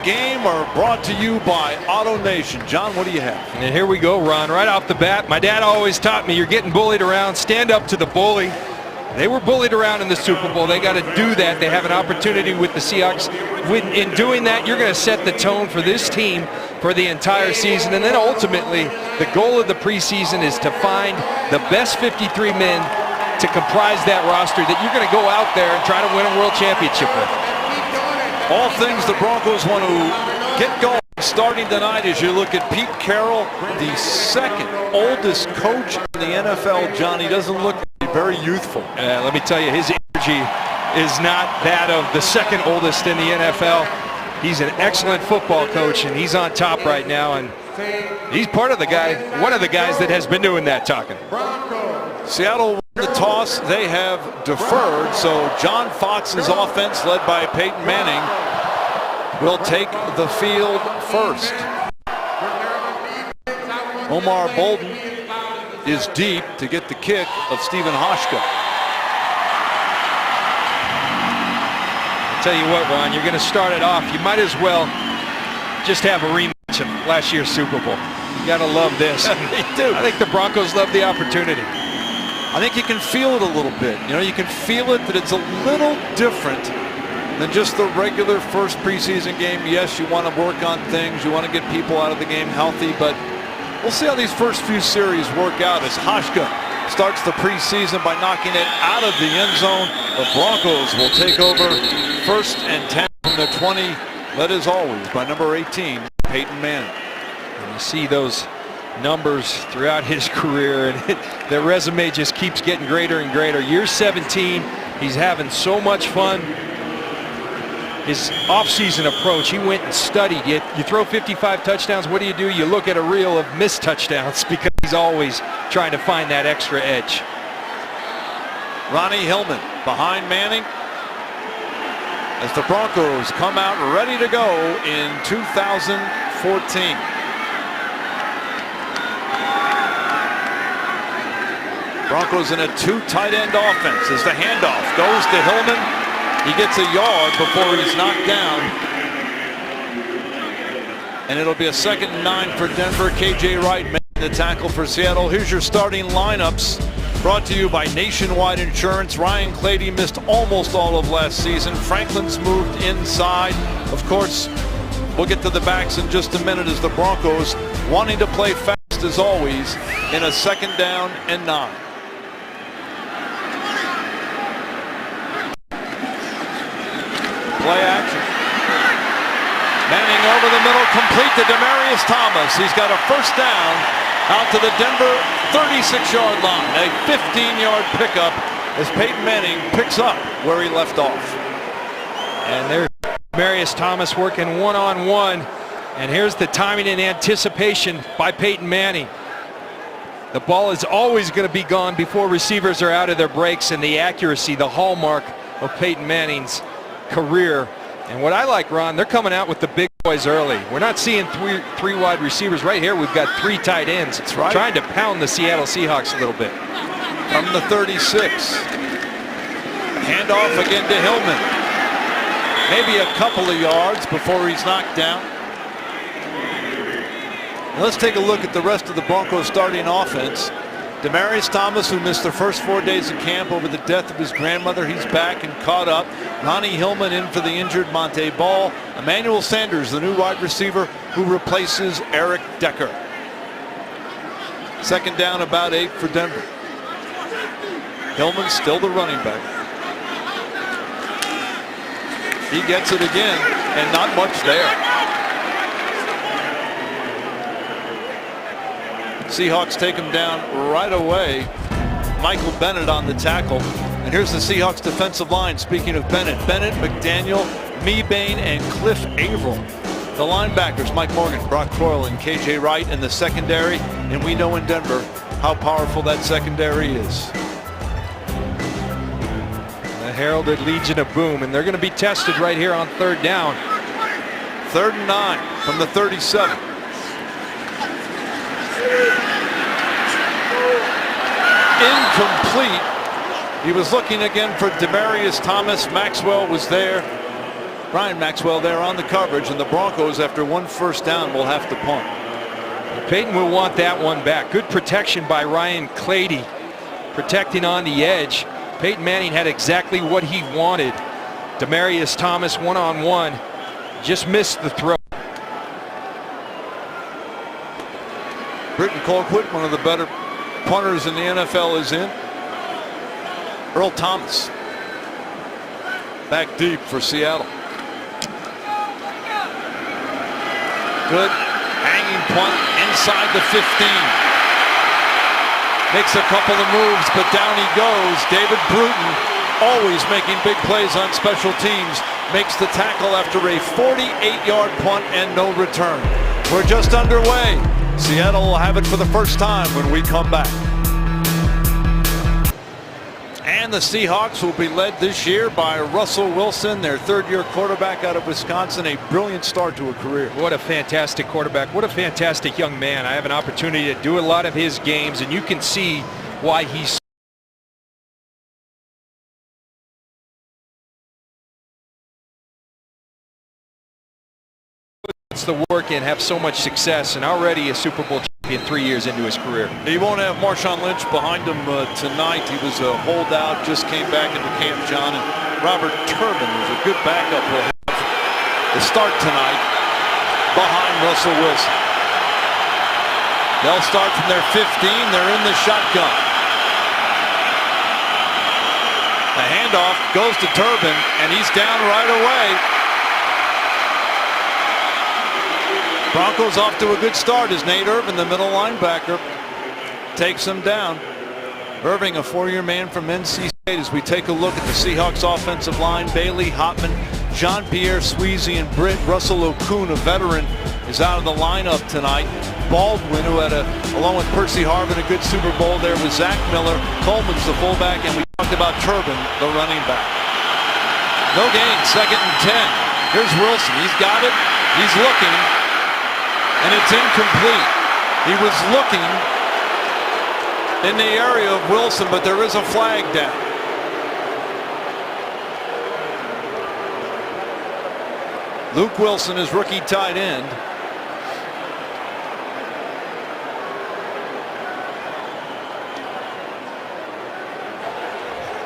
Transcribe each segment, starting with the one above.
Game are brought to you by Auto Nation. John, what do you have? And here we go, Ron. Right off the bat, my dad always taught me, you're getting bullied around, stand up to the bully. They were bullied around in the Super Bowl. They got to do that. They have an opportunity with the Seahawks. In doing that, you're going to set the tone for this team for the entire season. And then ultimately, the goal of the preseason is to find the best 53 men to comprise that roster that you're going to go out there and try to win a world championship with. All things the Broncos want to get going starting tonight as you look at Pete Carroll, the second oldest coach in the NFL. John, he doesn't look very youthful. Let me tell you, his energy is not that of the second oldest in the NFL. He's an excellent football coach, and he's on top right now, and he's part of the guy, one of the guys that has been doing that talking. Seattle won the toss. They have deferred, so John Fox's offense, led by Peyton Manning, will take the field first. Omar Bolden is deep to get the kick of Stephen Hauschka. I'll tell you what, Ron, you're going to start it off. You might as well just have a rematch of last year's Super Bowl. You got to love this. They do. I think the Broncos love the opportunity. I think you can feel it a little bit. You know, you can feel it that it's a little different than just the regular first preseason game. Yes, you want to work on things. You want to get people out of the game healthy, but we'll see how these first few series work out as Hauschka starts the preseason by knocking it out of the end zone. The Broncos will take over 1st and 10 from the 20, led as always by number 18, Peyton Manning. And you see those numbers throughout his career, and the resume just keeps getting greater and greater. Year 17, he's having so much fun. His offseason approach, he went and studied. You throw 55 touchdowns, what do? You look at a reel of missed touchdowns because he's always trying to find that extra edge. Ronnie Hillman behind Manning as the Broncos come out ready to go in 2014. Broncos in a 2 tight end offense as the handoff goes to Hillman. He gets a yard before he's knocked down. And it'll be a 2nd and 9 for Denver. KJ Wright making the tackle for Seattle. Here's your starting lineups brought to you by Nationwide Insurance. Ryan Clady missed almost all of last season. Franklin's moved inside. Of course, we'll get to the backs in just a minute as the Broncos wanting to play fast as always in a 2nd down and 9. Play action. Manning over the middle, complete to Demaryius Thomas. He's got a 1st down out to the Denver 36-yard line. A 15-yard pickup as Peyton Manning picks up where he left off. And there's Demaryius Thomas working one-on-one. And here's the timing and anticipation by Peyton Manning. The ball is always going to be gone before receivers are out of their breaks, and the accuracy, the hallmark of Peyton Manning's career. And what I like, Ron, they're coming out with the big boys early. We're not seeing three wide receivers. Right here, we've got 3 tight ends. That's right. Trying to pound the Seattle Seahawks a little bit. From the 36. Handoff again to Hillman. Maybe a couple of yards before he's knocked down. Let's take a look at the rest of the Broncos starting offense. Demaryius Thomas, who missed the first 4 days of camp over the death of his grandmother, he's back and caught up. Ronnie Hillman in for the injured Monte Ball. Emmanuel Sanders, the new wide receiver who replaces Eric Decker. 2nd down, about 8 for Denver. Hillman still the running back. He gets it again, and not much there. Seahawks take him down right away. Michael Bennett on the tackle. And here's the Seahawks defensive line. Speaking of Bennett, McDaniel, Mebane, and Cliff Averill. The linebackers, Mike Morgan, Brock Croyle, and KJ Wright in the secondary. And we know in Denver how powerful that secondary is. The heralded Legion of Boom, and they're going to be tested right here on 3rd down. 3rd and 9 from the 37. Incomplete. He was looking again for Demaryius Thomas. Maxwell was there. Ryan Maxwell there on the coverage, and the Broncos, after one first down, will have to punt. Peyton will want that one back. Good protection by Ryan Clady, protecting on the edge. Peyton Manning had exactly what he wanted. Demaryius Thomas one-on-one, just missed the throw. Britton Colquitt, one of the better punters in the NFL, is in. Earl Thomas back deep for Seattle. Good hanging punt inside the 15. Makes a couple of moves, but down he goes. David Bruton, always making big plays on special teams, makes the tackle after a 48-yard punt and no return. We're just underway. Seattle will have it for the first time when we come back. And the Seahawks will be led this year by Russell Wilson, their third-year quarterback out of Wisconsin. A brilliant start to a career. What a fantastic quarterback. What a fantastic young man. I have an opportunity to do a lot of his games, and you can see why he's the work and have so much success, and already a Super Bowl champion 3 years into his career. He won't have Marshawn Lynch behind him tonight. He was a holdout, just came back into camp, John, and Robert Turbin is a good backup. Will have the start tonight behind Russell Wilson. They'll start from their 15. They're in the shotgun. The handoff goes to Turbin, and he's down right away. Broncos off to a good start as Nate Irvin, the middle linebacker, takes him down. Irving, a four-year man from NC State. As we take a look at the Seahawks offensive line, Bailey, Hotman, Jean-Pierre Sweezy, and Britt. Russell Okun, a veteran, is out of the lineup tonight. Baldwin, who had along with Percy Harvin, a good Super Bowl there with Zach Miller. Coleman's the fullback, and we talked about Turbin, the running back. No gain, 2nd and 10. Here's Wilson. He's got it. He's looking. And it's incomplete. He was looking in the area of Wilson, but there is a flag down. Luke Wilson is rookie tight end.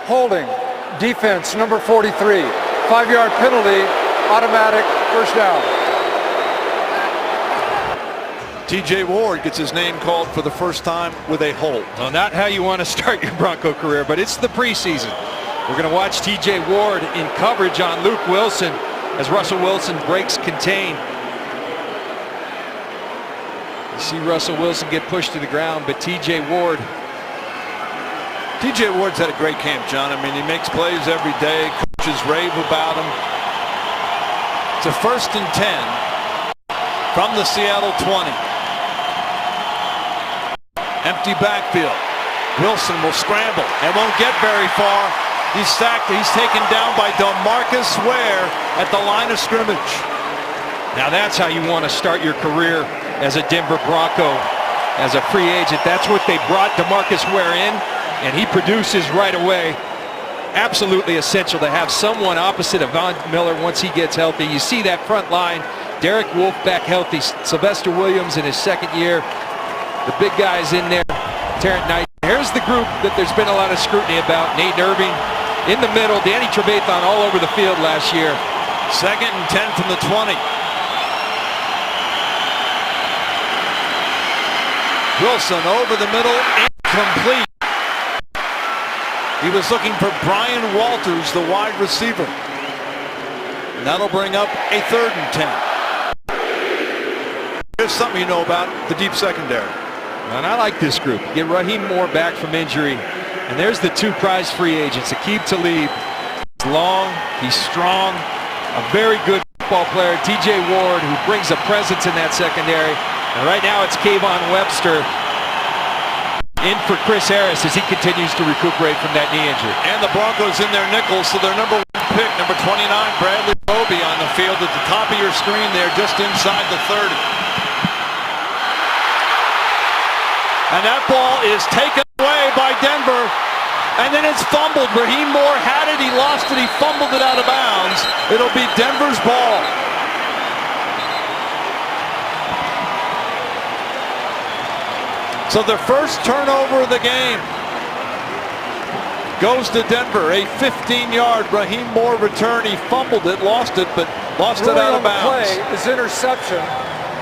Holding, defense, number 43. 5-yard penalty, automatic first down. TJ Ward gets his name called for the first time with a hold. Well, not how you want to start your Bronco career, but it's the preseason. We're going to watch TJ Ward in coverage on Luke Wilson as Russell Wilson breaks contain. You see Russell Wilson get pushed to the ground, but TJ Ward's had a great camp, John. I mean, he makes plays every day. Coaches rave about him. It's a 1st and 10 from the Seattle 20. Empty backfield. Wilson will scramble and won't get very far. He's sacked. He's taken down by DeMarcus Ware at the line of scrimmage. Now that's how you want to start your career as a Denver Bronco, as a free agent. That's what they brought DeMarcus Ware in, and he produces right away. Absolutely essential to have someone opposite of Von Miller once he gets healthy. You see that front line. Derek Wolfe back healthy. Sylvester Williams in his 2nd year. The big guys in there. Terrence Knight. Here's the group that there's been a lot of scrutiny about. Nate Irving in the middle. Danny Trevathan all over the field last year. 2nd and 10 from the 20. Wilson over the middle, incomplete. He was looking for Brian Walters, the wide receiver. And that'll bring up a 3rd and 10. Here's something you know about the deep secondary. And I like this group. Get Raheem Moore back from injury. And there's the 2 prize free agents. Aqib Talib. He's long, he's strong, a very good football player. TJ Ward, who brings a presence in that secondary. And right now it's Kayvon Webster in for Chris Harris as he continues to recuperate from that knee injury. And the Broncos in their nickel, so their number 1 pick, number 29, Bradley Roby, on the field at the top of your screen there, just inside the 30. And that ball is taken away by Denver. And then it's fumbled. Raheem Moore had it. He lost it. He fumbled it out of bounds. It'll be Denver's ball. So the first turnover of the game goes to Denver. A 15-yard Raheem Moore return. He fumbled it, lost it, but lost it out of bounds. The play is interception.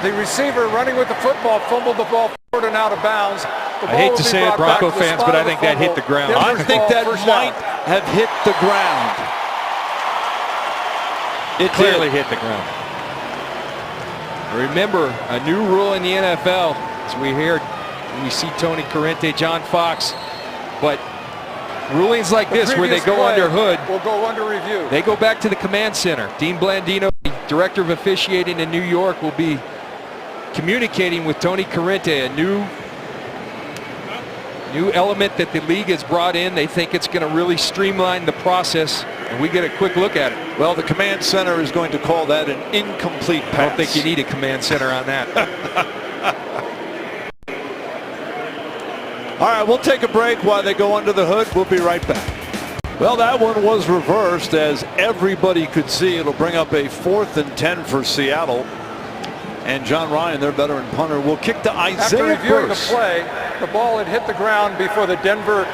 The receiver running with the football fumbled the ball forward and out of bounds. I hate to say it, Bronco fans, but I think that hit the ground. I think that might have hit the ground. It clearly hit the ground. Remember, a new rule in the NFL, as we see Tony Corrente, John Fox, but rulings like this where they go under hood, will go under review. They go back to the command center. Dean Blandino, the director of officiating in New York, will be communicating with Tony Corrente, a new element that the league has brought in. They think it's going to really streamline the process, and we get a quick look at it. Well, the command center is going to call that an incomplete pass. I don't think you need a command center on that. All right, we'll take a break while they go under the hood. We'll be right back. Well, that one was reversed, as everybody could see. It'll bring up a 4th and 10 for Seattle. And John Ryan, their veteran punter, will kick to Isaiah After reviewing Burse. the play, the ball had hit the ground before the Denver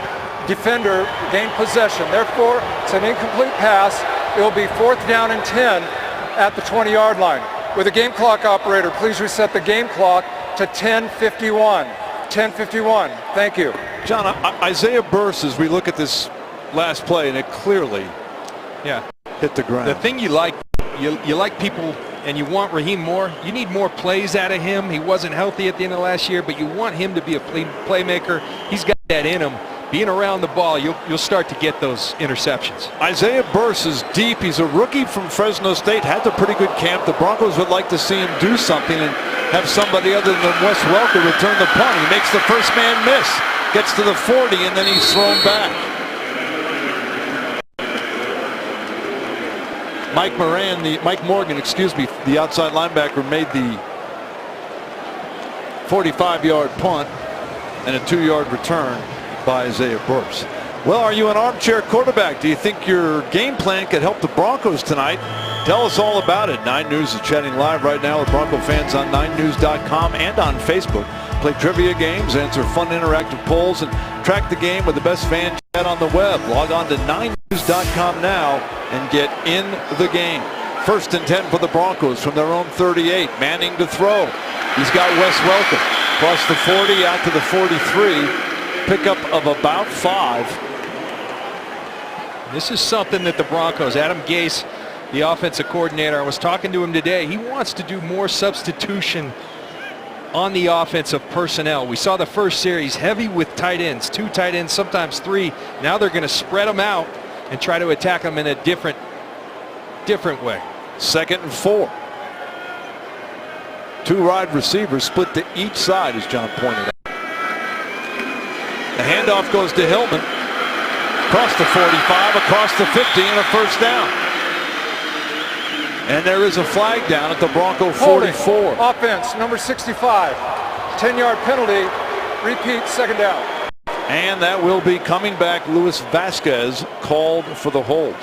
defender gained possession. Therefore, it's an incomplete pass. It will be 4th down and 10 at the 20-yard line. With a game clock operator, please reset the game clock to 10:51. 10:51. Thank you. John, Isaiah Burse, as we look at this last play, and it clearly hit the ground. The thing you like people, and you want Raheem Moore, you need more plays out of him. He wasn't healthy at the end of last year, but you want him to be a playmaker. He's got that in him. Being around the ball, you'll start to get those interceptions. Isaiah Burse is deep. He's a rookie from Fresno State, had a pretty good camp. The Broncos would like to see him do something and have somebody other than Wes Welker return the punt. He makes the first man miss, gets to the 40, and then he's thrown back. Mike Morgan, the outside linebacker, made the 45-yard punt and a 2-yard return by Isaiah Burse. Well, are you an armchair quarterback? Do you think your game plan could help the Broncos tonight? Tell us all about it. 9 News is chatting live right now with Bronco fans on 9news.com and on Facebook. Play trivia games, answer fun interactive polls, and track the game with the best fan chat on the web. Log on to 9news.com now and get in the game. 1st and 10 for the Broncos from their own 38. Manning to throw. He's got Wes Welker. Across the 40 out to the 43. Pickup of about 5. This is something that the Broncos, Adam Gase, the offensive coordinator, I was talking to him today. He wants to do more substitution on the offensive personnel. We saw the first series heavy with tight ends, 2 tight ends, sometimes 3. Now they're going to spread them out and try to attack them in a different way. 2nd and 4. 2 wide receivers split to each side, as John pointed out. The handoff goes to Hillman. Across the 45, across the 50, and a first down. And there is a flag down at the Bronco 44. Offense, number 65. 10-yard penalty. Repeat, 2nd down. And that will be coming back. Luis Vasquez called for the hold.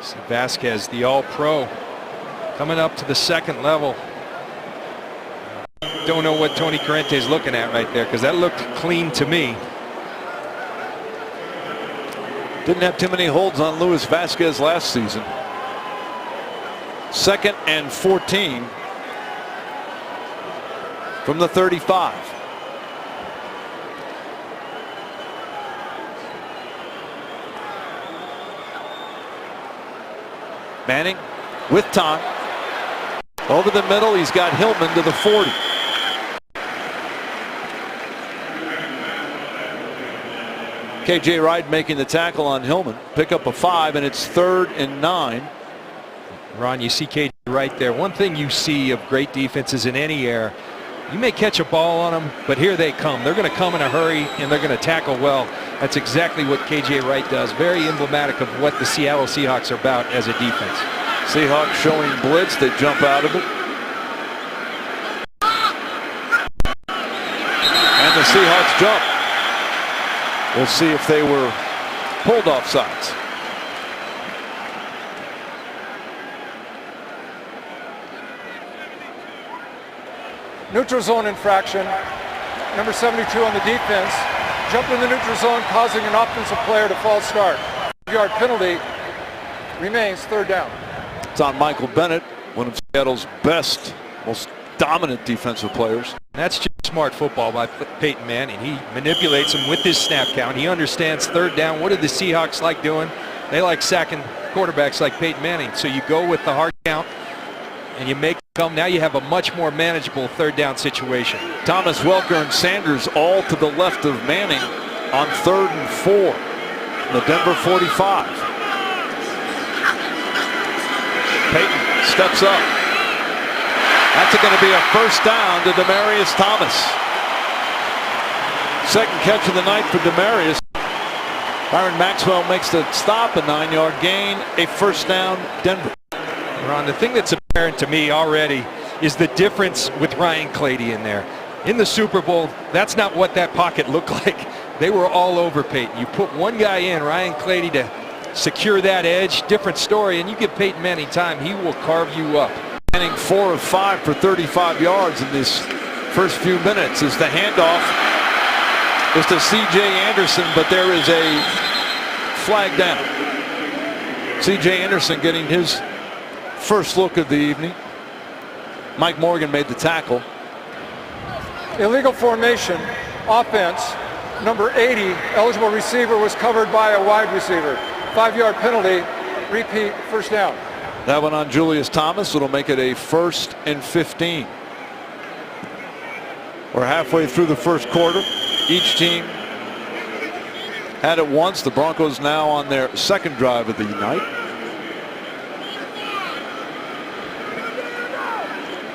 See Vasquez, the All-Pro, coming up to the 2nd level. Don't know what Tony Corrente is looking at right there, because that looked clean to me. Didn't have too many holds on Luis Vasquez last season. 2nd and 14 from the 35. Manning with time. Over the middle, he's got Hillman to the 40. KJ Wright making the tackle on Hillman. Pick up a 5, and it's 3rd and 9. Ron, you see KJ Wright there. One thing you see of great defenses in any air, you may catch a ball on them, but here they come. They're going to come in a hurry, and they're going to tackle well. That's exactly what KJ Wright does. Very emblematic of what the Seattle Seahawks are about as a defense. Seahawks showing blitz. They jump out of it. And the Seahawks jump. We'll see if they were pulled off sides. Neutral zone infraction. Number 72 on the defense jumped in the neutral zone, causing an offensive player to false start. 5-yard penalty. Remains third down. It's on Michael Bennett, one of Seattle's best, most dominant defensive players. That's just smart football by Peyton Manning. He manipulates him with his snap count. He understands third down. What do the Seahawks like doing? They like sacking quarterbacks like Peyton Manning. So you go with the hard count and you make them come. Now you have a much more manageable third down situation. Thomas, Welker, and Sanders all to the left of Manning on 3rd and 4. The Denver 45. Peyton steps up. That's going to be a first down to Demaryius Thomas. Second catch of the night for Demaryius. Byron Maxwell makes the stop, a 9-yard gain, a first down, Denver. Ron, the thing that's apparent to me already is the difference with Ryan Clady in there. In the Super Bowl, that's not what that pocket looked like. They were all over Peyton. You put one guy in, Ryan Clady, to secure that edge, different story, and you give Peyton Manning time, he will carve you up. Manning 4 of 5 for 35 yards in this first few minutes as the handoff is to C.J. Anderson, but there is a flag down. C.J. Anderson getting his first look of the evening. Mike Morgan made the tackle. Illegal formation, offense. Number 80, eligible receiver, was covered by a wide receiver. 5-yard penalty, repeat, first down. That one on Julius Thomas. It'll make it a 1st and 15. We're halfway through the first quarter. Each team had it once. The Broncos now on their second drive of the night.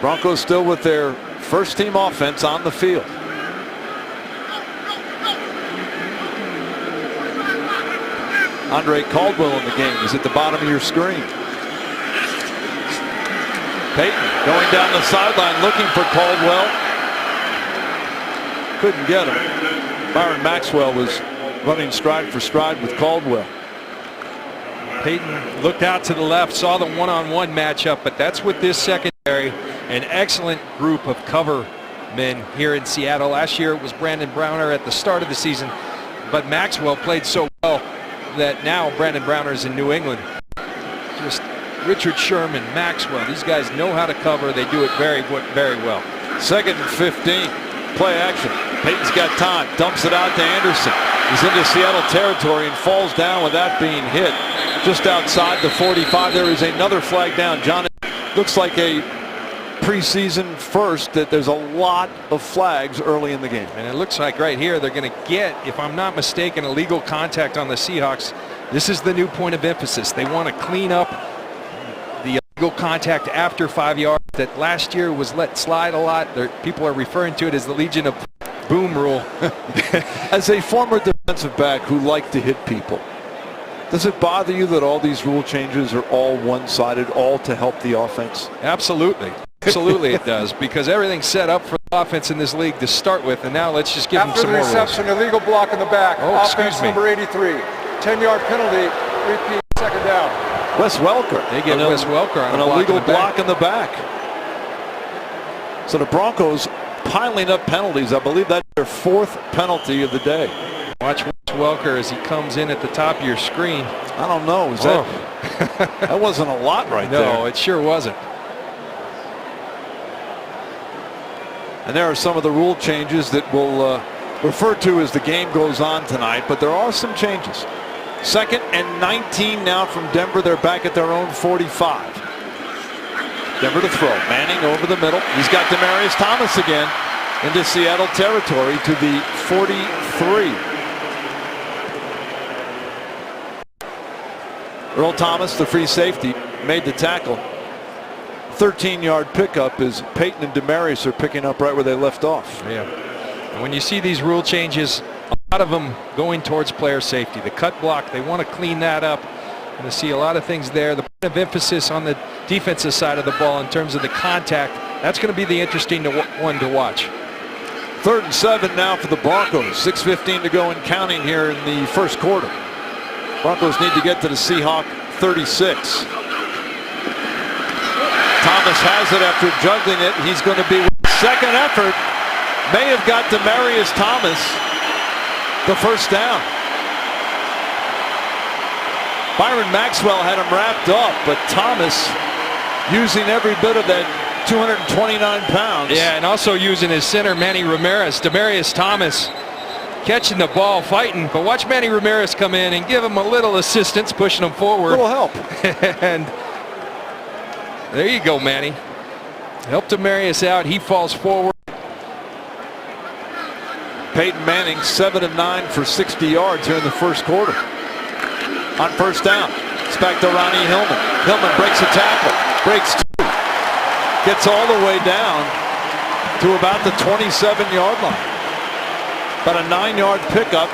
Broncos still with their first team offense on the field. Andre Caldwell in the game. He's at the bottom of your screen. Peyton going down the sideline looking for Caldwell. Couldn't get him. Byron Maxwell was running stride for stride with Caldwell. Peyton looked out to the left, saw the one-on-one matchup, but that's with this secondary. An excellent group of cover men here in Seattle. Last year it was Brandon Browner at the start of the season, but Maxwell played so well that now Brandon Browner is in New England. Just Richard Sherman, Maxwell, these guys know how to cover. They do it very, very well. 2nd and 15. Play action. Peyton's got time. Dumps it out to Anderson. He's into Seattle territory and falls down without being hit. Just outside the 45. There is another flag down. John, it looks like a preseason first that there's a lot of flags early in the game. And it looks like right here they're going to get, if I'm not mistaken, illegal contact on the Seahawks. This is the new point of emphasis. They want to clean up the illegal contact after 5 yards that last year was let slide a lot. People are referring to it as the Legion of Boom rule. As a former defensive back who liked to hit people, does it bother you that all these rule changes are all one-sided, all to help the offense? Absolutely. Absolutely it does, because everything's set up for the offense in this league to start with, and now let's just give them some more rules. After the reception, illegal block in the back. Oh, offense number 83. 10-yard penalty, repeat, second down. Wes Welker. They get Wes Welker on an illegal block in the back. So the Broncos piling up penalties. I believe that's their 4th penalty of the day. Watch Wes Welker as he comes in at the top of your screen. I don't know. Is that wasn't a lot right there. No, it sure wasn't. And there are some of the rule changes that we'll refer to as the game goes on tonight, but there are some changes. 2nd and 19 now from Denver. They're back at their own 45. Denver to throw. Manning over the middle. He's got Demaryius Thomas again into Seattle territory to the 43. Earl Thomas, the free safety, made the tackle. 13-yard pickup as Peyton and Demaryius are picking up right where they left off. Yeah. And when you see these rule changes, a lot of them going towards player safety. The cut block, they want to clean that up. And to see a lot of things there. The point of emphasis on the defensive side of the ball in terms of the contact, that's going to be the interesting one to watch. 3rd and 7 now for the Broncos. 6:15 to go and counting here in the first quarter. Broncos need to get to the Seahawk 36. Thomas has it after juggling it. He's going to be with second effort. May have got Demaryius Thomas the first down. Byron Maxwell had him wrapped up, but Thomas using every bit of that 229 pounds. Yeah, and also using his center, Manny Ramirez. Demaryius Thomas catching the ball, fighting, but watch Manny Ramirez come in and give him a little assistance, pushing him forward. A little help. And there you go, Manny. Help Demaryius out. He falls forward. Peyton Manning 7 of 9 for 60 yards here in the first quarter. On first down, it's back to Ronnie Hillman. Hillman breaks a tackle, breaks 2, gets all the way down to about the 27-yard line. About a 9-yard pickup.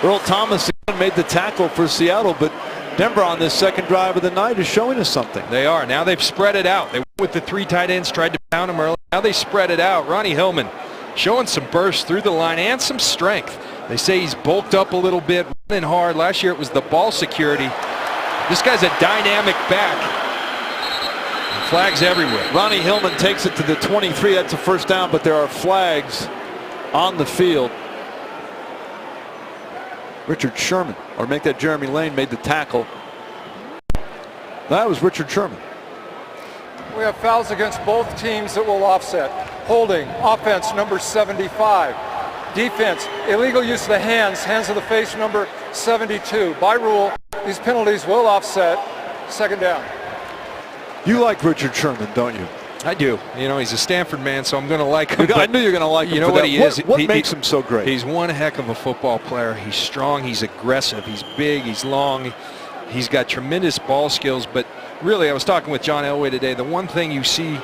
Earl Thomas made the tackle for Seattle, but Denver on this second drive of the night is showing us something. They are. Now they've spread it out. They went with the 3 tight ends, tried to pound them early. Now they spread it out. Ronnie Hillman showing some burst through the line and some strength. They say he's bulked up a little bit, running hard. Last year it was the ball security. This guy's a dynamic back. Flags everywhere. Ronnie Hillman takes it to the 23. That's a first down, but there are flags on the field. Richard Sherman, or make that Jeremy Lane, made the tackle. That was Richard Sherman. We have fouls against both teams that will offset. Holding, offense number 75. Defense, illegal use of the hands of the face number 72. By rule, these penalties will offset. Second down. You like Richard Sherman, don't you? I do. You know, he's a Stanford man, so I'm going to like him. I knew you were going to like him. You know what he is? What makes him so great? He's one heck of a football player. He's strong. He's aggressive. He's big. He's long. He's got tremendous ball skills. But really, I was talking with John Elway today. The one thing you see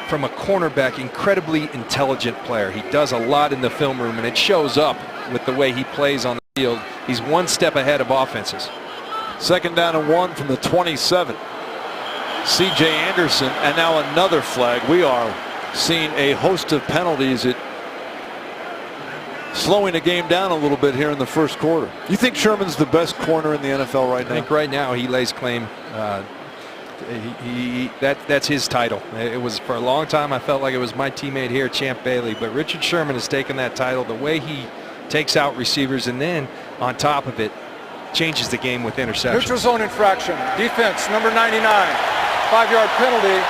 from a cornerback, incredibly intelligent player. He does a lot in the film room, and it shows up with the way he plays on the field. He's one step ahead of offenses. Second down and 1 from the 27. C.J. Anderson, and now another flag. We are seeing a host of penalties. It slowing the game down a little bit here in the first quarter. You think Sherman's the best corner in the NFL right now? I think right now he lays claim. That's his title. It was for a long time. I felt like it was my teammate here, Champ Bailey. But Richard Sherman has taken that title. The way he takes out receivers, and then on top of it, changes the game with interceptions. Neutral zone infraction. Defense number 99. 5-yard penalty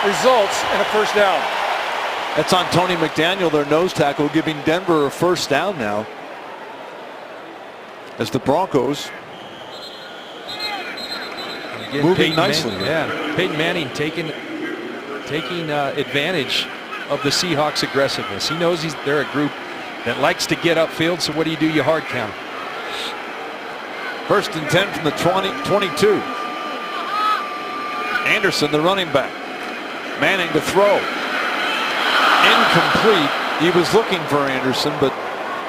results in a first down. That's on Tony McDaniel, their nose tackle, giving Denver a first down now. As the Broncos moving Peyton nicely. Peyton Manning taking advantage of the Seahawks' aggressiveness. He knows they're a group that likes to get upfield, so what do? You hard count. First and 10 from the 22. Anderson, the running back. Manning to throw. Incomplete. He was looking for Anderson, but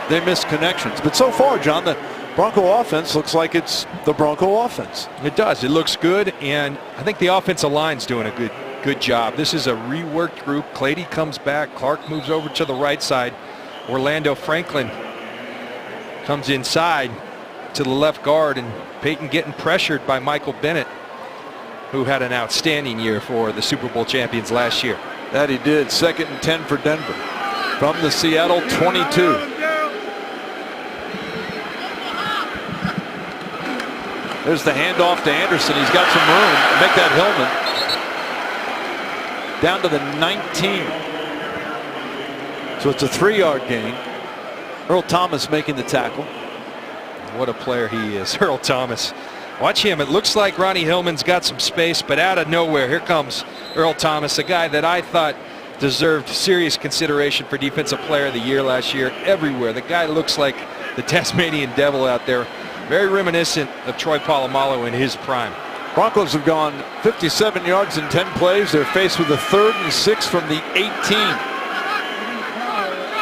they missed connections. But so far, John, the Bronco offense looks like it's the Bronco offense. It does. It looks good, and I think the offensive line's doing a good job. This is a reworked group. Clady comes back. Clark moves over to the right side. Orlando Franklin comes inside to the left guard, and Peyton getting pressured by Michael Bennett, who had an outstanding year for the Super Bowl champions last year. That he did. Second and 10 for Denver from the Seattle 22. There's the handoff to Anderson. He's got some room to make that Hillman down to the 19. So it's a 3-yard gain. Earl Thomas making the tackle. What a player he is, Earl Thomas. Watch him. It looks like Ronnie Hillman's got some space, but out of nowhere, here comes Earl Thomas, a guy that I thought deserved serious consideration for Defensive Player of the Year last year. Everywhere. The guy looks like the Tasmanian devil out there. Very reminiscent of Troy Polamalu in his prime. Broncos have gone 57 yards in 10 plays. They're faced with a 3rd and 6 from the 18.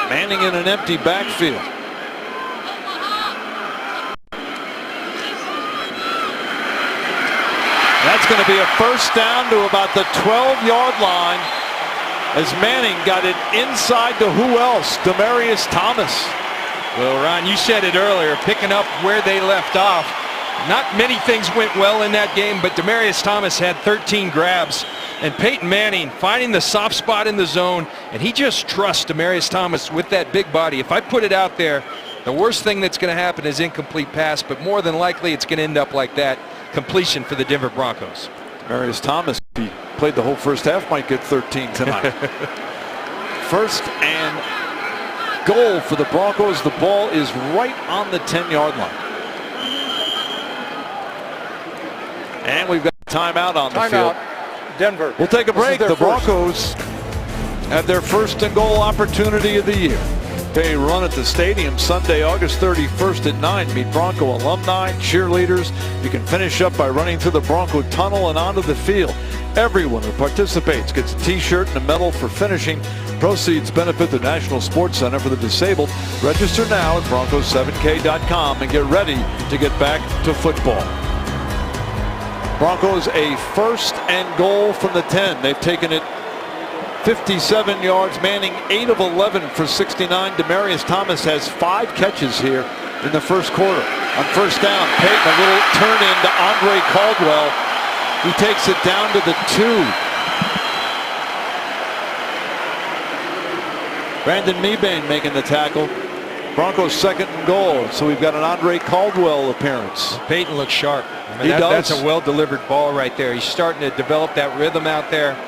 Manning in an empty backfield. That's going to be a first down to about the 12-yard line as Manning got it inside to who else? Demaryius Thomas. Well, Ron, you said it earlier, picking up where they left off. Not many things went well in that game, but Demaryius Thomas had 13 grabs. And Peyton Manning finding the soft spot in the zone, and he just trusts Demaryius Thomas with that big body. If I put it out there, the worst thing that's going to happen is incomplete pass, but more than likely it's going to end up like that, completion for the Denver Broncos. Demaryius Thomas, if he played the whole first half, might get 13 tonight. First and goal for the Broncos. The ball is right on the 10-yard line. And we've got a timeout on the field. Denver. We'll take a break. The Broncos have their first and goal opportunity of the year. They run at the stadium Sunday, August 31st at 9. Meet Bronco alumni, cheerleaders. You can finish up by running through the Bronco tunnel and onto the field. Everyone who participates gets a t-shirt and a medal for finishing. Proceeds benefit the National Sports Center for the Disabled. Register now at Broncos7k.com and get ready to get back to football. Broncos a first and goal from the 10. They've taken it 57 yards. Manning 8 of 11 for 69. Demaryius Thomas has 5 catches here in the first quarter. On first down, Peyton, a little turn in to Andre Caldwell. He takes it down to the 2. Brandon Mebane making the tackle. Broncos second and goal. So we've got an Andre Caldwell appearance. Peyton looks sharp. I mean, He does. That's a well-delivered ball right there. He's starting to develop that rhythm out there.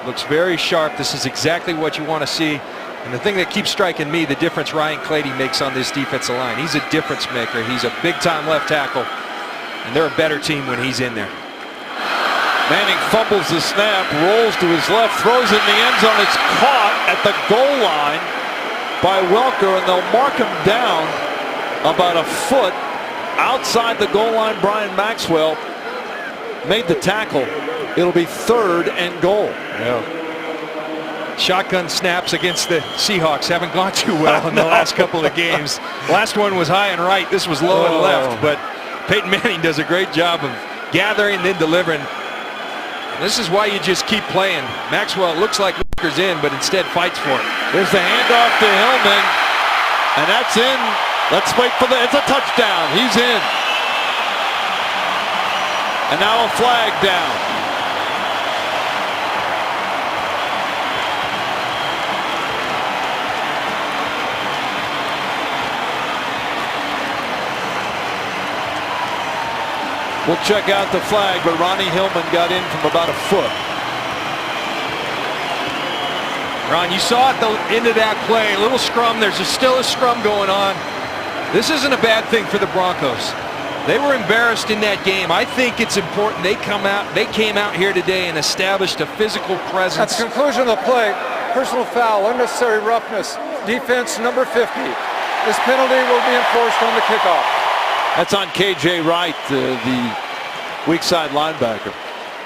Looks very sharp. This is exactly what you want to see. And the thing that keeps striking me, the difference Ryan Clady makes on this defensive line. He's a difference maker. He's a big-time left tackle. And they're a better team when he's in there. Manning fumbles the snap, rolls to his left, throws it in the end zone. It's caught at the goal line by Welker, and they'll mark him down about a foot outside the goal line. Brian Maxwell made the tackle. It'll be third and goal. Yeah. Shotgun snaps against the Seahawks haven't gone too well in the last couple of games. Last one was high and right. This was low and left. But Peyton Manning does a great job of gathering and then delivering. This is why you just keep playing. Maxwell looks like Welker's in, but instead fights for it. There's the handoff to Hillman, and that's in. Let's wait for it's a touchdown. He's in. And now a flag down. We'll check out the flag, but Ronnie Hillman got in from about a foot. Ron, you saw at the end of that play, a little scrum. There's still a scrum going on. This isn't a bad thing for the Broncos. They were embarrassed in that game. I think it's important they came out here today and established a physical presence. At the conclusion of the play, personal foul, unnecessary roughness, defense number 50. This penalty will be enforced on the kickoff. That's on KJ Wright, the weak side linebacker.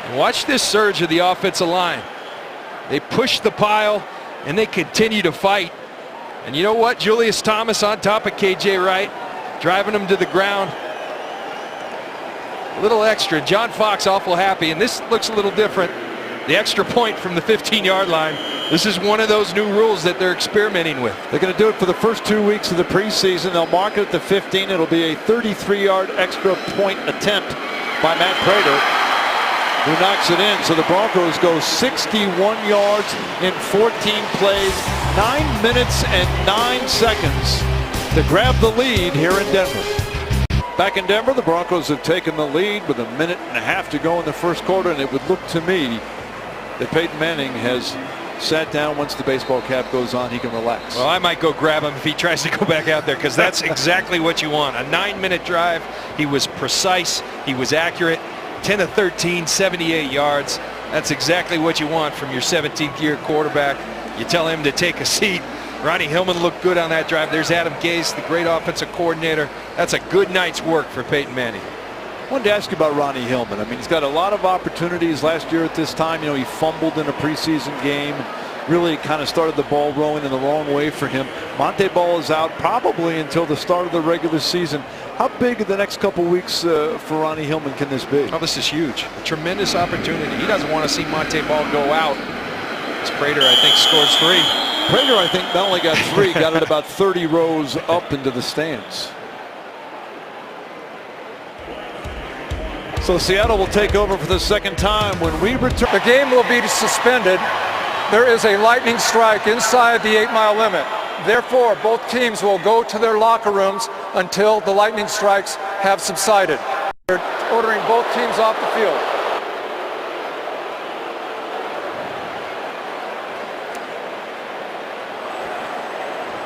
And watch this surge of the offensive line. They push the pile and they continue to fight. And you know what? Julius Thomas on top of KJ Wright, driving him to the ground. A little extra. John Fox awful happy, and this looks a little different. The extra point from the 15-yard line. This is one of those new rules that they're experimenting with. They're going to do it for the first 2 weeks of the preseason. They'll mark it at the 15. It'll be a 33-yard extra point attempt by Matt Prater, who knocks it in. So the Broncos go 61 yards in 14 plays, 9 minutes and 9 seconds to grab the lead here in Denver. Back in Denver, the Broncos have taken the lead with a minute and a half to go in the first quarter, and it would look to me that Peyton Manning has sat down. Once the baseball cap goes on, he can relax. Well, I might go grab him if he tries to go back out there, because that's exactly what you want. A 9-minute drive. He was precise. He was accurate. 10 of 13, 78 yards. That's exactly what you want from your 17th-year quarterback. You tell him to take a seat. Ronnie Hillman looked good on that drive. There's Adam Gase, the great offensive coordinator. That's a good night's work for Peyton Manning. I wanted to ask you about Ronnie Hillman. I mean, he's got a lot of opportunities. Last year at this time, you know, he fumbled in a preseason game. Really kind of started the ball rolling in the wrong way for him. Monte Ball is out probably until the start of the regular season. How big in the next couple weeks for Ronnie Hillman can this be? Oh, this is huge. A tremendous opportunity. He doesn't want to see Monte Ball go out. Prater, I think, scores 3. Prater, I think, not only got 3, got it about 30 rows up into the stands. So Seattle will take over for the second time when we return. The game will be suspended. There is a lightning strike inside the 8-mile limit. Therefore, both teams will go to their locker rooms until the lightning strikes have subsided. They're ordering both teams off the field.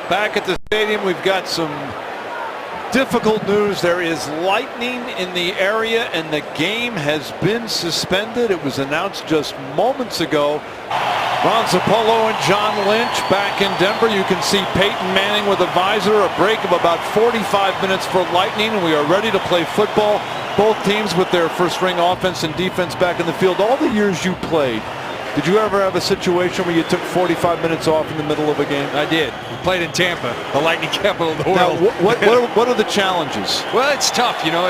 Back at the stadium, we've got some difficult news. There is lightning in the area and the game has been suspended. It was announced just moments ago. Ron Zappolo and John Lynch back in Denver. You can see Peyton Manning with a visor. A break of about 45 minutes for lightning, and we are ready to play football. Both teams with their first-string offense and defense back in the field. All the years you played, did you ever have a situation where you took 45 minutes off in the middle of a game? I did. We played in Tampa, the lightning capital of the world. Now, what are the challenges? Well, it's tough, you know,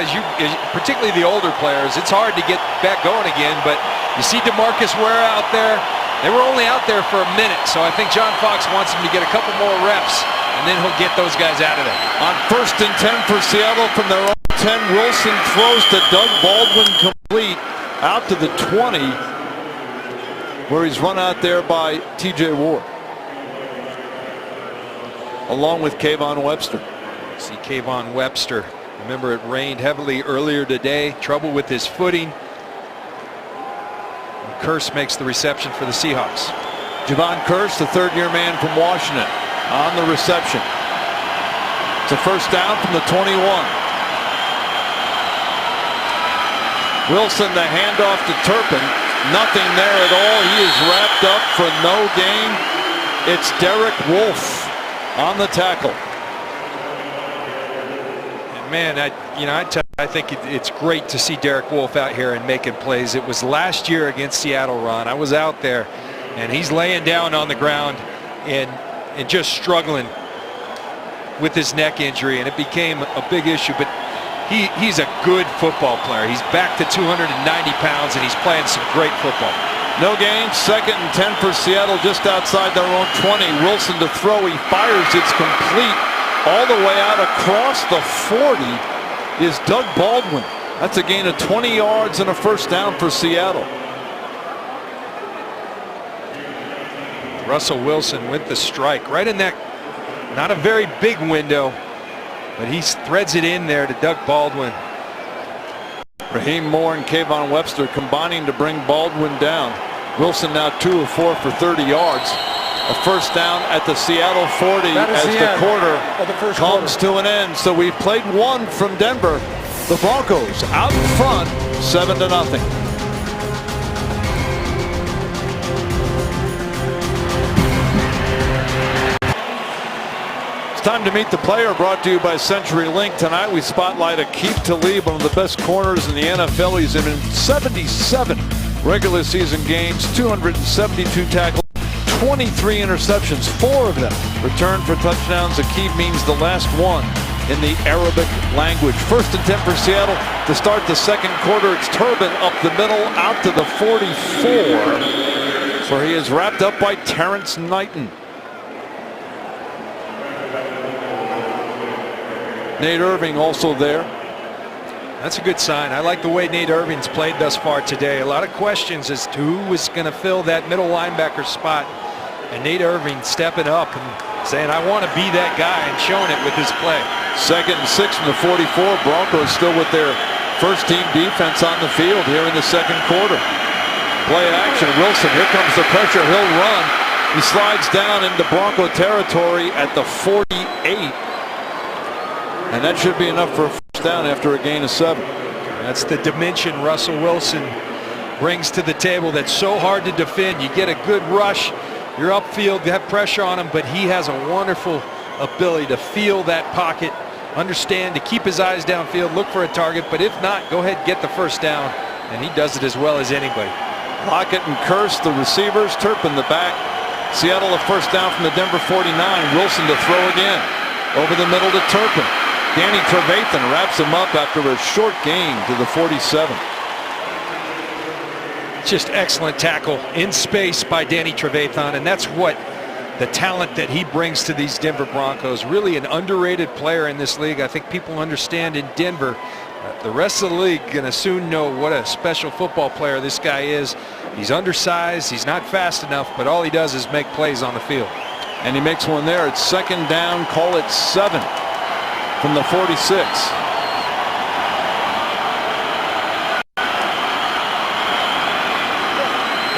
particularly the older players. It's hard to get back going again, but you see DeMarcus Ware out there. They were only out there for a minute, so I think John Fox wants him to get a couple more reps, and then he'll get those guys out of there. On 1st and 10 for Seattle from their own 10, Wilson throws to Doug Baldwin complete out to the 20, where he's run out there by T.J. Ward, along with Kayvon Webster. See Kayvon Webster. Remember, it rained heavily earlier today. Trouble with his footing. Kearse makes the reception for the Seahawks. Javon Kearse, the third-year man from Washington, on the reception. It's a first down from the 21. Wilson, the handoff to Turpin. Nothing there at all. He is wrapped up for no gain. It's Derek Wolfe on the tackle. And man, I think it's great to see Derek Wolfe out here and making plays. It was last year against Seattle, Ron. I was out there, and he's laying down on the ground and just struggling with his neck injury, and it became a big issue. But he's a good football player. He's back to 290 pounds, and he's playing some great football. No gain. 2nd and 10 for Seattle, just outside their own 20. Wilson to throw. He fires. It's complete all the way out across the 40. Is Doug Baldwin. That's a gain of 20 yards and a first down for Seattle. Russell Wilson with the strike right in that, not a very big window, but he threads it in there to Doug Baldwin. Raheem Moore and Kayvon Webster combining to bring Baldwin down. Wilson now 2 of 4 for 30 yards. A first down at the Seattle 40 as the quarter comes to an end. So we've played one from Denver. The Broncos out in front, 7-0. It's time to meet the player, brought to you by CenturyLink. Tonight we spotlight Aqib Talib, one of the best corners in the NFL. He's in 77 regular season games, 272 tackles, 23 interceptions, 4 of them returned for touchdowns. Aqib means the last one in the Arabic language. 1st and 10 for Seattle to start the second quarter. It's Turbin up the middle out to the 44, where he is wrapped up by Terrence Knighton. Nate Irving also there. That's a good sign. I like the way Nate Irving's played thus far today. A lot of questions as to who was going to fill that middle linebacker spot. And Nate Irving stepping up and saying, I want to be that guy, and showing it with his play. 2nd and 6 from the 44. Broncos still with their first-team defense on the field here in the second quarter. Play action. Wilson, here comes the pressure. He'll run. He slides down into Bronco territory at the 48. And that should be enough for a first down after a gain of 7. That's the dimension Russell Wilson brings to the table that's so hard to defend. You get a good rush, you're upfield, you have pressure on him, but he has a wonderful ability to feel that pocket, understand to keep his eyes downfield, look for a target, but if not, go ahead, get the first down, and he does it as well as anybody. Lockett and Kearse, the receivers, Turpin the back. Seattle a first down from the Denver 49. Wilson to throw again. Over the middle to Turpin. Danny Trevathan wraps him up after a short gain to the 47. Just excellent tackle in space by Danny Trevathan, and that's what the talent that he brings to these Denver Broncos. Really an underrated player in this league. I think people understand in Denver. The rest of the league gonna soon know what a special football player this guy is. He's undersized, he's not fast enough, but all he does is make plays on the field. And he makes one there. It's second down, call it 7 from the 46.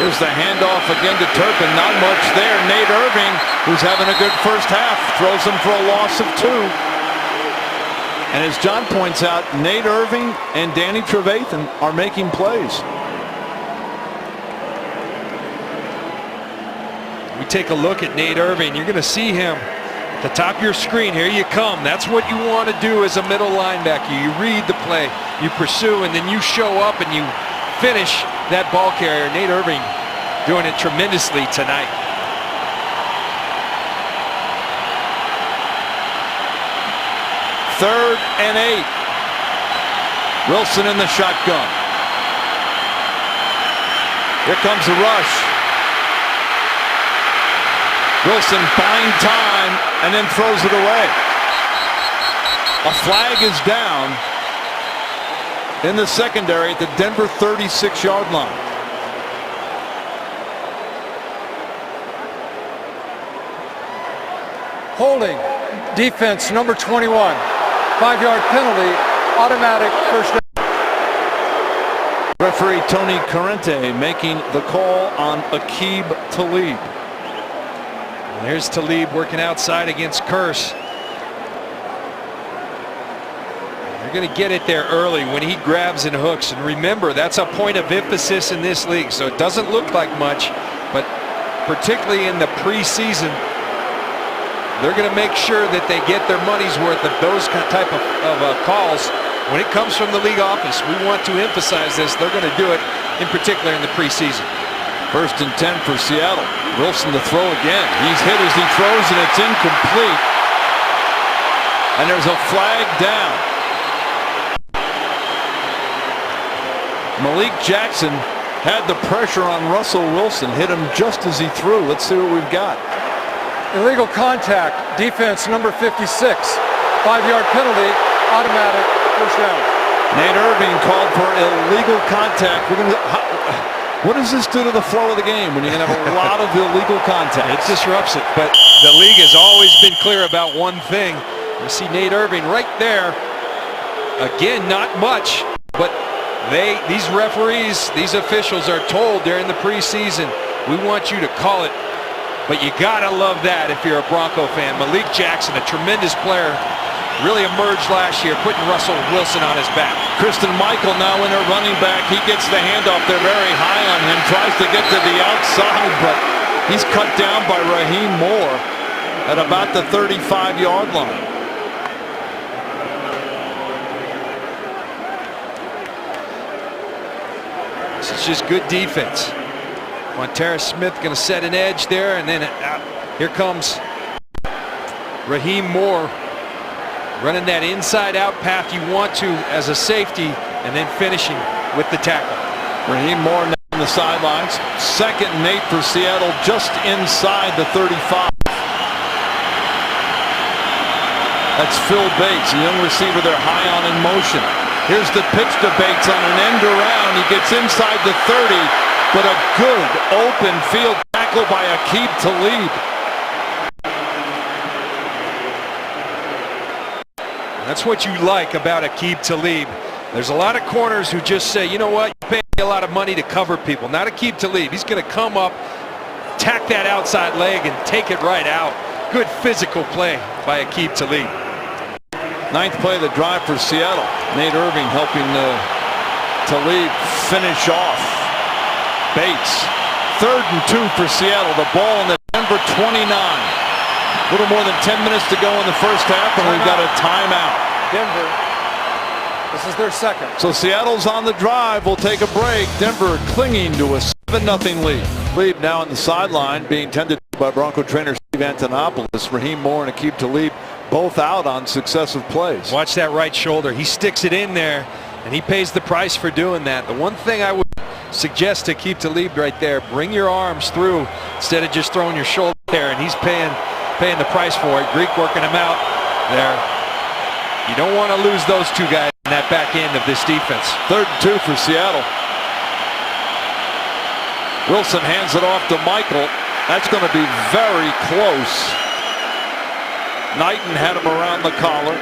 Here's the handoff again to Turpin. Not much there. Nate Irving, who's having a good first half, throws him for a loss of 2. And as John points out, Nate Irving and Danny Trevathan are making plays. We take a look at Nate Irving. You're going to see him at the top of your screen. Here you come. That's what you want to do as a middle linebacker. You read the play, you pursue, and then you show up and you finish that ball carrier. Nate Irving doing it tremendously tonight. Third and 8. Wilson in the shotgun. Here comes the rush. Wilson buying time and then throws it away. A flag is down in the secondary at the Denver 36-yard line. Holding, defense number 21. 5-yard penalty, automatic first down. Referee Tony Corrente making the call on Aqib Talib. And here's Talib working outside against Curse. They're going to get it there early when he grabs and hooks. And remember, that's a point of emphasis in this league. So it doesn't look like much, but particularly in the preseason, they're going to make sure that they get their money's worth of those type of calls. When it comes from the league office, we want to emphasize this. They're going to do it, in particular in the preseason. First and 10 for Seattle. Wilson to throw again. He's hit as he throws, and it's incomplete. And there's a flag down. Malik Jackson had the pressure on Russell Wilson, hit him just as he threw. Let's see what we've got. Illegal contact, defense number 56. 5-yard penalty, automatic first down. Nate Irving called for illegal contact. What does this do to the flow of the game when you're going to have a lot of illegal contact? It disrupts it, but the league has always been clear about one thing. You see Nate Irving right there. Again, not much, but these referees, these officials are told during the preseason, we want you to call it. But you gotta love that if you're a Bronco fan. Malik Jackson, a tremendous player, really emerged last year, putting Russell Wilson on his back. Kristen Michael now in her running back. He gets the handoff. They're very high on him. Tries to get to the outside, but he's cut down by Raheem Moore at about the 35-yard line. This is just good defense. Montera Smith going to set an edge there, and then here comes Raheem Moore running that inside-out path you want to as a safety, and then finishing with the tackle. Raheem Moore now on the sidelines. Second and 8 for Seattle, just inside the 35. That's Phil Bates, a young receiver they're high on in motion. Here's the pitch to Bates on an end around. He gets inside the 30. But a good open field tackle by Aqib Talib. That's what you like about Aqib Talib. There's a lot of corners who just say, you know what, you pay me a lot of money to cover people. Not Aqib Talib. He's going to come up, tack that outside leg, and take it right out. Good physical play by Aqib Talib. Ninth play of the drive for Seattle. Nate Irving helping Talib finish off Bates. 3rd and 2 for Seattle. The ball in the Denver 29. A little more than 10 minutes to go in the first half, and we've got a timeout. Denver, this is their second. So Seattle's on the drive. We'll take a break. Denver clinging to a 7-0 lead. Talib now on the sideline, being tended to by Bronco trainer Steve Antonopoulos. Raheem Moore and Aqib Talib both out on successive plays. Watch that right shoulder. He sticks it in there, and he pays the price for doing that. The one thing I would suggest to keep Talib right there. Bring your arms through instead of just throwing your shoulder there, and he's paying the price for it. Greek working him out there. You don't want to lose those two guys in that back end of this defense. 3rd and 2 for Seattle. Wilson hands it off to Michael. That's going to be very close. Knighton had him around the collar.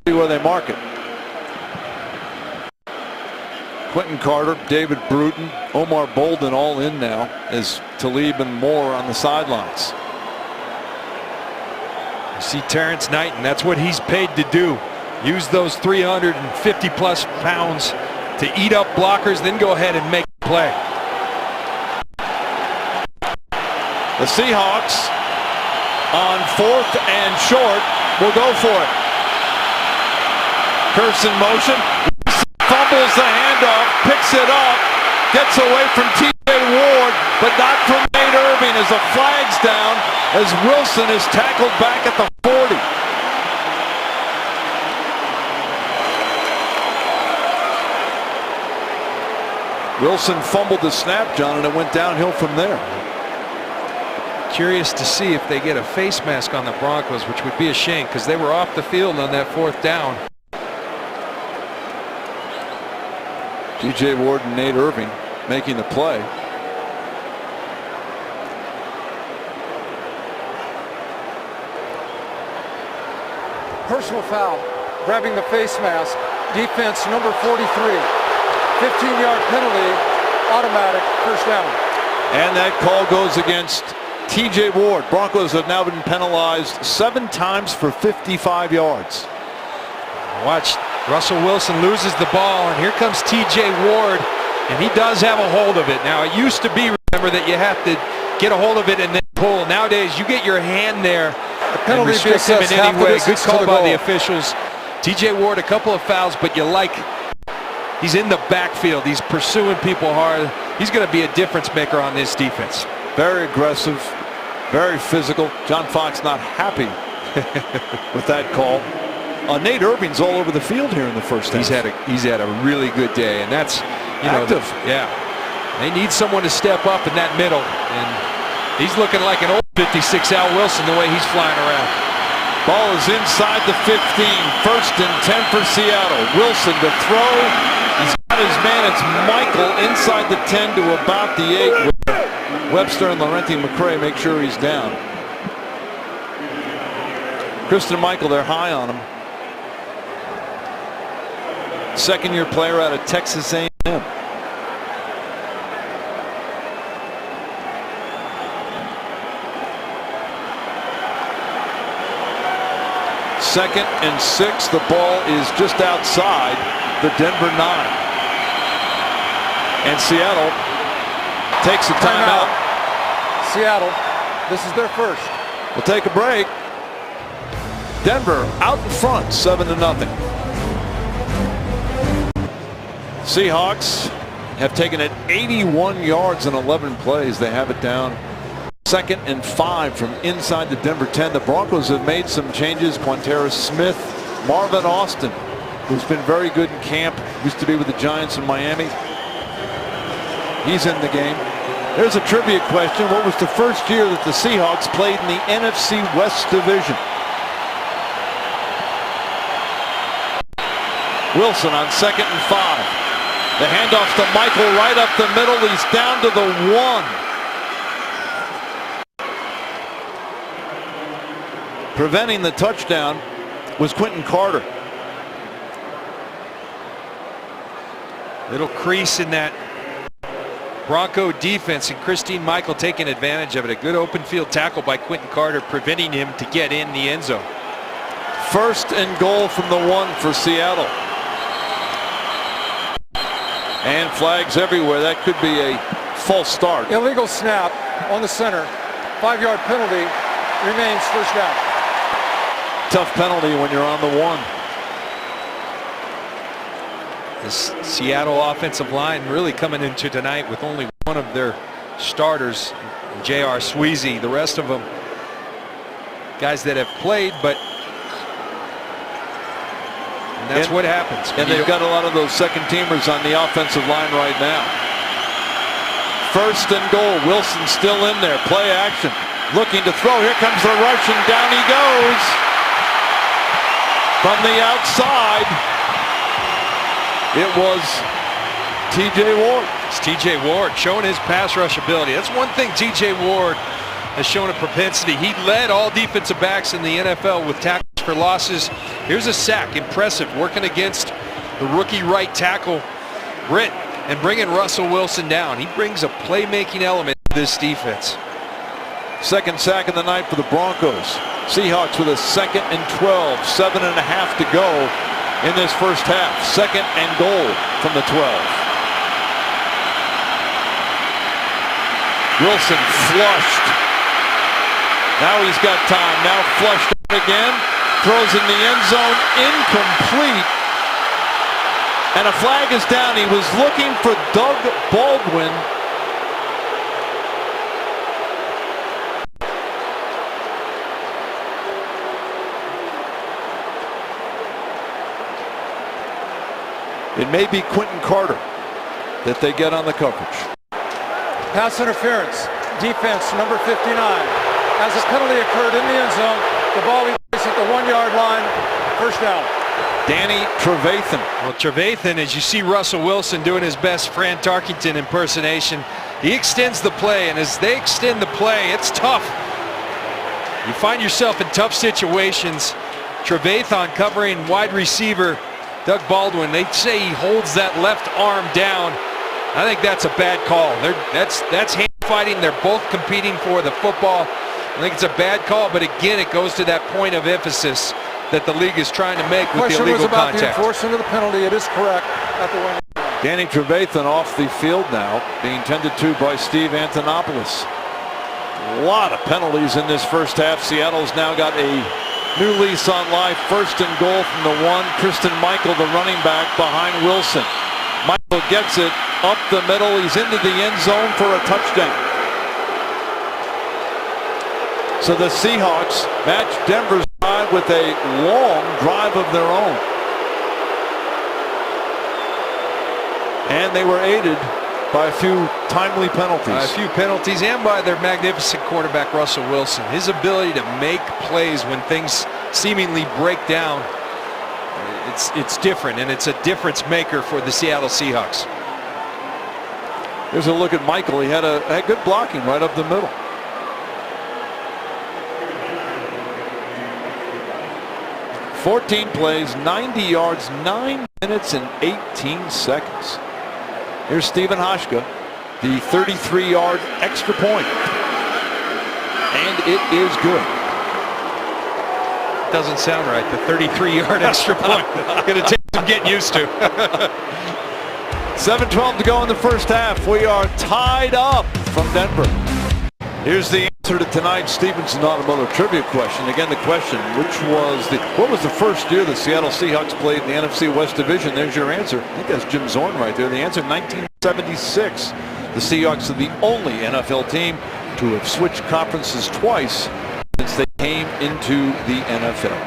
See where they mark it. Quentin Carter, David Bruton, Omar Bolden all in now as Talib and Moore on the sidelines. You see Terrence Knighton, that's what he's paid to do. Use those 350 plus pounds to eat up blockers, then go ahead and make a play. The Seahawks on 4th and short will go for it. Curse in motion, fumbles the handoff, picks it up, gets away from T.J. Ward, but not from Nate Irving as the flag's down as Wilson is tackled back at the 40. Wilson fumbled the snap, John, and it went downhill from there. Curious to see if they get a face mask on the Broncos, which would be a shame because they were off the field on that 4th down. T.J. Ward and Nate Irving making the play. Personal foul, grabbing the face mask. Defense number 43. 15-yard penalty, automatic, 1st down. And that call goes against T.J. Ward. Broncos have now been penalized 7 times for 55 yards. Watch, Russell Wilson loses the ball, and here comes T.J. Ward, and he does have a hold of it. Now, it used to be, remember, that you have to get a hold of it and then pull. Nowadays, you get your hand there and restrict him in any way. Good call by the officials. T.J. Ward, a couple of fouls, but you like, he's in the backfield. He's pursuing people hard. He's going to be a difference maker on this defense. Very aggressive, very physical. John Fox not happy with that call. Nate Irving's all over the field here in the first half. He's had a really good day, and that's active. Yeah, they need someone to step up in that middle, and he's looking like an old 56 Al Wilson the way he's flying around. Ball is inside the 15. 1st and 10 for Seattle. Wilson to throw. He's got his man. It's Michael inside the 10 to about the 8. Webster and Laurenti McCray make sure he's down. Christian Michael, they're high on him. 2nd-year player out of Texas A&M. Second and 6. The ball is just outside the Denver 9. And Seattle takes a timeout. Seattle, this is their first. We'll take a break. Denver out in front, 7-0. Seahawks have taken it 81 yards in 11 plays. They have it down 2nd and 5 from inside the Denver 10. The Broncos have made some changes. Quantera Smith, Marvin Austin, who's been very good in camp, used to be with the Giants in Miami. He's in the game. There's a trivia question. What was the first year that the Seahawks played in the NFC West Division? Wilson on 2nd and 5. The handoff to Michael right up the middle. He's down to the 1. Preventing the touchdown was Quentin Carter. Little crease in that Bronco defense, and Christine Michael taking advantage of it. A good open field tackle by Quentin Carter, preventing him to get in the end zone. 1st and goal from the 1 for Seattle. And flags everywhere. That could be a false start. Illegal snap on the center. 5-yard penalty, remains 1st down. Tough penalty when you're on the 1. This Seattle offensive line really coming into tonight with only one of their starters, J.R. Sweezy. The rest of them guys that have played, but And that's what happens. And they've got a lot of those second teamers on the offensive line right now. First and goal. Wilson still in there. Play action. Looking to throw. Here comes the rush, and down he goes. From the outside, it was T.J. Ward. It's T.J. Ward showing his pass rush ability. That's one thing T.J. Ward has shown a propensity. He led all defensive backs in the NFL with tackles for losses. Here's a sack. Impressive. Working against the rookie right tackle, Britt, and bringing Russell Wilson down. He brings a playmaking element to this defense. Second sack of the night for the Broncos. Seahawks with a 2nd and 12. 7.5 to go in this first half. 2nd and goal from the 12. Wilson flushed. Now he's got time. Now flushed again. Throws in the end zone. Incomplete. And a flag is down. He was looking for Doug Baldwin. It may be Quentin Carter that they get on the coverage. Pass interference. Defense number 59. As a penalty occurred in the end zone, the ball will be placed at the 1-yard line. First down. Danny Trevathan. Well, Trevathan, as you see Russell Wilson doing his best Fran Tarkenton impersonation, he extends the play, and as they extend the play, it's tough. You find yourself in tough situations. Trevathan covering wide receiver Doug Baldwin. They say he holds that left arm down. I think that's a bad call. That's hand fighting. They're both competing for the football. I think it's a bad call, but again, it goes to that point of emphasis that the league is trying to make with the illegal contact. The enforcement of the penalty. It is correct at the wing. Danny Trevathan off the field now, being tended to by Steve Antonopoulos. A lot of penalties in this first half. Seattle's now got a new lease on life. 1st and goal from the 1. Christian Michael, the running back, behind Wilson. Michael gets it up the middle. He's into the end zone for a touchdown. So the Seahawks match Denver's drive with a long drive of their own. And they were aided by a few timely penalties. A few penalties, and by their magnificent quarterback, Russell Wilson. His ability to make plays when things seemingly break down, it's different, and it's a difference maker for the Seattle Seahawks. Here's a look at Michael. He had good blocking right up the middle. "14 plays, 90 yards, 9 minutes and 18 seconds. Here's Stephen Hauschka, the 33-yard extra point. And it is good. Doesn't sound right. The 33-yard extra point. Going to take some getting used to. 7:12 to go in the first half. We are tied up from Denver. Here's the answer to tonight's Stevenson Automotive Trivia question. Again, the question, what was the first year the Seattle Seahawks played in the NFC West Division? There's your answer. I think that's Jim Zorn right there. The answer, 1976. The Seahawks are the only NFL team to have switched conferences twice since they came into the NFL.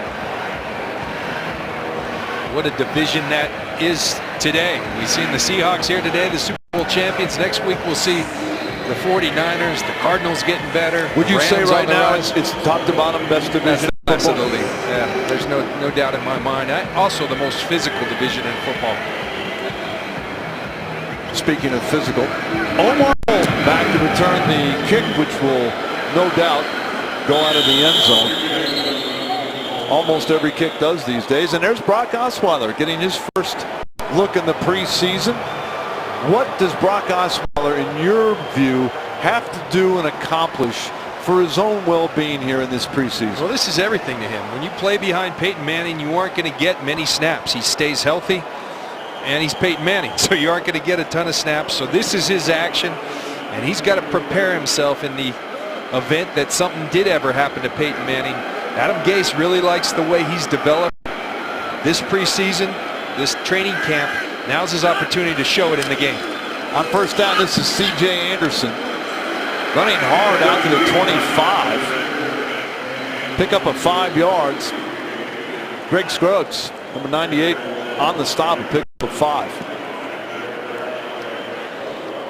What a division that is today. We've seen the Seahawks here today, the Super Bowl champions. Next week we'll see the 49ers, the Cardinals getting better. Would you say right now it's top to bottom best division? Absolutely. Yeah, there's no doubt in my mind. Also the most physical division in football. Speaking of physical, Omar back to return the kick, which will no doubt go out of the end zone. Almost every kick does these days. And there's Brock Osweiler getting his first look in the preseason. What does Brock Osweiler, in your view, have to do and accomplish for his own well-being here in this preseason? Well, this is everything to him. When you play behind Peyton Manning, you aren't going to get many snaps. He stays healthy, and he's Peyton Manning, so you aren't going to get a ton of snaps. So this is his action, and he's got to prepare himself in the event that something did ever happen to Peyton Manning. Adam Gase really likes the way he's developed this preseason, this training camp. Now's his opportunity to show it in the game. On first down, this is C.J. Anderson running hard out to the 25. Pick up a 5 yards. Greg Scruggs Number 98 on the stop and picked up 5.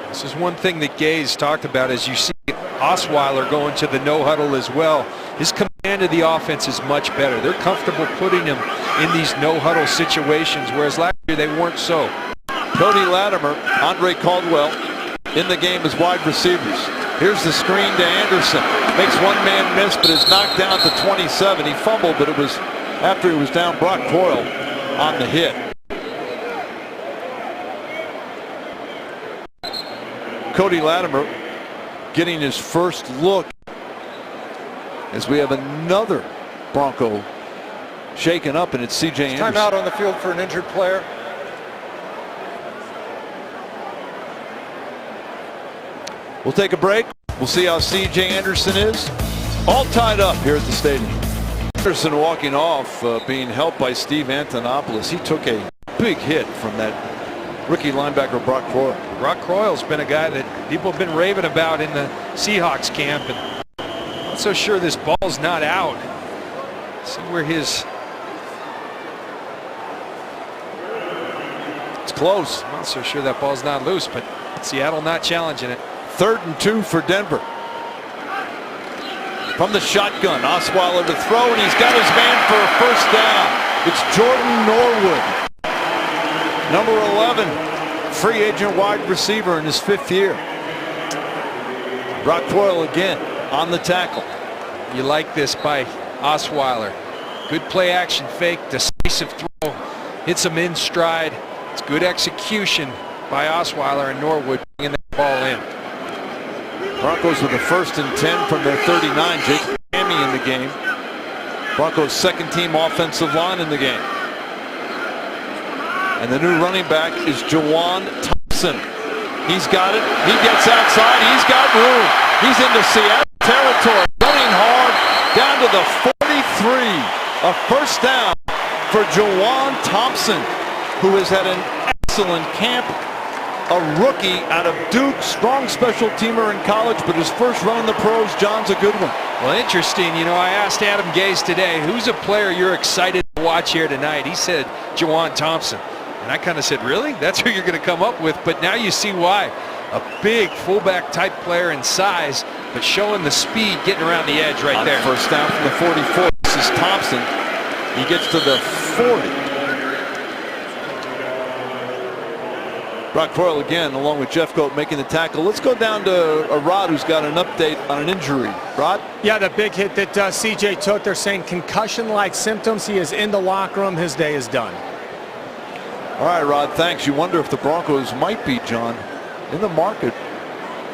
This is one thing that Gay's talked about as you see Osweiler going to the no huddle as well. His command of the offense is much better. They're comfortable putting him in these no huddle situations, whereas last year they weren't so. Cody Latimer, Andre Caldwell in the game as wide receivers. Here's the screen to Anderson. Makes one man miss, but is knocked down to 27. He fumbled, but it was after he was down. Brock Coyle on the hit. Cody Latimer getting his first look as we have another Bronco shaken up, and it's C.J. Anderson. Time out on the field for an injured player. We'll take a break. We'll see how C.J. Anderson is. All tied up here at the stadium. Anderson walking off, being helped by Steve Antonopoulos. He took a big hit from that rookie linebacker Brock Coyle. Brock Coyle's been a guy that people have been raving about in the Seahawks camp, and not so sure this ball's not out. See where his... It's close. I'm not so sure that ball's not loose, but Seattle not challenging it. 3rd and 2 for Denver. From the shotgun, Osweiler to throw, and he's got his man for a first down. It's Jordan Norwood. Number 11, free agent wide receiver in his 5th year. Brock Coyle again on the tackle. You like this by Osweiler. Good play action fake, decisive throw, hits him in stride. It's good execution by Osweiler, and Norwood bringing that ball in. Broncos with a 1st and 10 from their 39. Jake Cammy in the game. Broncos' 2nd team offensive line in the game. And the new running back is Juwan Thompson. He's got it. He gets outside. He's got room. He's into Seattle territory. Running hard down to the 43. A first down for Juwan Thompson, who has had an excellent camp. A rookie out of Duke, strong special teamer in college, but his first run in the pros, John's a good one. Well, interesting. You know, I asked Adam Gase today, who's a player you're excited to watch here tonight? He said Juwan Thompson. And I kind of said, really? That's who you're going to come up with? But now you see why. A big fullback type player in size, but showing the speed, getting around the edge right there. First down from the 44. This is Thompson. He gets to the 40. Brock Coyle again, along with Jeff Goat, making the tackle. Let's go down to Rod, who's got an update on an injury. Rod? Yeah, the big hit that CJ took, they're saying concussion-like symptoms. He is in the locker room. His day is done. All right, Rod, thanks. You wonder if the Broncos might be, John, in the market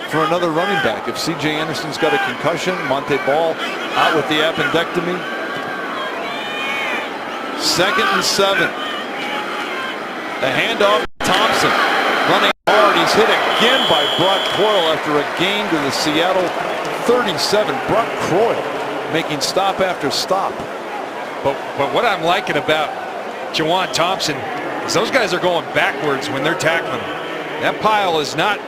for another running back. If C.J. Anderson's got a concussion, Monte Ball out with the appendectomy. 2nd and 7. The handoff to Thompson. Running hard. He's hit again by Brock Coyle after a gain to the Seattle 37. Brock Coyle making stop after stop. But what I'm liking about Juwan Thompson is those guys are going backwards when they're tackling him. That pile is not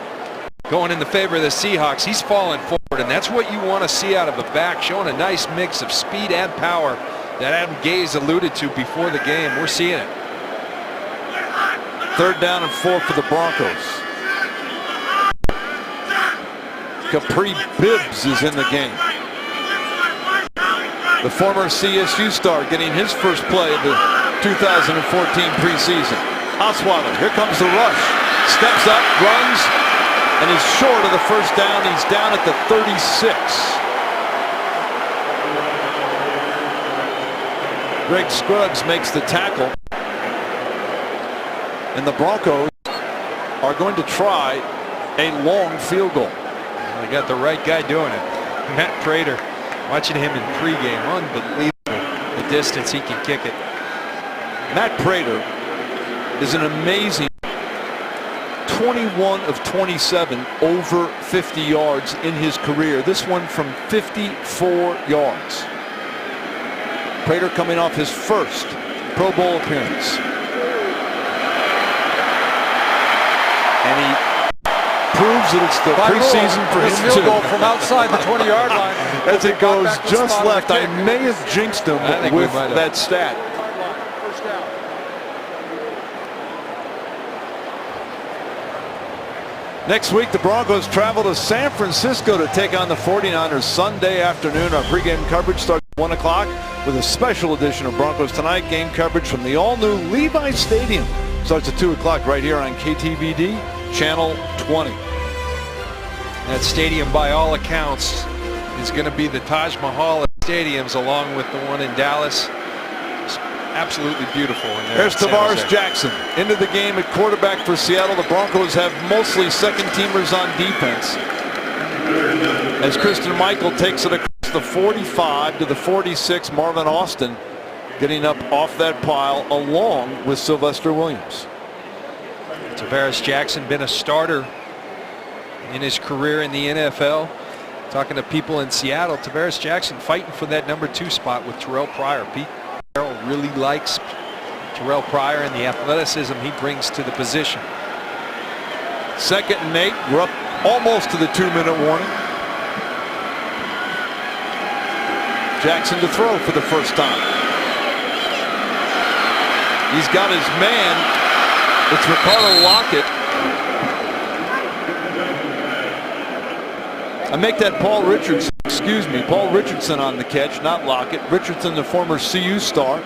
going in the favor of the Seahawks. He's falling forward, and that's what you want to see out of a back, showing a nice mix of speed and power that Adam Gase alluded to before the game. We're seeing it. 3rd down and 4 for the Broncos. Capri Bibbs is in the game. The former CSU star getting his first play of the 2014 preseason. Osweiler, here comes the rush. Steps up, runs, and is short of the first down. He's down at the 36. Greg Scruggs makes the tackle. And the Broncos are going to try a long field goal. They got the right guy doing it. Matt Prater, watching him in pregame, unbelievable the distance he can kick it. Matt Prater is an amazing 21 of 27 over 50 yards in his career. This one from 54 yards. Prater coming off his first Pro Bowl appearance. And he proves that it's the preseason for him field goal from outside the 20-yard line. As it goes just left. I may have jinxed him with that stat. First down. Next week, the Broncos travel to San Francisco to take on the 49ers Sunday afternoon. Our pregame coverage starts at 1 o'clock with a special edition of Broncos Tonight. Game coverage from the all-new Levi Stadium starts at 2 o'clock right here on KTVD, Channel 20. That stadium, by all accounts, is going to be the Taj Mahal of stadiums, along with the one in Dallas. It's absolutely beautiful in there. There's Tavares Jackson into the game at quarterback for Seattle. The Broncos have mostly second-teamers on defense, as Christine Michael takes it across the 45 to the 46. Marvin Austin getting up off that pile along with Sylvester Williams. Tavares Jackson been a starter in his career in the NFL. Talking to people in Seattle, Tavares Jackson fighting for that #2 spot with Terrell Pryor. Pete Carroll really likes Terrell Pryor and the athleticism he brings to the position. 2nd and 8. We're up almost to the 2-minute warning. Jackson to throw for the first time. He's got his man. It's Ricardo Lockett. I make that Paul Richardson on the catch, not Lockett. Richardson, the former CU star,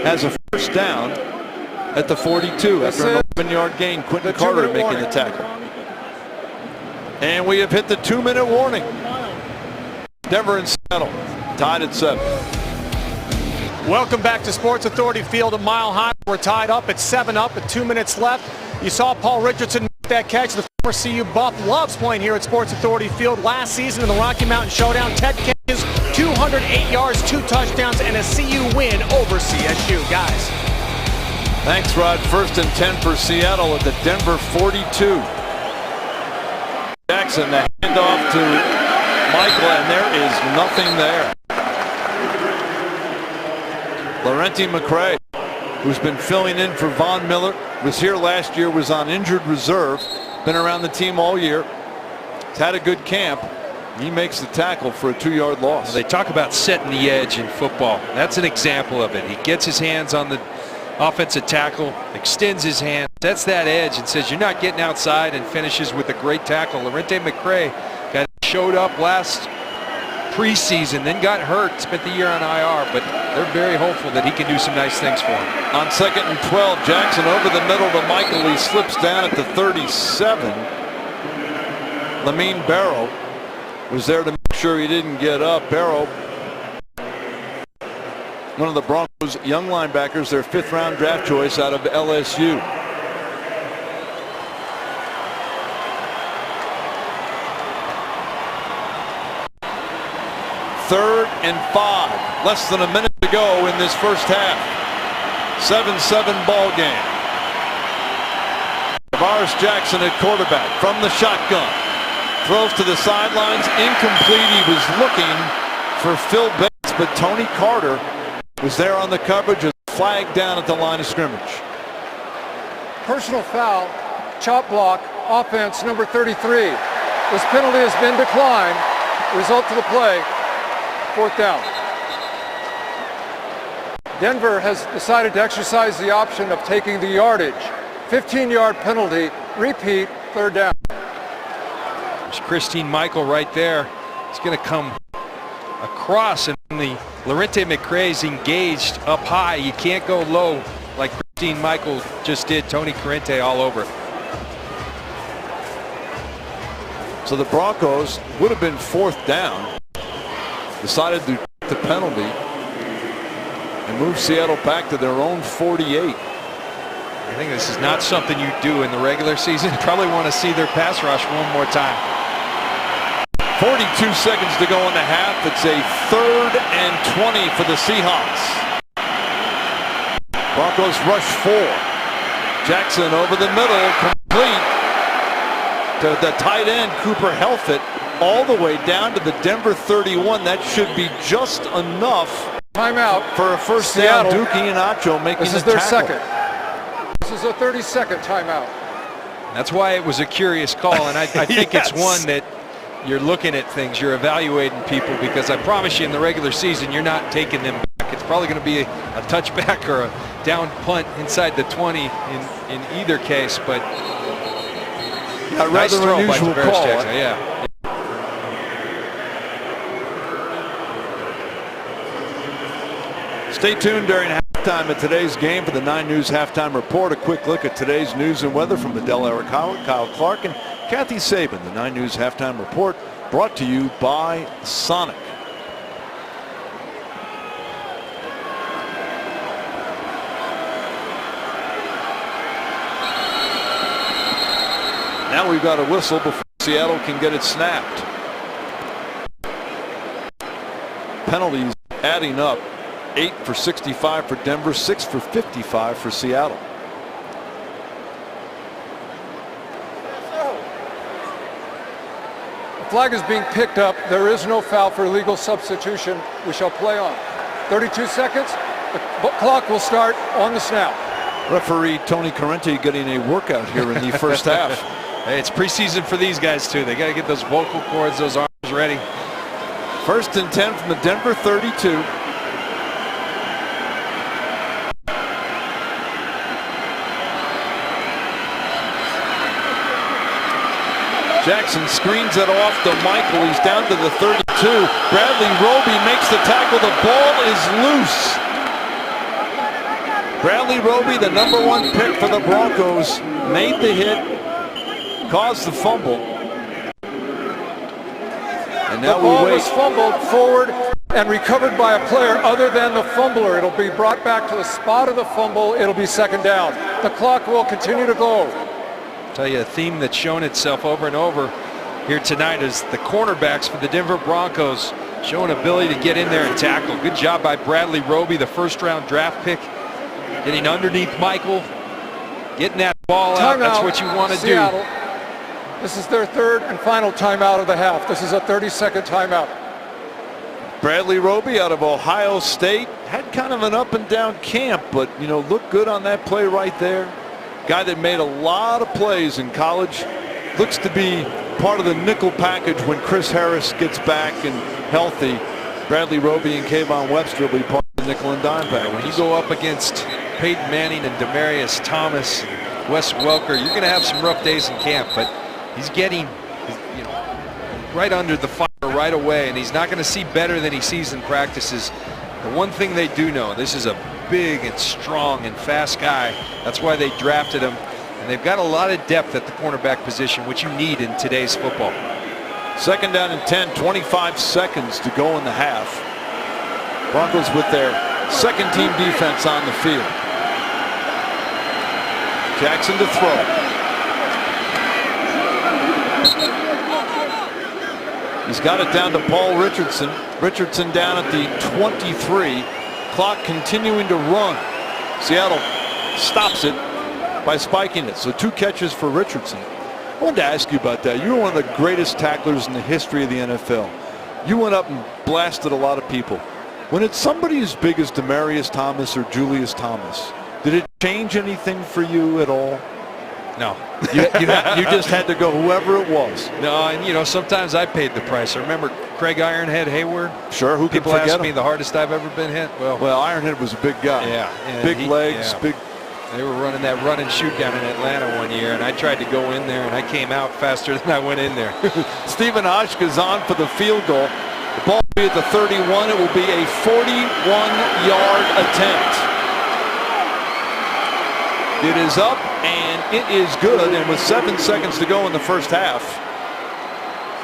has a first down at the 42 after an 11-yard gain. Quentin Carter making the tackle. And we have hit the 2-minute warning. Denver and Seattle tied at 7. Welcome back to Sports Authority Field at Mile High. We're tied up at 7 with 2 minutes left. You saw Paul Richardson make that catch. The former CU Buff loves playing here at Sports Authority Field. Last season in the Rocky Mountain Showdown, 10 catches, 208 yards, 2 touchdowns, and a CU win over CSU. Guys. Thanks, Rod. 1st and 10 for Seattle at the Denver 42. Jackson, the handoff to Michael, and there is nothing there. Laurenti McCray, who's been filling in for Von Miller, was here last year, was on injured reserve, been around the team all year. He's had a good camp. He makes the tackle for a 2-yard loss. They talk about setting the edge in football. That's an example of it. He gets his hands on the offensive tackle, extends his hand, sets that edge, and says, you're not getting outside, and finishes with a great tackle. Laurenti McCray showed up last preseason, then got hurt, spent the year on IR, but they're very hopeful that he can do some nice things for him. On 2nd and 12, Jackson over the middle to Michael. He slips down at the 37. Lamine Barrow was there to make sure he didn't get up. Barrow, one of the Broncos' young linebackers, their 5th-round draft choice out of LSU. Third and 5. Less than a minute to go in this first half. 7-7 ball game. Tavares Jackson at quarterback from the shotgun. Throws to the sidelines. Incomplete. He was looking for Phil Bates, but Tony Carter was there on the coverage. A flag down at the line of scrimmage. Personal foul, chop block, offense number 33. This penalty has been declined. Result of the play, 4th down. Denver has decided to exercise the option of taking the yardage. 15-yard penalty, repeat, 3rd down. There's Christine Michael right there. It's going to come across, and the Laurenti McCray's engaged up high. You can't go low like Christine Michael just did. Tony Corrente all over. So the Broncos would have been 4th down. Decided to take the penalty and move Seattle back to their own 48. I think this is not something you do in the regular season. Probably want to see their pass rush one more time. 42 seconds to go in the half. It's a 3rd and 20 for the Seahawks. Broncos rush 4. Jackson over the middle, complete to the tight end, Cooper Helfett, all the way down to the Denver 31. That should be just enough. Timeout For a first Seattle. down. Dookie and Acho making This is the their tackle. second. This is a 30-second timeout. That's why it was a curious call, and I think Yes. it's one that you're looking at things, you're evaluating people, because I promise you in the regular season you're not taking them back. It's probably going to be a touchback or a down punt inside the 20 in either case, but Yeah, nice rather throw unusual by call. Jackson. Yeah. Stay tuned during halftime of today's game for the 9 News Halftime Report. A quick look at today's news and weather from Adele Eric Howard, Kyle Clark, and Kathy Sabin. The 9 News Halftime Report brought to you by Sonic. Now we've got a whistle before Seattle can get it snapped. Penalties adding up. 8 for 65 for Denver, 6 for 55 for Seattle. The flag is being picked up. There is no foul for illegal substitution. We shall play on. 32 seconds. The clock will start on the snap. Referee Tony Corrente getting a workout here in the first half. Hey, it's preseason for these guys too. They got to get those vocal cords, those arms ready. 1st and 10 from the Denver 32. Jackson screens it off to Michael. He's down to the 32. Bradley Roby makes the tackle. The ball is loose. Bradley Roby, the #1 pick for the Broncos, made the hit, caused the fumble. And now the ball we wait. was fumbled forward and recovered by a player other than the fumbler. It'll be brought back to the spot of the fumble. It'll be 2nd down. The clock will continue to go. Tell you a theme that's shown itself over and over here tonight is the cornerbacks for the Denver Broncos showing ability to get in there and tackle. Good job by Bradley Roby, the 1st-round draft pick, getting underneath Michael, getting that ball out. That's what you want to do. This is their 3rd and final timeout of the half. This is a 30-second timeout. Bradley Roby out of Ohio State had kind of an up and down camp, but looked good on that play right there. Guy that made a lot of plays in college. Looks to be part of the nickel package when Chris Harris gets back and healthy. Bradley Roby and Kayvon Webster will be part of the nickel and dime package. When you go up against Peyton Manning and Demaryius Thomas and Wes Welker, you're going to have some rough days in camp, but he's getting right under the fire right away, and he's not going to see better than he sees in practices. The one thing they do know, this is a big and strong and fast guy. That's why they drafted him. And they've got a lot of depth at the cornerback position, which you need in today's football. 2nd down and 10, 25 seconds to go in the half. Broncos with their 2nd team defense on the field. Jackson to throw. He's got it down to Paul Richardson. Richardson down at the 23. Clock continuing to run. Seattle stops it by spiking it. So 2 catches for Richardson. I wanted to ask you about that. You were one of the greatest tacklers in the history of the NFL. You went up and blasted a lot of people. When it's somebody as big as Demaryius Thomas or Julius Thomas, did it change anything for you at all? No. You just had to go whoever it was. No, and sometimes I paid the price. I remember Craig Ironhead Hayward. Sure, who could People forget ask him? me the hardest I've ever been hit. Well, Ironhead was a big guy. Yeah. Big legs, big. They were running that run and shoot down in Atlanta one year, and I tried to go in there, and I came out faster than I went in there. Stephen Hotchkiss on for the field goal. The ball will be at the 31. It will be a 41-yard attempt. It is up, and it is good. And with 7 seconds to go in the first half,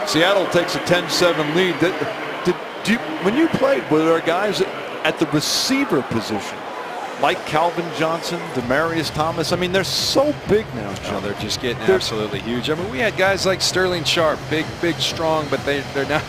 Seattle takes a 10-7 lead. When you played, were there guys at the receiver position like Calvin Johnson, Demaryius Thomas? I mean, they're so big now, John. No, they're just getting absolutely huge. I mean, we had guys like Sterling Sharp, big, strong, but they're not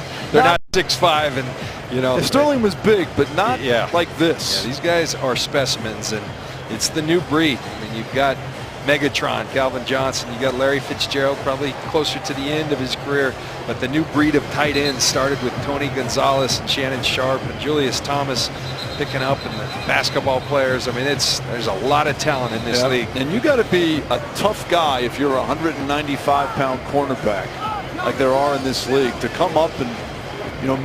6'5", and Sterling was big, but not like this. Yeah, these guys are specimens, and it's the new breed. I mean, you've got Megatron, Calvin Johnson, you got Larry Fitzgerald, probably closer to the end of his career, but the new breed of tight ends started with Tony Gonzalez and Shannon Sharp and Julius Thomas picking up, and the basketball players. I mean, there's a lot of talent in this league. And you got to be a tough guy if you're a 195-pound cornerback like there are in this league to come up and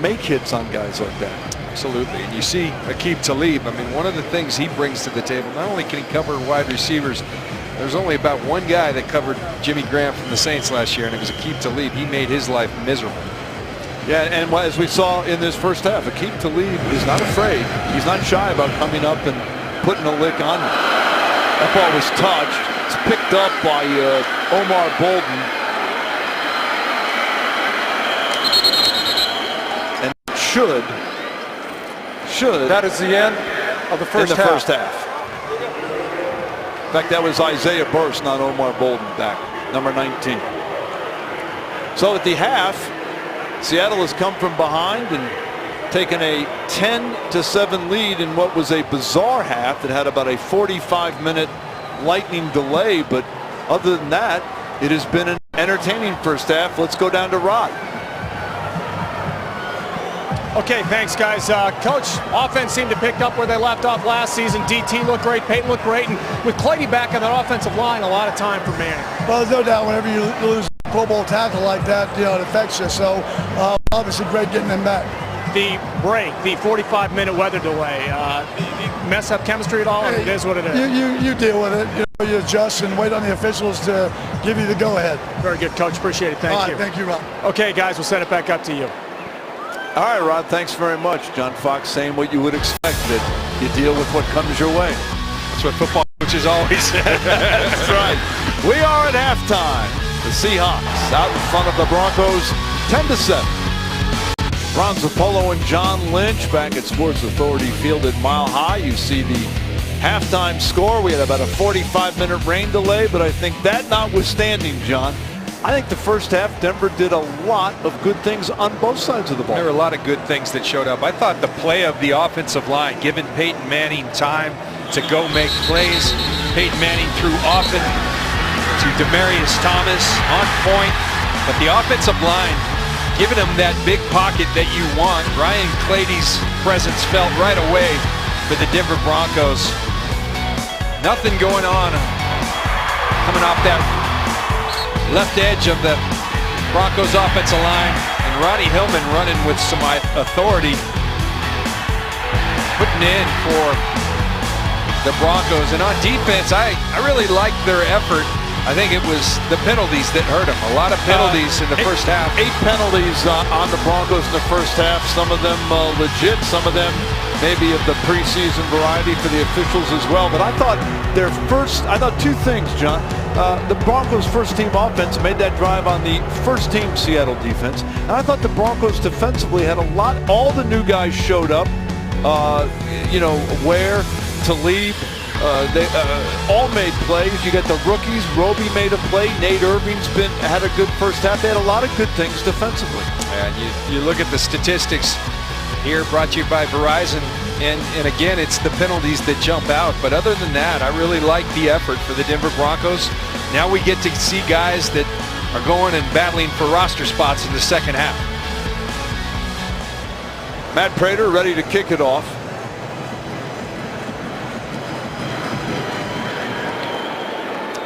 make hits on guys like that. Absolutely, and you see Aqib Talib. I mean, one of the things he brings to the table, not only can he cover wide receivers, There's only about one guy that covered Jimmy Graham from the Saints last year, and it was Aqib Talib. He made his life miserable. Yeah, and as we saw in this first half, Aqib Talib is not afraid. He's not shy about coming up and putting a lick on him. That ball was touched. It's picked up by Omar Bolden. And should. That is the end of the first half. First half. In fact, that was Isaiah Burst, not Omar Bolden, back, number 19. So at the half, Seattle has come from behind and taken a 10-7 lead in what was a bizarre half that had about a 45-minute lightning delay. But other than that, it has been an entertaining first half. Let's go down to Rod. Okay, thanks, guys. Coach, offense seemed to pick up where they left off last season. DT looked great, Peyton looked great, and with Clady back on that offensive line, a lot of time for Manning. Well, there's no doubt whenever you lose a Pro Bowl tackle like that, it affects you. So, obviously great getting them back. The break, the 45-minute weather delay, mess up chemistry at all? Hey, it is what it is. You deal with it. You adjust and wait on the officials to give you the go-ahead. Very good, Coach. Appreciate it. Thank you. Thank you, Rob. Okay, guys, we'll send it back up to you. All right, Rod, thanks very much. John Fox saying what you would expect, that you deal with what comes your way. That's what football coaches always say. That's right. We are at halftime. The Seahawks out in front of the Broncos, 10-7. Ron Zappolo and John Lynch back at Sports Authority Field at Mile High. You see the halftime score. We had about a 45-minute rain delay, but I think that notwithstanding, John, I think the first half, Denver did a lot of good things on both sides of the ball. There were a lot of good things that showed up. I thought the play of the offensive line, giving Peyton Manning time to go make plays. Peyton Manning threw often to Demaryius Thomas on point. But the offensive line, giving him that big pocket that you want. Ryan Clady's presence felt right away for the Denver Broncos. Nothing going on coming off that left edge of the Broncos offensive line, and Ronnie Hillman running with some authority, putting in for the Broncos. And on defense, I really liked their effort. I think it was the penalties that hurt them. A lot of penalties in the first half. 8 penalties on the Broncos in the first half. Some of them legit, some of them maybe of the preseason variety for the officials as well. But I thought two things, John. The Broncos' first-team offense made that drive on the first-team Seattle defense. And I thought the Broncos defensively had a lot. All the new guys showed up. Ware, Talib, they all made plays. You got the rookies. Roby made a play. Nate Irving's had a good first half. They had a lot of good things defensively. And you look at the statistics here, brought to you by Verizon. And again, it's the penalties that jump out. But other than that, I really like the effort for the Denver Broncos. Now we get to see guys that are going and battling for roster spots in the second half. Matt Prater ready to kick it off.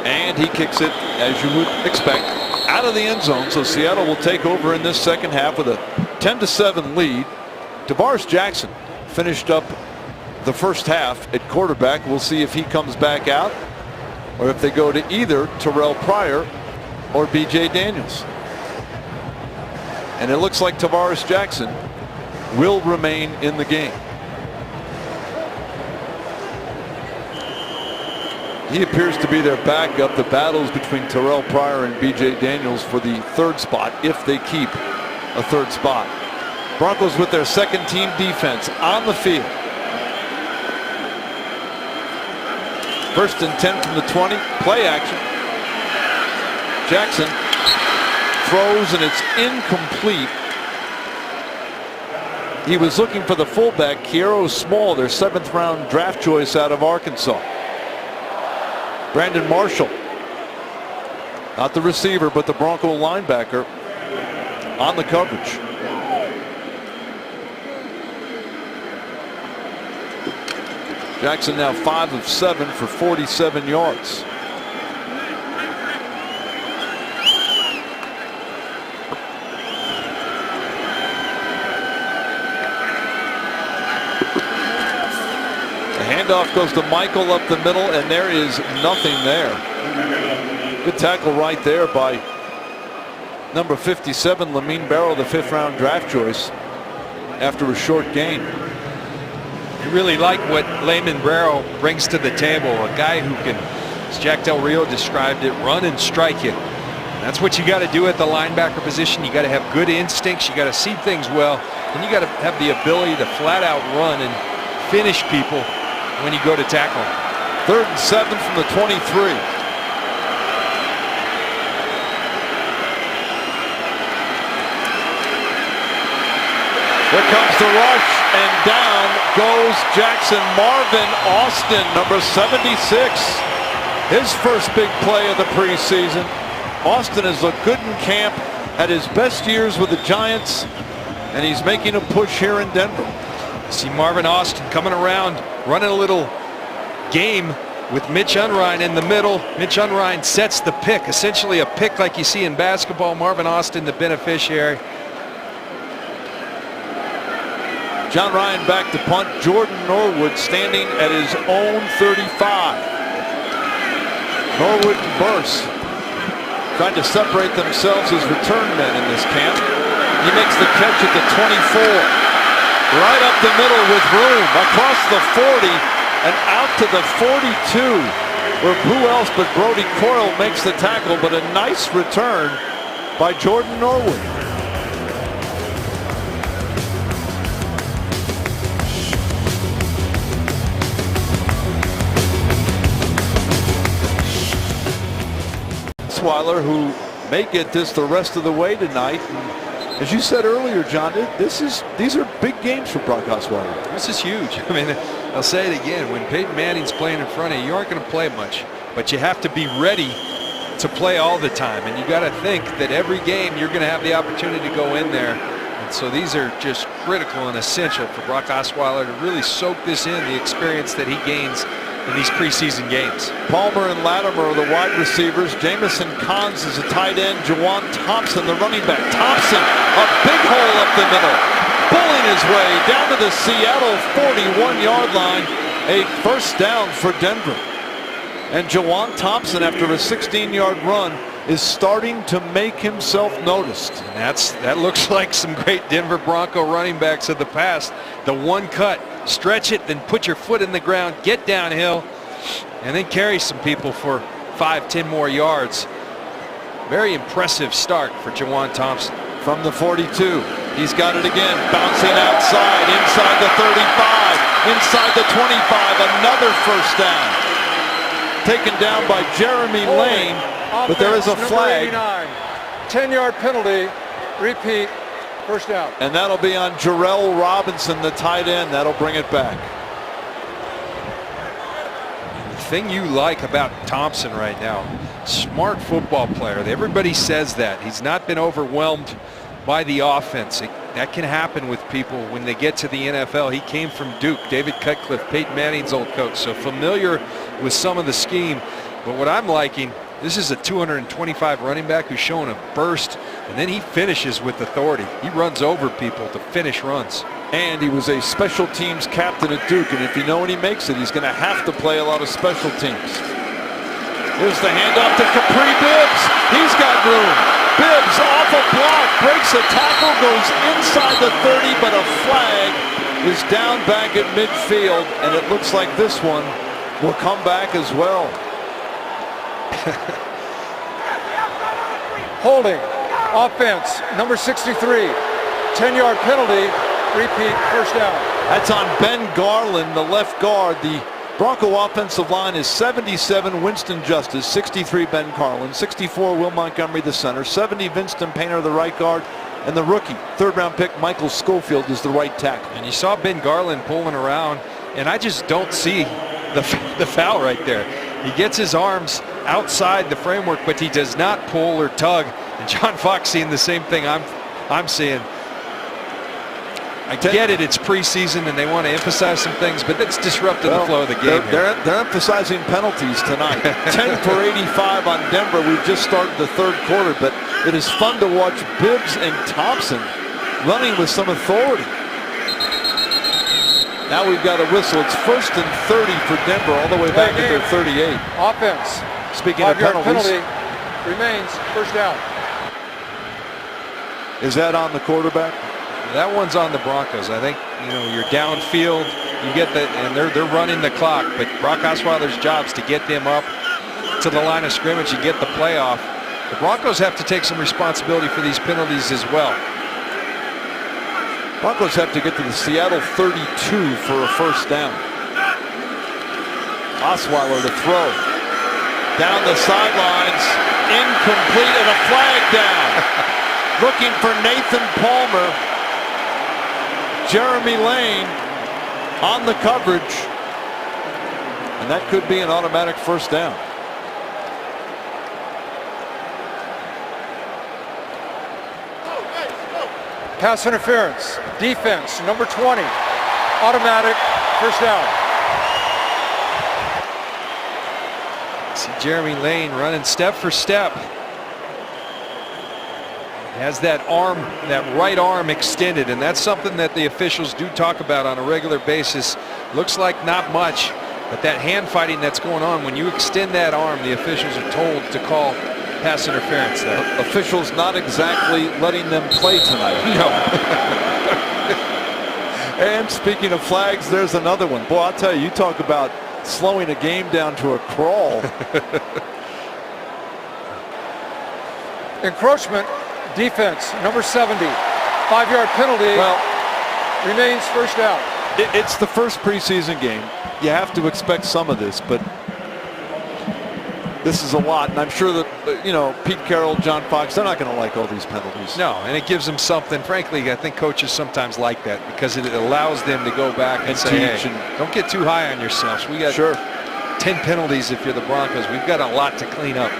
And he kicks it, as you would expect, out of the end zone. So Seattle will take over in this second half with a 10-7 lead. Tavares Jackson finished up the first half at quarterback. We'll see if he comes back out or if they go to either Terrell Pryor or B.J. Daniels. And it looks like Tavares Jackson will remain in the game. He appears to be their backup. The battles between Terrell Pryor and B.J. Daniels for the third spot, if they keep a third spot. Broncos with their second team defense on the field. First and 10 from the 20. Play action. Jackson throws and it's incomplete. He was looking for the fullback, Kiero Small, their 7th round draft choice out of Arkansas. Brandon Marshall, not the receiver, but the Bronco linebacker on the coverage. Jackson now 5 of 7 for 47 yards. The handoff goes to Michael up the middle, and there is nothing there. Good tackle right there by number 57, Lamine Barrow, the 5th-round draft choice, after a short gain. You really like what Lamine Barrow brings to the table. A guy who can, as Jack Del Rio described it, run and strike you. That's what you got to do at the linebacker position. You got to have good instincts. You got to see things well. And you got to have the ability to flat out run and finish people when you go to tackle. 3rd and 7 from the 23. Here comes the rush, and down goes Jackson. Marvin Austin, number 76. His first big play of the preseason. Austin has looked good in camp, had his best years with the Giants, and he's making a push here in Denver. See Marvin Austin coming around, running a little game with Mitch Unrein in the middle. Mitch Unrein sets the pick, essentially a pick like you see in basketball. Marvin Austin, the beneficiary. John Ryan back to punt. Jordan Norwood standing at his own 35. Norwood and Burse trying to separate themselves as return men in this camp. He makes the catch at the 24. Right up the middle with room. Across the 40 and out to the 42. Where who else but Brody Coyle makes the tackle, but a nice return by Jordan Norwood. Osweiler, who may get this the rest of the way tonight. And as you said earlier, John, these are big games for Brock Osweiler. This is huge. I mean, I'll say it again. When Peyton Manning's playing in front of you, you aren't going to play much, but you have to be ready to play all the time. And you got to think that every game you're going to have the opportunity to go in there. And so these are just critical and essential for Brock Osweiler to really soak this in, the experience that he gains in these preseason games. Palmer and Latimer are the wide receivers. Jamison Collins is a tight end. Juwan Thompson, the running back. Thompson, a big hole up the middle. Pulling his way down to the Seattle 41-yard line. A first down for Denver. And Juwan Thompson, after a 16-yard run, is starting to make himself noticed. And that looks like some great Denver Bronco running backs of the past. The one cut, stretch it, then put your foot in the ground, get downhill, and then carry some people for 5-10 more yards. Very impressive start for Juwan Thompson. From the 42, he's got it again, bouncing outside, inside the 35, inside the 25, another first down. Taken down by Jeremy Lane, but there is a flag. 10-yard penalty, repeat, first down. And that'll be on Jarrell Robinson, the tight end. That'll bring it back. The thing you like about Thompson right now, smart football player. Everybody says that. He's not been overwhelmed by the offense. That can happen with people when they get to the NFL. He came from Duke, David Cutcliffe, Peyton Manning's old coach, so familiar with some of the scheme. But what I'm liking, this is a 225 running back who's showing a burst, and then he finishes with authority. He runs over people to finish runs. And he was a special teams captain at Duke, and if you know when he makes it, he's going to have to play a lot of special teams. Here's the handoff to Capri Bibbs. He's got room. Bibbs off a block, breaks a tackle, goes inside the 30, but a flag is down back at midfield, and it looks like this one will come back as well. Holding, offense, number 63, 10-yard penalty, repeat, first down. That's on Ben Garland, the left guard. The Bronco offensive line is 77 Winston Justice, 63 Ben Garland, 64 Will Montgomery, the center, 70 Vincent Painter, the right guard, and the rookie, 3rd-round pick Michael Schofield is the right tackle. And you saw Ben Garland pulling around, and I just don't see the foul right there. He gets his arms outside the framework, but he does not pull or tug. And John Fox seeing the same thing I'm seeing. I get it, it's preseason and they want to emphasize some things, but that's disrupted the flow of the game. They're emphasizing penalties tonight. 10 for 85 on Denver. We've just started the 3rd quarter, but it is fun to watch Bibbs and Thompson running with some authority. Now we've got a whistle. It's 1st and 30 for Denver, all the way back at their 38. Offense, Speaking of Five-yard penalties, penalty remains first down. is that on the quarterback? That one's on the Broncos. I think, you're downfield. You get that, and they're running the clock. But Brock Osweiler's job is to get them up to the line of scrimmage and get the playoff. The Broncos have to take some responsibility for these penalties as well. Broncos have to get to the Seattle 32 for a first down. Osweiler to throw. Down the sidelines. Incomplete and a flag down. Looking for Nathan Palmer. Jeremy Lane on the coverage. And that could be an automatic first down. Pass interference. Defense, number 20. Automatic first down. See Jeremy Lane running step for step. Has that arm, that right arm extended, and that's something that the officials do talk about on a regular basis. Looks like not much, but that hand fighting that's going on, when you extend that arm, the officials are told to call pass interference there. Officials not exactly letting them play tonight. No. And speaking of flags, there's another one. Boy, I'll tell you, you talk about slowing a game down to a crawl. Encroachment. Defense, number 70. 5-yard penalty. Well, remains first down. it's the first preseason game. You have to expect some of this, but this is a lot. And I'm sure that, Pete Carroll, John Fox, they're not going to like all these penalties. No, and it gives them something. Frankly, I think coaches sometimes like that because it allows them to go back and say, teach. hey, don't get too high on yourselves. We got 10 penalties if you're the Broncos. We've got a lot to clean up.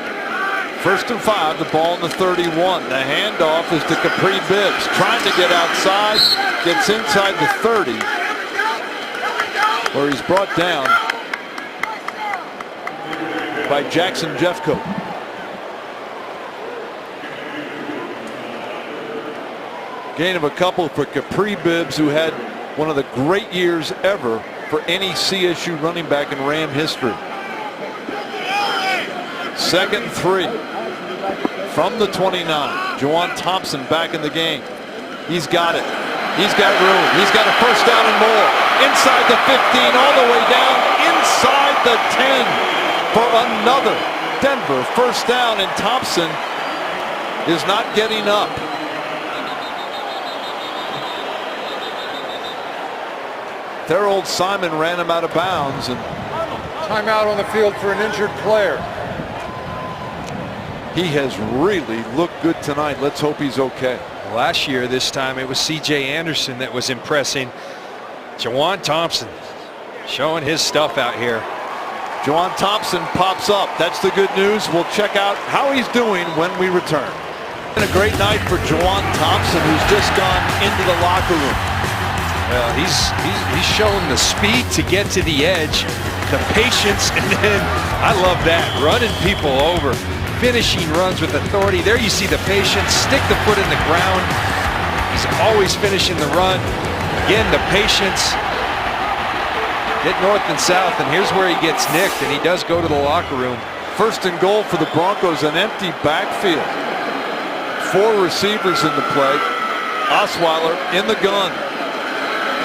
1st and 5, the ball in the 31. The handoff is to Capri Bibbs. Trying to get outside. Gets inside the 30. Where he's brought down by Jackson Jeffcoat. Gain of a couple for Capri Bibbs, who had one of the great years ever for any CSU running back in Ram history. 2nd and 3 from the 29. Juwan Thompson back in the game. He's got it. He's got room. He's got a first down and more. Inside the 15, all the way down inside the 10 for another Denver first down, and Thompson is not getting up. Therold Simon ran him out of bounds, and Timeout on the field for an injured player. he has really looked good tonight. Let's hope he's okay. Last year, this time, it was C.J. Anderson that was impressing. Juwan Thompson showing his stuff out here. Juwan Thompson pops up. That's the good news. We'll check out how he's doing when we return. And a great night for Juwan Thompson, who's just gone into the locker room. Well, he's shown the speed to get to the edge, the patience, and then I love that, running people over, finishing runs with authority. There you see the patience, stick the foot in the ground. He's always finishing the run. Again, the patience. Get north and south, and here's where he gets nicked, and he does go to the locker room. 1st and goal for the Broncos, an empty backfield. 4 receivers in the play. Osweiler in the gun.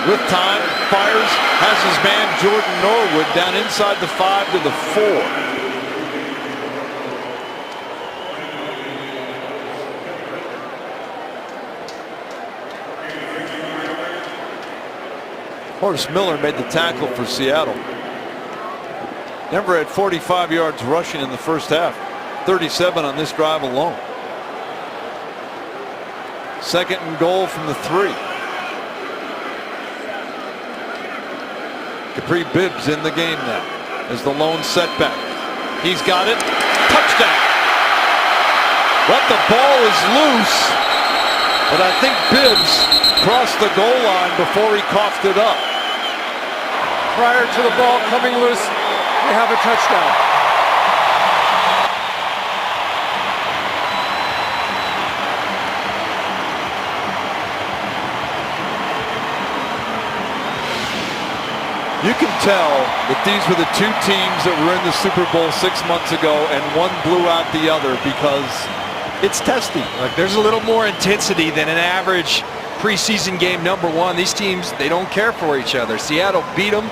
With time, fires, has his man Jordan Norwood down inside the 5 to the 4. Horace Miller made the tackle for Seattle. Denver had 45 yards rushing in the first half, 37 on this drive alone. 2nd and goal from the 3. Capri Bibbs in the game now as the lone setback. He's got it. Touchdown. But the ball is loose. But I think Bibbs crossed the goal line before he coughed it up. Prior to the ball coming loose, we have a touchdown. You can tell that these were the two teams that were in the Super Bowl 6 months ago, and one blew out the other because it's testy. Like, there's a little more intensity than an average preseason game number one. These teams, they don't care for each other. Seattle beat them.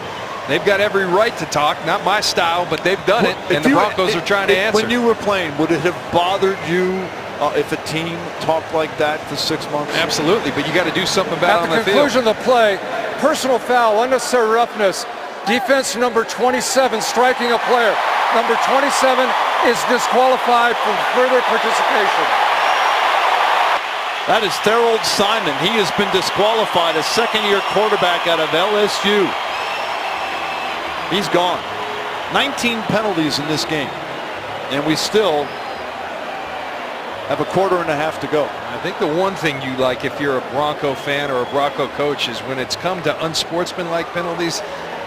They've got every right to talk. Not my style, but they've done it, and the Broncos are trying to answer. When you were playing, would it have bothered you if a team talked like that for 6 months? Absolutely, but you got to do something about it on the field. At the conclusion of the play, personal foul, unnecessary roughness, defense number 27 striking a player. Number 27 is disqualified from further participation. That is Thorold Simon. He has been disqualified, a second-year quarterback out of LSU. He's gone. 19 penalties in this game, and we still have a quarter and a half to go. I think the one thing you like if you're a Bronco fan or a Bronco coach is when it's come to unsportsmanlike penalties,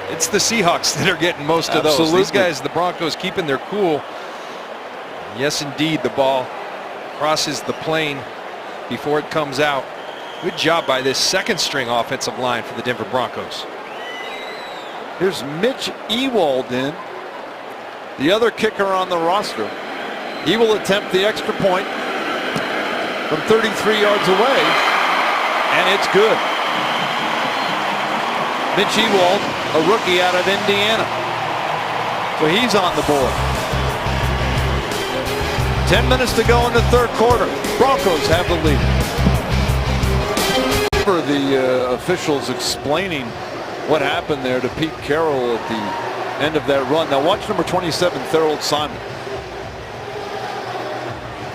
it's the Seahawks that are getting most of those. These guys, the Broncos, keeping their cool. Yes, indeed, the ball crosses the plane before it comes out. Good job by this second-string offensive line for the Denver Broncos. Here's Mitch Ewald in, the other kicker on the roster. He will attempt the extra point from 33 yards away, and it's good. Mitch Ewald, a rookie out of Indiana. So he's on the board. 10 minutes to go in the third quarter. Broncos have the lead. For the officials explaining what happened there to Pete Carroll at the end of that run. Now watch number 27, Thorold Simon.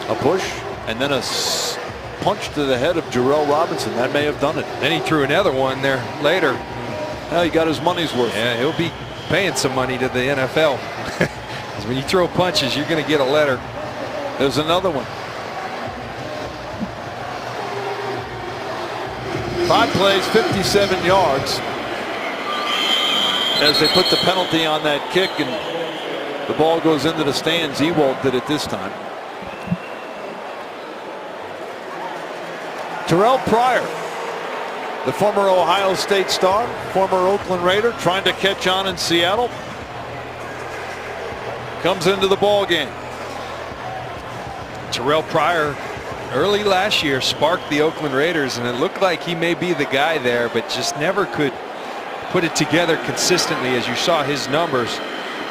A push and then a punch to the head of Jarrell Robinson. That may have done it. Then he threw another one there later. Well, he got his money's worth. Yeah, he'll be paying some money to the NFL. Because when you throw punches, you're going to get a letter. There's another one. 5 plays, 57 yards. As they put the penalty on that kick and the ball goes into the stands. Ewald did it this time. Terrell Pryor, the former Ohio State star, former Oakland Raider, trying to catch on in Seattle. Comes into the ball game. Terrell Pryor, early last year, sparked the Oakland Raiders, and it looked like he may be the guy there, but just never could put it together consistently as you saw his numbers.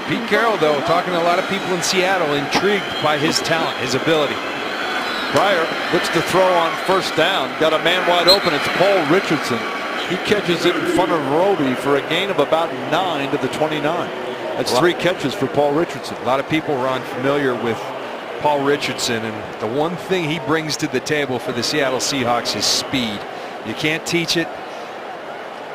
Pete Carroll, though, talking to a lot of people in Seattle, intrigued by his talent, his ability. Pryor looks to throw on first down. Got a man wide open. It's Paul Richardson. He catches it in front of Roby for a gain of about 9 to the 29. That's 3 catches for Paul Richardson. A lot of people are unfamiliar with Paul Richardson, and the one thing he brings to the table for the Seattle Seahawks is speed. You can't teach it.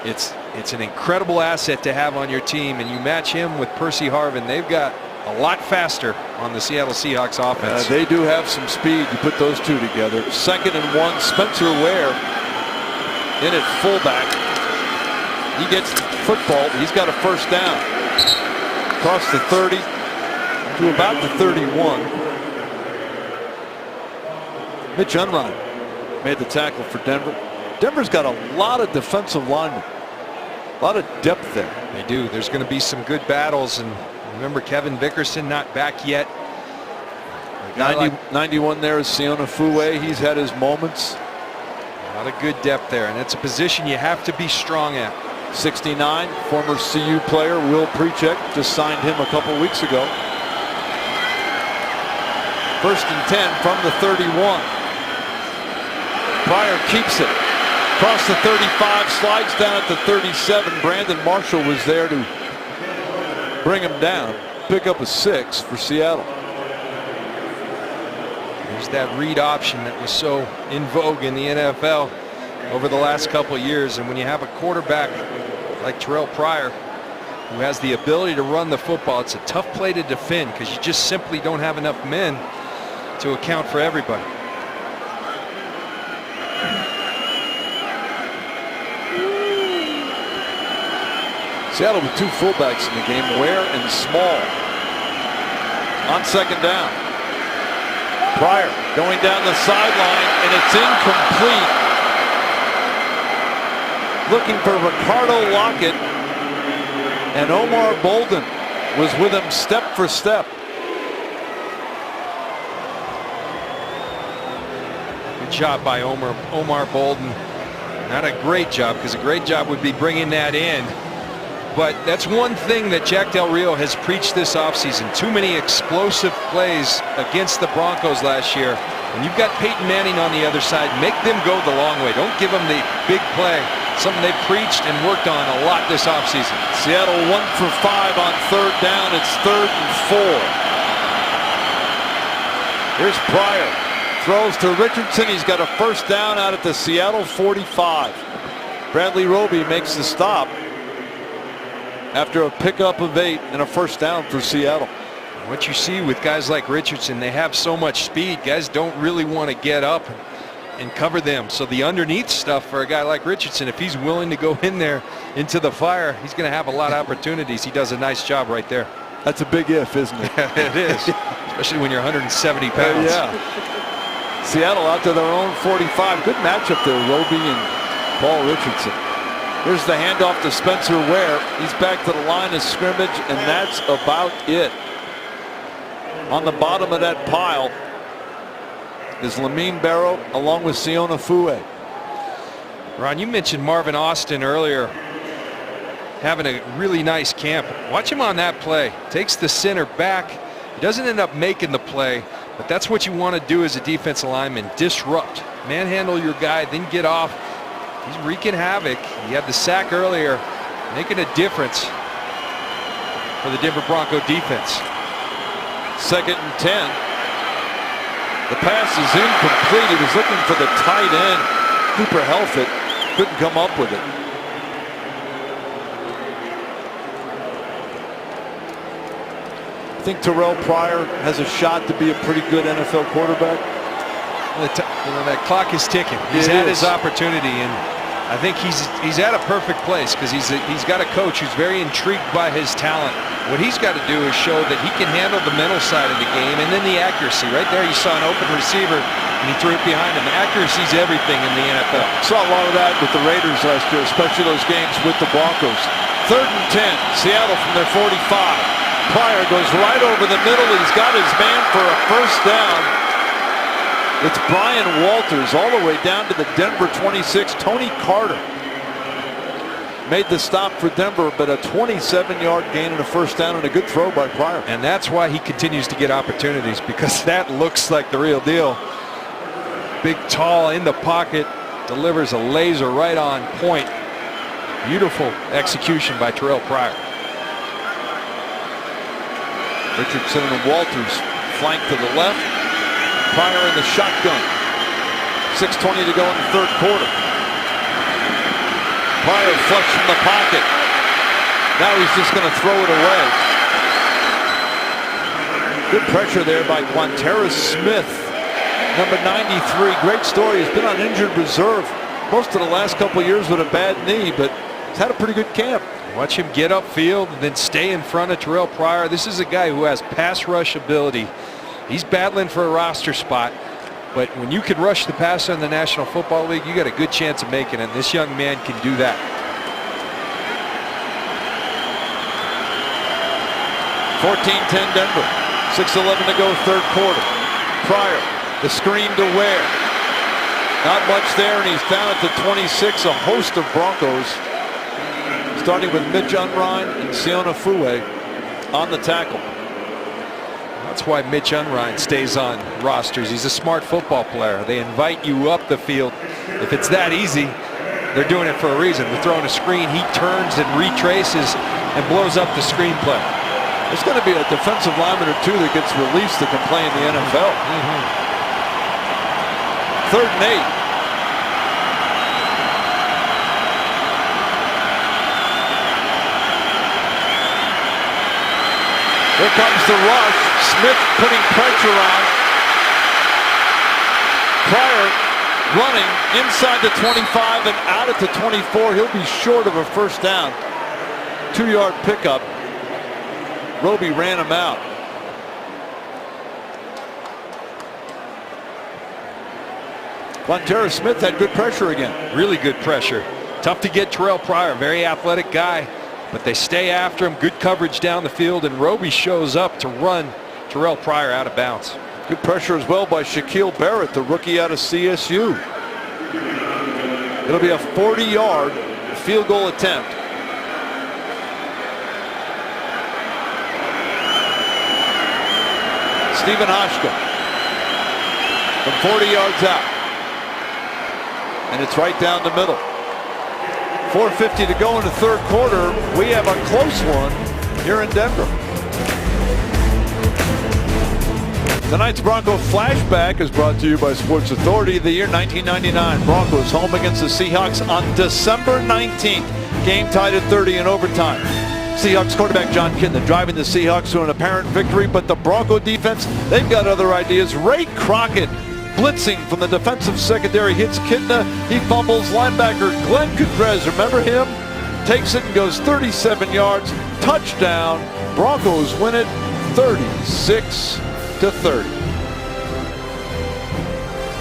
It's an incredible asset to have on your team, and you match him with Percy Harvin. They've got a lot faster on the Seattle Seahawks offense. They do have some speed. You put those two together. 2nd and 1. Spencer Ware in at fullback. He gets football. He's got a first down. Across the 30 to about the 31. Mitch Unrein made the tackle for Denver. Denver's got a lot of defensive linemen. A lot of depth there. They do. There's going to be some good battles, and remember Kevin Vickerson not back yet. 91 there is Siona Foué. He's had his moments. A lot of good depth there, and it's a position you have to be strong at. 69, former CU player Will Prechek, just signed him a couple weeks ago. 1st and 10 from the 31. Pryor keeps it. Across the 35, slides down at the 37. Brandon Marshall was there to bring him down. Pick up a 6 for Seattle. There's that read option that was so in vogue in the NFL over the last couple of years. And when you have a quarterback like Terrell Pryor who has the ability to run the football, it's a tough play to defend because you just simply don't have enough men to account for everybody. Seattle with 2 fullbacks in the game, Ware and Small. On 2nd down. Pryor going down the sideline, and it's incomplete. Looking for Ricardo Lockett. And Omar Bolden was with him step for step. Good job by Omar Bolden. Not a great job, because a great job would be bringing that in. But that's one thing that Jack Del Rio has preached this offseason. Too many explosive plays against the Broncos last year. When you've got Peyton Manning on the other side, make them go the long way. Don't give them the big play. Something they've preached and worked on a lot this offseason. Seattle 1 for 5 on third down. It's 3rd and 4. Here's Pryor. Throws to Richardson. He's got a first down out at the Seattle 45. Bradley Roby makes the stop after a pickup of 8 and a first down for Seattle. What you see with guys like Richardson, they have so much speed. Guys don't really want to get up and cover them. So the underneath stuff for a guy like Richardson, if he's willing to go in there into the fire, he's going to have a lot of opportunities. He does a nice job right there. That's a big if, isn't it? It is, especially when you're 170 pounds. Yeah. Seattle out to their own 45. Good matchup there, Roby and Paul Richardson. Here's the handoff to Spencer Ware. He's back to the line of scrimmage, and that's about it. On the bottom of that pile is Lamine Barrow along with Siona Fue. Ron, you mentioned Marvin Austin earlier having a really nice camp. Watch him on that play. Takes the center back. He doesn't end up making the play, but that's what you want to do as a defensive lineman. Disrupt. Manhandle your guy, then get off. He's wreaking havoc. He had the sack earlier, making a difference for the Denver Bronco defense. 2nd and 10. The pass is incomplete. He was looking for the tight end, Cooper Helfett. Couldn't come up with it. I think Terrell Pryor has a shot to be a pretty good NFL quarterback. That clock is ticking. He's had his opportunity, and I think he's at a perfect place because he's got a coach who's very intrigued by his talent. What he's got to do is show that he can handle the mental side of the game, and then the accuracy. Right there, you saw an open receiver, and he threw it behind him. Accuracy is everything in the NFL. Saw a lot of that with the Raiders last year, especially those games with the Broncos. 3rd and 10. Seattle from their 45. Pryor goes right over the middle. He's got his man for a first down. It's Brian Walters all the way down to the Denver 26. Tony Carter made the stop for Denver, but a 27-yard gain and a first down and a good throw by Pryor. And that's why he continues to get opportunities, because that looks like the real deal. Big, tall, in the pocket, delivers a laser right on point. Beautiful execution by Terrell Pryor. Richardson and Walters flank to the left. Pryor in the shotgun. 6:20 to go in the 3rd quarter. Pryor flush from the pocket. Now he's just going to throw it away. Good pressure there by Quanterra Smith, number 93. Great story. He's been on injured reserve most of the last couple of years with a bad knee, but he's had a pretty good camp. Watch him get upfield and then stay in front of Terrell Pryor. This is a guy who has pass rush ability. He's battling for a roster spot, but when you can rush the passer in the National Football League, you got a good chance of making it. And this young man can do that. 14-10 Denver. 6:11 to go, 3rd quarter. Pryor, the screen to Ware. Not much there, and he's down at the 26. A host of Broncos, starting with Mitch Unrein and Siona Fue on the tackle. That's why Mitch Unrein stays on rosters. He's a smart football player. They invite you up the field. If it's that easy, they're doing it for a reason. They're throwing a screen. He turns and retraces and blows up the screenplay. There's going to be a defensive lineman or two that gets released that can play in the NFL. 3rd and 8. Here comes the rush. Smith putting pressure on. Pryor running inside the 25 and out at the 24. He'll be short of a first down. 2-yard pickup. Roby ran him out. Quanterra Smith had good pressure again. Really good pressure. Tough to get Terrell Pryor, very athletic guy. but they stay after him. Good coverage down the field, and Roby shows up to run Terrell Pryor out of bounds. Good pressure as well by Shaquille Barrett, the rookie out of CSU. It'll be a 40-yard field goal attempt. Stephen Hauschka from 40 yards out. And it's right down the middle. 4:50 to go in the third quarter. We have a close one here in Denver. Tonight's Bronco Flashback is brought to you by Sports Authority. The year 1999. Broncos home against the Seahawks on December 19th. Game tied at 30 in overtime. Seahawks quarterback John Kitna driving the Seahawks to an apparent victory, but the Bronco defense, they've got other ideas. Ray Crockett blitzing from the defensive secondary hits Kitna. He fumbles. Linebacker Glenn Cudrez, remember him? Takes it and goes 37 yards. Touchdown. Broncos win it 36-30.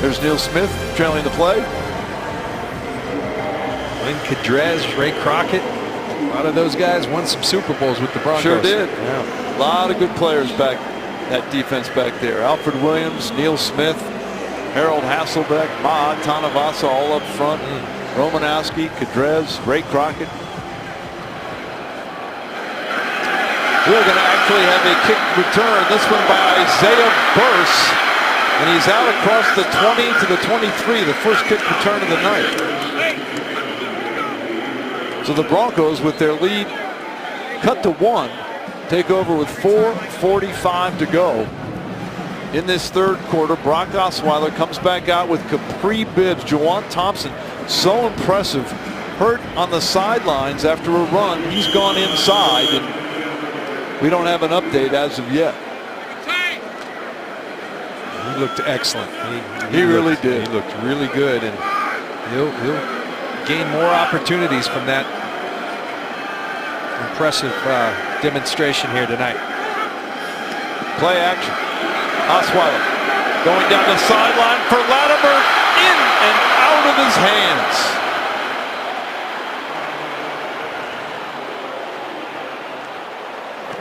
There's Neil Smith trailing the play. Glenn Cudrez, Ray Crockett. A lot of those guys won some Super Bowls with the Broncos. Sure did. Yeah. A lot of good players back, that defense back there. Alfred Williams, Neil Smith, Harold Hasselbeck, Ma Tanavasa all up front. Romanowski, Cudrez, Ray Crockett. We're going to actually have a kick return. This one by Isaiah Burse. And he's out across the 20 to the 23. The first kick return of the night. So the Broncos, with their lead cut to 1, take over with 4:45 to go. In this third quarter, Brock Osweiler comes back out with Capri Bibbs. Juwan Thompson, so impressive. Hurt on the sidelines after a run. He's gone inside, and we don't have an update as of yet. He looked excellent. He really did. He looked really good, and he'll gain more opportunities from that impressive demonstration here tonight. Play action. Osweiler going down the sideline for Latimer, in and out of his hands.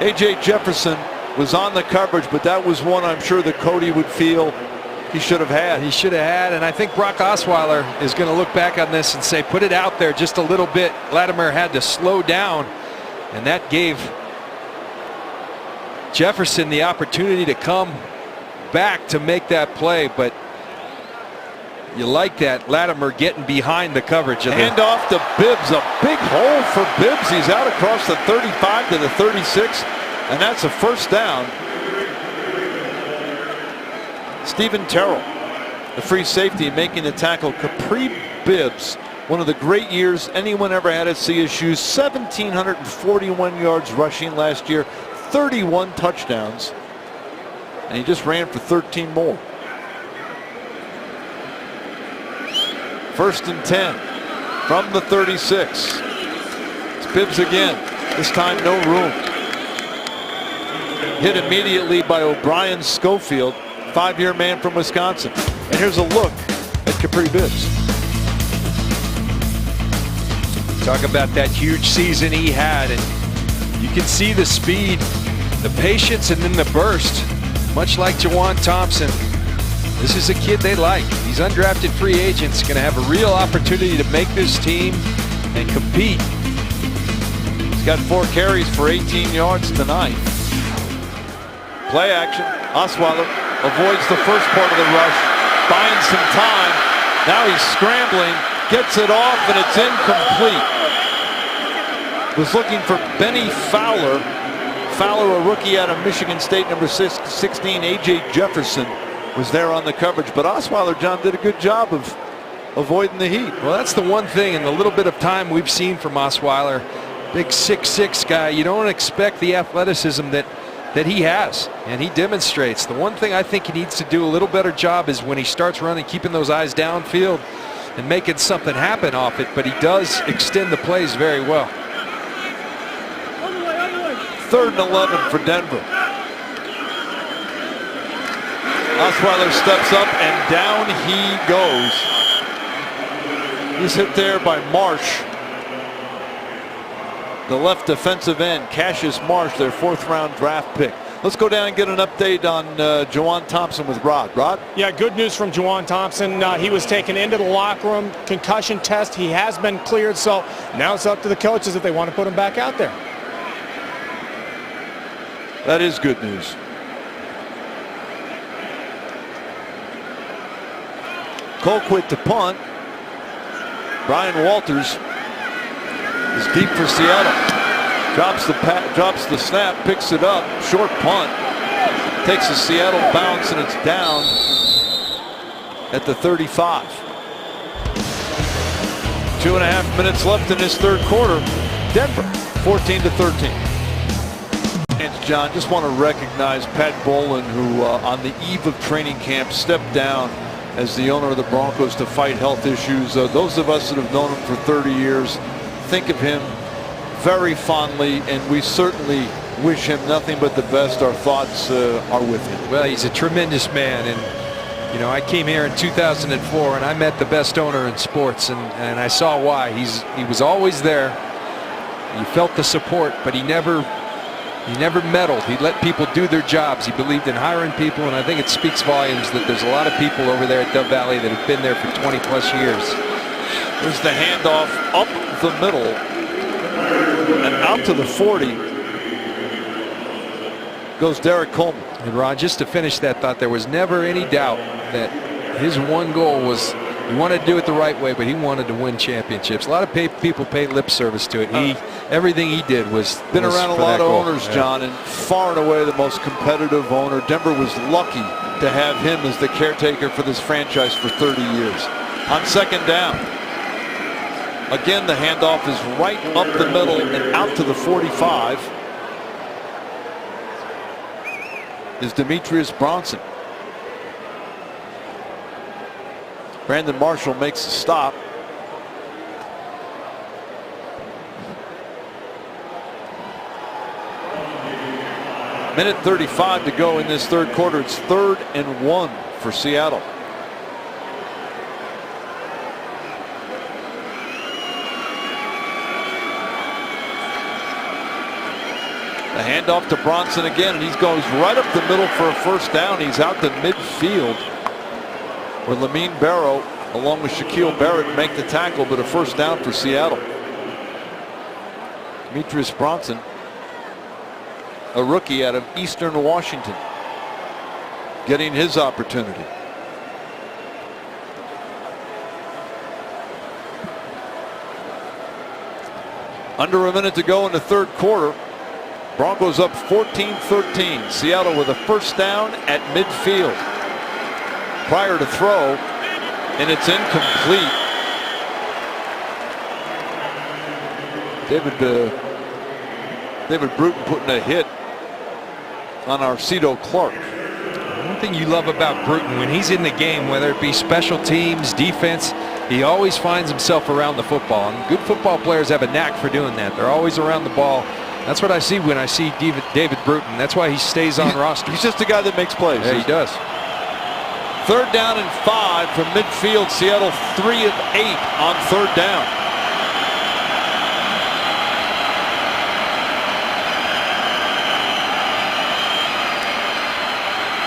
A.J. Jefferson was on the coverage, but that was one I'm sure that Cody would feel he should have had. He should have had, and I think Brock Osweiler is going to look back on this and say, put it out there just a little bit. Latimer had to slow down, and that gave Jefferson the opportunity to come back to make that play, but you like that. Latimer getting behind the coverage. Hand off to Bibbs. A big hole for Bibbs. He's out across the 35 to the 36, and that's a first down. Stephen Terrell, the free safety, making the tackle. Capri Bibbs, one of the great years anyone ever had at CSU. 1,741 yards rushing last year, 31 touchdowns, and he just ran for 13 more. First and 10 from the 36. It's Bibbs again. This time no room. Hit immediately by O'Brien Schofield, 5-year man from Wisconsin. And here's a look at Capri Bibbs. Talk about that huge season he had, and you can see the speed, the patience, and then the burst. Much like Juwan Thompson, this is a kid they like. These undrafted free agents going to have a real opportunity to make this team and compete. He's got 4 carries for 18 yards tonight. Play action. Osweiler avoids the first part of the rush, finds some time. Now he's scrambling, gets it off, and it's incomplete. Was looking for Benny Fowler. Fowler, a rookie out of Michigan State, number 16. A.J. Jefferson was there on the coverage, but Osweiler, John, did a good job of avoiding the heat. Well, that's the one thing in the little bit of time we've seen from Osweiler. Big 6'6" guy. You don't expect the athleticism that he has, and he demonstrates. The one thing I think he needs to do a little better job is when he starts running, keeping those eyes downfield and making something happen off it, but he does extend the plays very well. 3rd and 11 for Denver. Osweiler steps up and down he goes. He's hit there by Marsh. the left defensive end, Cassius Marsh, their 4th-round draft pick. Let's go down and get an update on Juwan Thompson with Rod. Rod? Yeah, good news from Juwan Thompson. He was taken into the locker room, concussion test. He has been cleared, so now it's up to the coaches if they want to put him back out there. That is good news. Colquitt to punt. Brian Walters is deep for Seattle. Drops the snap, picks it up, short punt. Takes a Seattle bounce, and it's down at the 35. 2.5 minutes left in this 3rd quarter. Denver 14-13. And John, just want to recognize Pat Bowlen, who on the eve of training camp stepped down as the owner of the Broncos to fight health issues. Those of us that have known him for 30 years think of him very fondly, and we certainly wish him nothing but the best. Our thoughts are with him. Well, he's a tremendous man, and you know, I came here in 2004 and I met the best owner in sports, and I saw why. He was always there. You felt the support, but he never meddled. He let people do their jobs. He believed in hiring people, and I think it speaks volumes that there's a lot of people over there at Dove Valley that have been there for 20+ years. There's the handoff up the middle and out to the 40 goes Derek Coleman. And Ron, just to finish that thought, there was never any doubt that his one goal was he wanted to do it the right way, but he wanted to win championships. A lot of people pay lip service to it. Everything he did was been around a lot of owners, yeah. John, and far and away the most competitive owner. Denver was lucky to have him as the caretaker for this franchise for 30 years. On 2nd down, again the handoff is right up the middle and out to the 45 is Demetrius Bronson. Brandon Marshall makes the stop. Minute 35 to go in this 3rd quarter. It's 3rd and 1 for Seattle. The handoff to Bronson again, and he goes right up the middle for a 1st down. He's out to midfield, where Lamine Barrow along with Shaquille Barrett make the tackle, but a 1st down for Seattle. Demetrius Bronson, a rookie out of Eastern Washington, getting his opportunity. Under a minute to go in the 3rd quarter. Broncos up 14-13. Seattle with a 1st down at midfield. Prior to throw, and it's incomplete. David Bruton putting a hit on Arcedo Clark. One thing you love about Bruton, when he's in the game, whether it be special teams, defense, he always finds himself around the football. And good football players have a knack for doing that. They're always around the ball. That's what I see when I see David Bruton. That's why he stays on roster. He's just a guy that makes plays. Yeah, he does. 3rd down and 5 from midfield. Seattle 3 of 8 on 3rd down.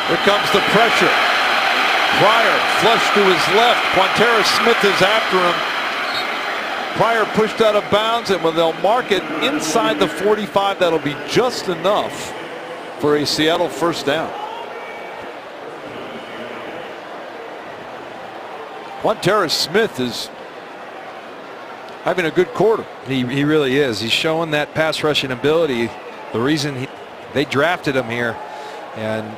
Here comes the pressure. Pryor flush to his left. Quanterra Smith is after him. Pryor pushed out of bounds, and when they'll mark it inside the 45, that'll be just enough for a Seattle 1st down. Quanterra Smith is having a good quarter. He really is. He's showing that pass rushing ability. The reason they drafted him here, and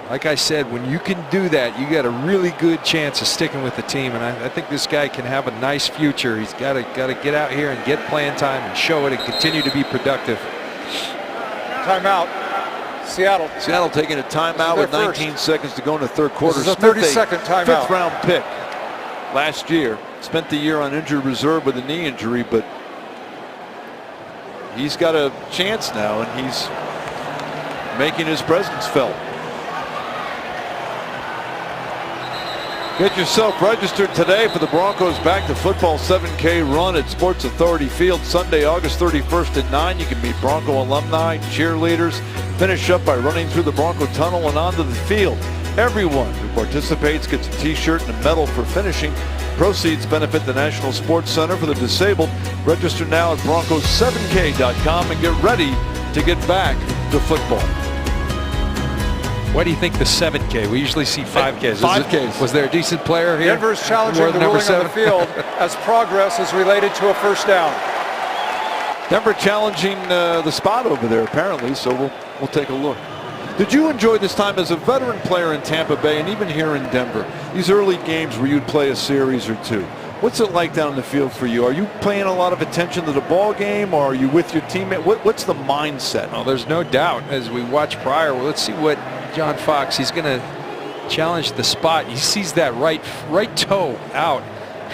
like I said, when you can do that, you got a really good chance of sticking with the team. And I think this guy can have a nice future. He's got to get out here and get playing time and show it and continue to be productive. Timeout. Seattle. Seattle taking a timeout with 19 seconds to go in the 3rd quarter. This is a 32nd timeout. 5th round pick last year. Spent the year on injured reserve with a knee injury, but he's got a chance now, and he's making his presence felt. Get yourself registered today for the Broncos Back to Football 7K run at Sports Authority Field Sunday, August 31st at 9. You can meet Bronco alumni, cheerleaders, finish up by running through the Bronco Tunnel and onto the field. Everyone who participates gets a t-shirt and a medal for finishing. Proceeds benefit the National Sports Center for the Disabled. Register now at Broncos7k.com and get ready to get back to football. Why do you think the 7K? We usually see 5Ks. 5Ks. Was there a decent player here? Denver's challenging More the than number ruling on the 7? field as progress is related to a first down. Denver challenging the spot over there apparently, so we'll take a look. Did you enjoy this time as a veteran player in Tampa Bay and even here in Denver? These early games where you'd play a series or two. What's it like down the field for you? Are you paying a lot of attention to the ball game, or are you with your teammate? What's the mindset? Well, there's no doubt as we watch prior. Well, let's see what John Fox, he's going to challenge the spot. He sees that right toe out,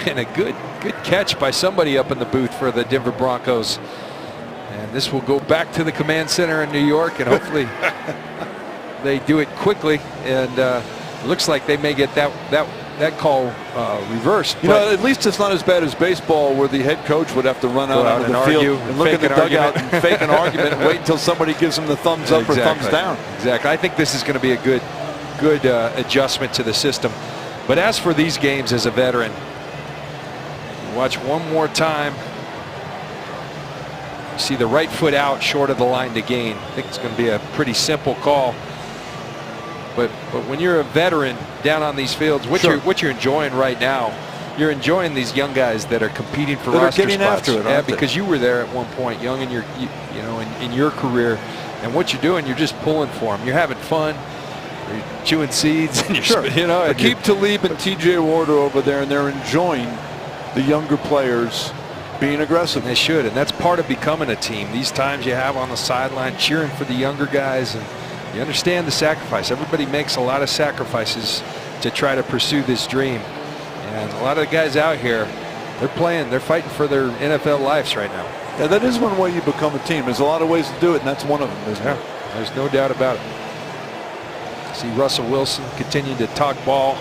and a good catch by somebody up in the booth for the Denver Broncos. And this will go back to the command center in New York, and hopefully they do it quickly. And it looks like they may get that call reversed. You know, at least it's not as bad as baseball, where the head coach would have to run out onto the field and look at the dugout and fake an argument and wait until somebody gives him the thumbs up or thumbs down. Exactly. I think this is going to be a good adjustment to the system. But as for these games as a veteran, watch one more time. You see the right foot out short of the line to gain. I think it's going to be a pretty simple call. But when you're a veteran down on these fields, what you're enjoying right now, you're enjoying these young guys that are competing for roster getting spots. after it, yeah, because you were there at one point, young in your in your career, and what you're doing, you're just pulling for them. You're having fun. You're chewing seeds. And you're, Keep Talib and T.J. Ward over there, and they're enjoying the younger players being aggressive. They should, and that's part of becoming a team. These times you have on the sideline cheering for the younger guys, and you understand the sacrifice. Everybody makes a lot of sacrifices to try to pursue this dream. And a lot of the guys out here, they're fighting for their NFL lives right now. Yeah, that is one way you become a team. There's a lot of ways to do it, and that's one of them, isn't it? There's no doubt about it. See Russell Wilson continuing to talk ball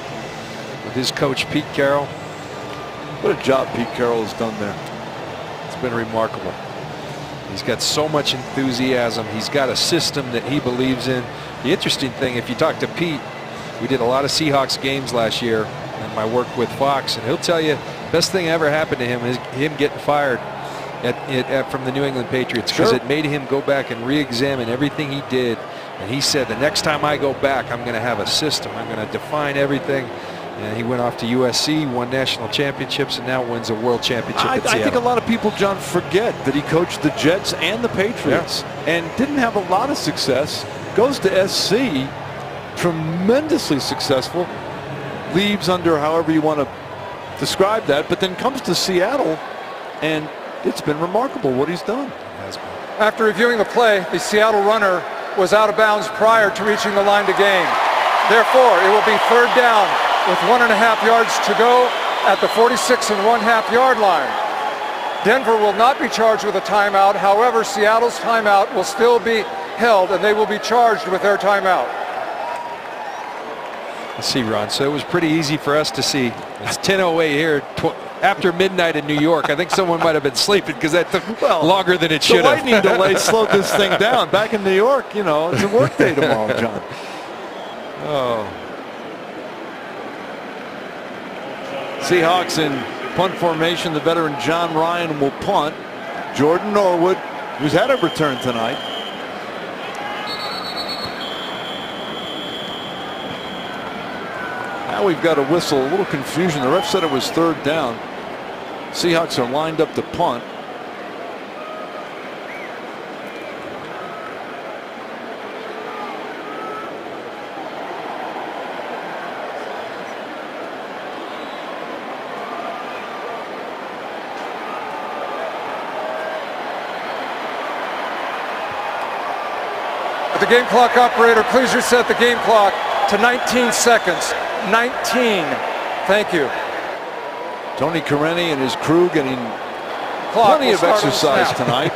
with his coach, Pete Carroll. What a job Pete Carroll has done there. It's been remarkable. He's got so much enthusiasm. He's got a system that he believes in. The interesting thing, if you talk to Pete, we did a lot of Seahawks games last year and my work with Fox, and he'll tell you best thing ever happened to him is him getting fired from the New England Patriots, because it made him go back and re-examine everything he did. And he said, the next time I go back, I'm going to have a system. I'm going to define everything. And he went off to USC, won national championships, and now wins a world championship at Seattle. I think a lot of people, John, forget that he coached the Jets and the Patriots and didn't have a lot of success. Goes to SC, tremendously successful, leaves under however you want to describe that, but then comes to Seattle, and it's been remarkable what he's done. After reviewing the play, the Seattle runner was out of bounds prior to reaching the line to gain. Therefore, it will be third down with 1.5 yards to go at the 46.5 yard line. Denver will not be charged with a timeout. However, Seattle's timeout will still be held, and they will be charged with their timeout. Let's see, Ron. So it was pretty easy for us to see. It's 10:08 here, after midnight in New York. I think someone might have been sleeping because that took longer than it should have. The lightning delay slowed this thing down. Back in New York, it's a work day tomorrow, John. Oh. Seahawks in punt formation. The veteran John Ryan will punt. Jordan Norwood, who's had a return tonight. Now we've got a whistle. A little confusion. The ref said it was third down. Seahawks are lined up to punt. The game clock operator, please reset the game clock to 19 seconds. 19. Thank you. Tony Careni and his crew getting plenty of exercise tonight.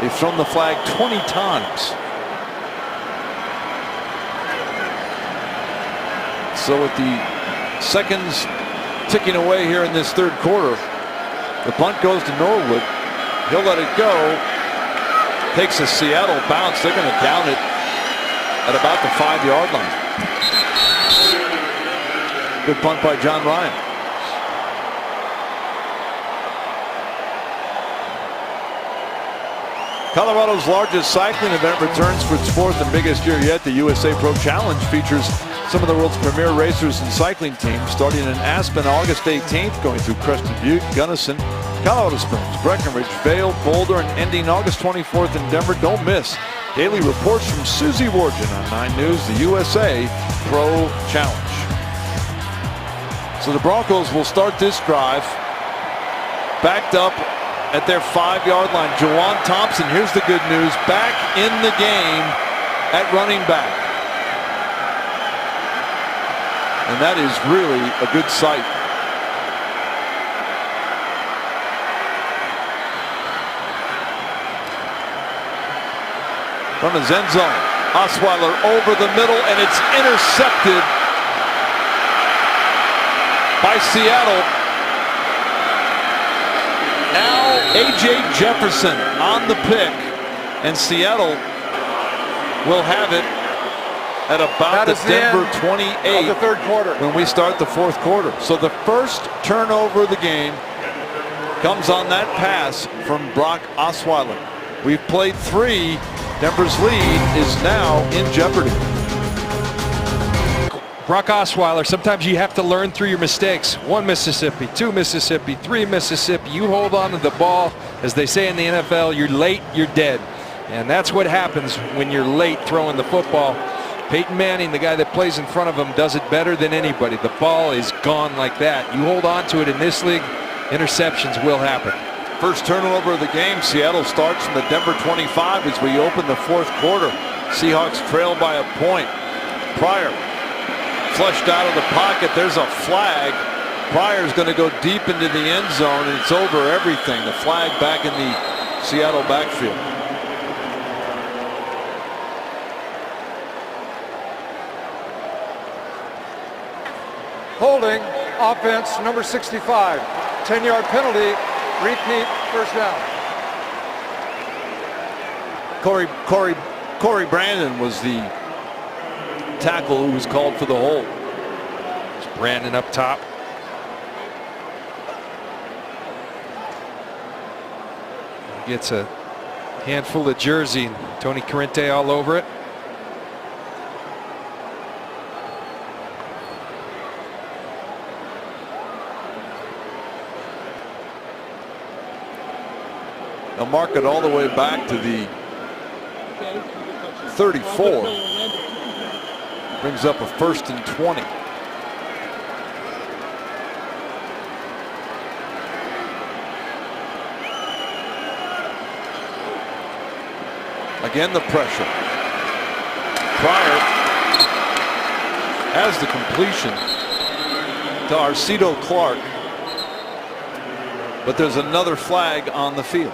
They've thrown the flag 20 times. So with the seconds ticking away here in this third quarter, the punt goes to Norwood. He'll let it go. Takes a Seattle bounce. They're going to down it at about the 5-yard line. Good punt by John Ryan. Colorado's largest cycling event returns for its fourth and biggest year yet. The USA Pro Challenge features some of the world's premier racers and cycling teams, starting in Aspen August 18th, going through Crested Butte, Gunnison, Colorado Springs, Breckenridge, Vail, Boulder, and ending August 24th in Denver. Don't miss daily reports from Susie Wargin on 9 News, the USA Pro Challenge. So the Broncos will start this drive backed up at their 5-yard line. Jawan Thompson, here's the good news, back in the game at running back. And that is really a good sight. From his end zone, Osweiler over the middle, and it's intercepted by Seattle. Now A.J. Jefferson on the pick, and Seattle will have it at about the Denver 28 of the third quarter when we start the fourth quarter. So the first turnover of the game comes on that pass from Brock Osweiler. We've played 3. Denver's lead is now in jeopardy. Brock Osweiler, sometimes you have to learn through your mistakes. 1 Mississippi, 2 Mississippi, 3 Mississippi. You hold on to the ball. As they say in the NFL, you're late, you're dead. And that's what happens when you're late throwing the football. Peyton Manning, the guy that plays in front of him, does it better than anybody. The ball is gone like that. You hold on to it in this league, interceptions will happen. First turnover of the game. Seattle starts from the Denver 25 as we open the fourth quarter. Seahawks trail by a point. Pryor flushed out of the pocket. There's a flag. Pryor's going to go deep into the end zone, and it's over everything. The flag back in the Seattle backfield. Holding, offense, number 65. 10-yard penalty, repeat, first down. Corey Brandon was the tackle who was called for the hold. It's Brandon up top. He gets a handful of jersey, and Tony Corrente all over it. They'll mark it all the way back to the 34. Brings up a 1st and 20. Again, the pressure. Pryor has the completion to Arcito Clark, but there's another flag on the field.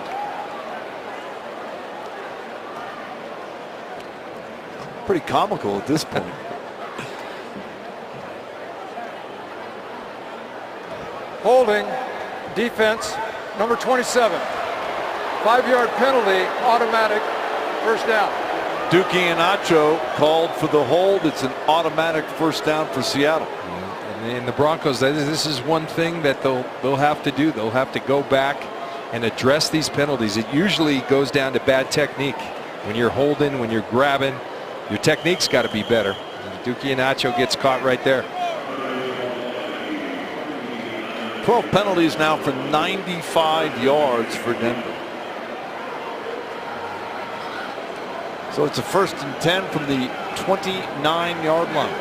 Pretty comical at this point. Holding, defense, number 27. 5-yard penalty, automatic, first down. Dookie and Acho called for the hold. It's an automatic first down for Seattle. And the Broncos, this is one thing that they'll have to do. They'll have to go back and address these penalties. It usually goes down to bad technique. When you're holding, when you're grabbing, your technique's got to be better. And Dookie and Acho gets caught right there. 12 penalties now for 95 yards for Denver. So it's a 1st and 10 from the 29-yard line.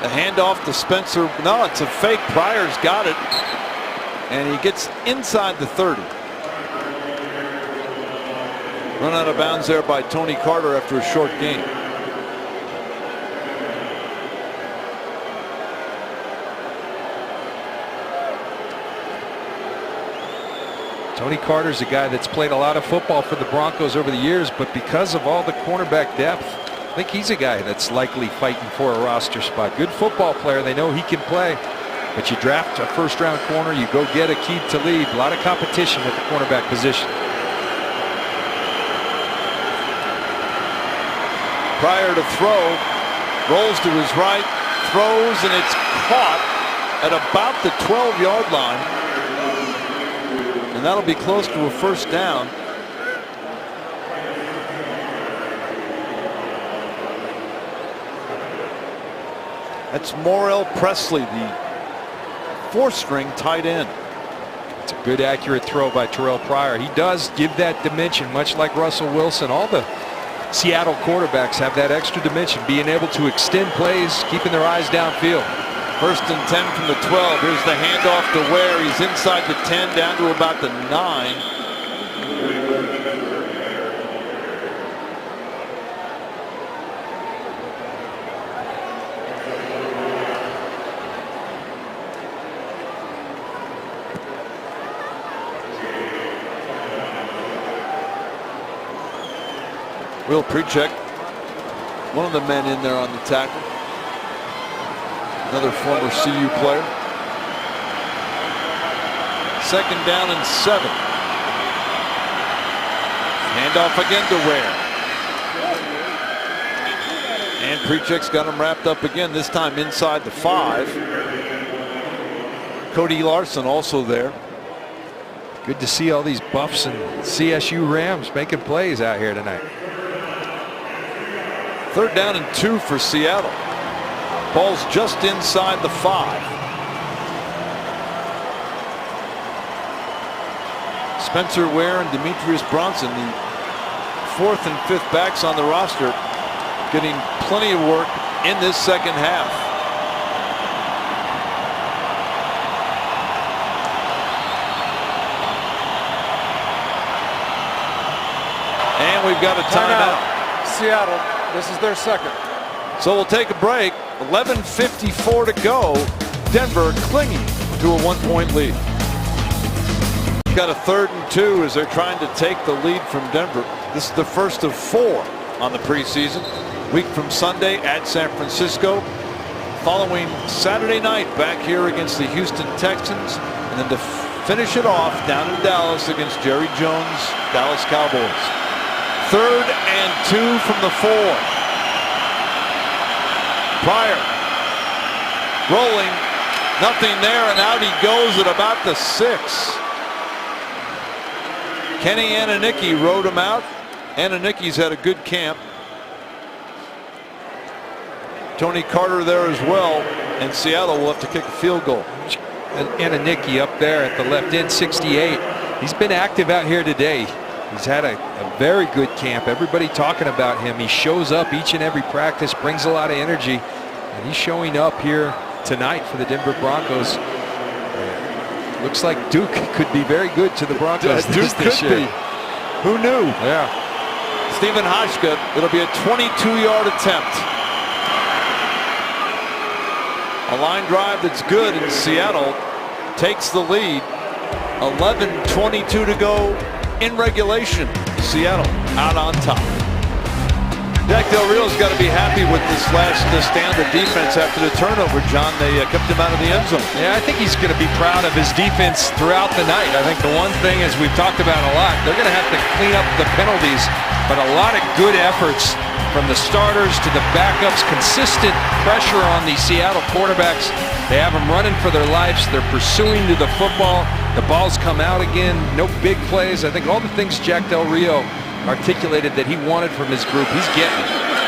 The handoff to Spencer. No, it's a fake. Pryor's got it. And he gets inside the 30. Run out of bounds there by Tony Carter after a short gain. Tony Carter's a guy that's played a lot of football for the Broncos over the years, but because of all the cornerback depth, I think he's a guy that's likely fighting for a roster spot. Good football player. They know he can play. But you draft a first-round corner, you go get Aqib Talib. A lot of competition at the cornerback position. Pryor to throw, rolls to his right, throws, and it's caught at about the 12-yard line. And that'll be close to a first down. That's Morrell Presley, the fourth-string tight end. It's a good, accurate throw by Terrell Pryor. He does give that dimension, much like Russell Wilson. All the Seattle quarterbacks have that extra dimension, being able to extend plays, keeping their eyes downfield. First and 10 from the 12. Here's the handoff to Ware. He's inside the 10, down to about the 9. Will Precheck, one of the men in there on the tackle. Another former CU player. Second down and 7. Handoff again to Ware. And Precheck's got him wrapped up again, this time inside the 5. Cody Larson also there. Good to see all these Buffs and CSU Rams making plays out here tonight. Third down and 2 for Seattle. Ball's just inside the 5. Spencer Ware and Demetrius Bronson, the 4th and 5th backs on the roster, getting plenty of work in this second half. And we've got a timeout. Seattle, this is their second. So we'll take a break. 11:54 to go. Denver clinging to a 1-point lead. Got a 3rd and 2 as they're trying to take the lead from Denver. This is the first of 4 on the preseason. Week from Sunday at San Francisco. Following Saturday night back here against the Houston Texans. And then to finish it off down in Dallas against Jerry Jones' Dallas Cowboys. 3rd and 2 from the 4. Pryor rolling, nothing there, and out he goes at about the 6. Kenny Ananicki rode him out. Ananicki's had a good camp. Tony Carter there as well, and Seattle will have to kick a field goal. And Ananicki up there at the left end, 68. He's been active out here today. He's had a very good camp. Everybody talking about him. He shows up each and every practice, brings a lot of energy, and he's showing up here tonight for the Denver Broncos. Looks like Duke could be very good to the Broncos Duke this could year. be. Who knew? Yeah. Stephen Hauschka, it'll be a 22-yard attempt. A line drive that's good, and Seattle takes the lead. 11:22 to go in regulation. Seattle out on top. Jack Del Rio's got to be happy with this last stand of defense after the turnover, John. They kept him out of the end zone. Yeah, I think he's going to be proud of his defense throughout the night. I think the one thing, as we've talked about a lot, they're going to have to clean up the penalties, but a lot of good efforts from the starters to the backups. Consistent pressure on the Seattle quarterbacks. They have them running for their lives. They're pursuing to the football. The balls come out again. No big plays. I think all the things Jack Del Rio articulated that he wanted from his group, he's getting.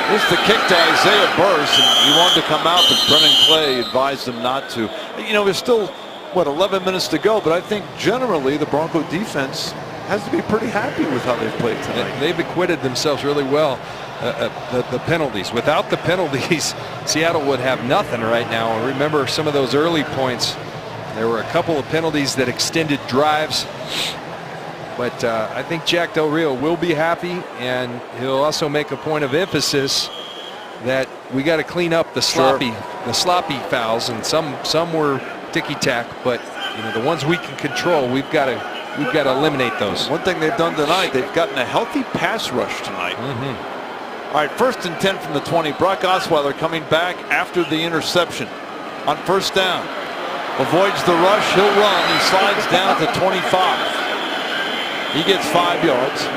Here's the kick to Isaiah Burse, and he wanted to come out, but Brennan Clay advised him not to. You know, there's still, what, 11 minutes to go, but I think generally the Bronco defense has to be pretty happy with how they've played tonight. They've acquitted themselves really well. The penalties. Without the penalties, Seattle would have nothing right now. And remember some of those early points. There were a couple of penalties that extended drives. But I think Jack Del Rio will be happy, and he'll also make a point of emphasis that we got to clean up the sloppy fouls, and some were ticky-tack, but you know, the ones we can control, we've got to You've got to eliminate those. One thing they've done tonight, they've gotten a healthy pass rush tonight. All right, 1st and 10 from the 20. Brock Osweiler coming back after the interception on 1st down. Avoids the rush. He'll run. He slides down to 25. He gets 5 yards.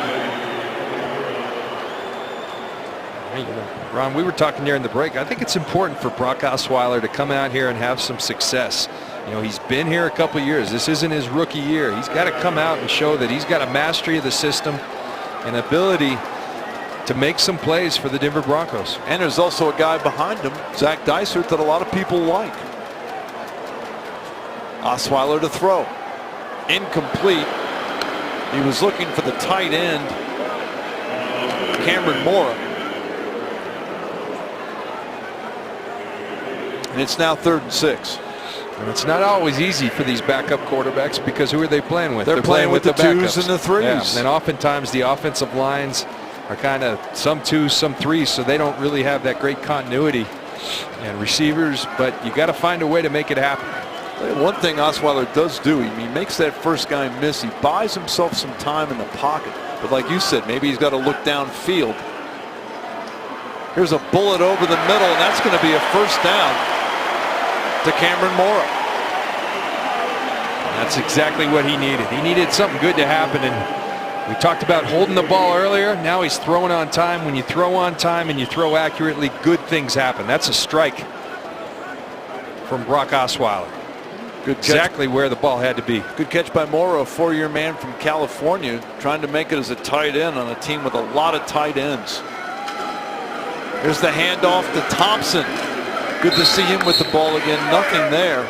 Ron, we were talking during the break. I think it's important for Brock Osweiler to come out here and have some success. You know, he's been here a couple years. This isn't his rookie year. He's got to come out and show that he's got a mastery of the system and ability to make some plays for the Denver Broncos. And there's also a guy behind him, Zach Dysert, that a lot of people like. Osweiler to throw. Incomplete. He was looking for the tight end, Cameron Mora. And it's now 3rd and 6. And it's not always easy for these backup quarterbacks because who are they playing with? They're playing with the backups. 2s and the 3s. Yeah. And oftentimes the offensive lines are kind of some 2s, some 3s, so they don't really have that great continuity and receivers, but you got to find a way to make it happen. One thing Osweiler does do, he makes that first guy miss. He buys himself some time in the pocket. But like you said, maybe he's got to look downfield. Here's a bullet over the middle, and that's going to be a 1st down to Cameron Mora. That's exactly what he needed. He needed something good to happen, and we talked about holding the ball earlier. Now he's throwing on time. When you throw on time and you throw accurately, good things happen. That's a strike from Brock Osweiler. Good catch. Exactly where the ball had to be. Good catch by Mora, a 4-year man from California, trying to make it as a tight end on a team with a lot of tight ends. Here's the handoff to Thompson. Good to see him with the ball again. Nothing there.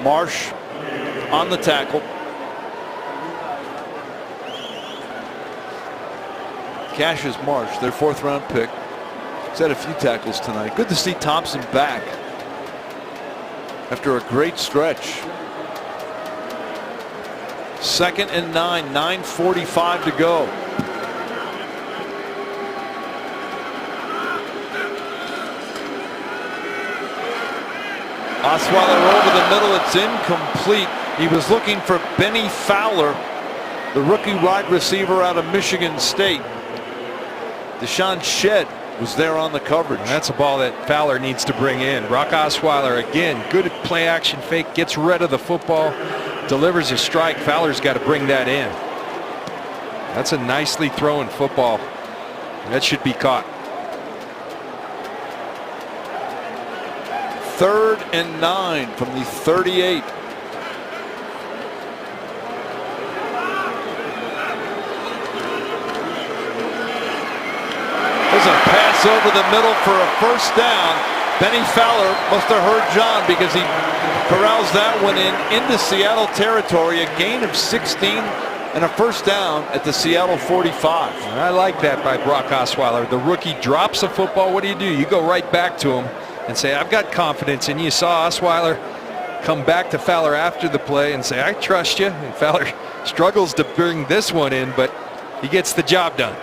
Marsh on the tackle. Cassius Marsh, their 4th round pick. He's had a few tackles tonight. Good to see Thompson back after a great stretch. 2nd and 9, 9:45 to go. Osweiler over the middle. It's incomplete. He was looking for Benny Fowler, the rookie wide receiver out of Michigan State. Deshaun Shedd was there on the coverage. And that's a ball that Fowler needs to bring in. Brock Osweiler, again, good at play action fake, gets rid of the football, delivers a strike. Fowler's got to bring that in. That's a nicely thrown football. That should be caught. 3rd and 9 from the 38. There's a pass over the middle for a 1st down. Benny Fowler must have heard John because he corrals that one into Seattle territory. A gain of 16 and a 1st down at the Seattle 45. And I like that by Brock Osweiler. The rookie drops a football. What do? You go right back to him and say, I've got confidence in you. You saw Osweiler come back to Fowler after the play and say, I trust you. And Fowler struggles to bring this one in, but he gets the job done.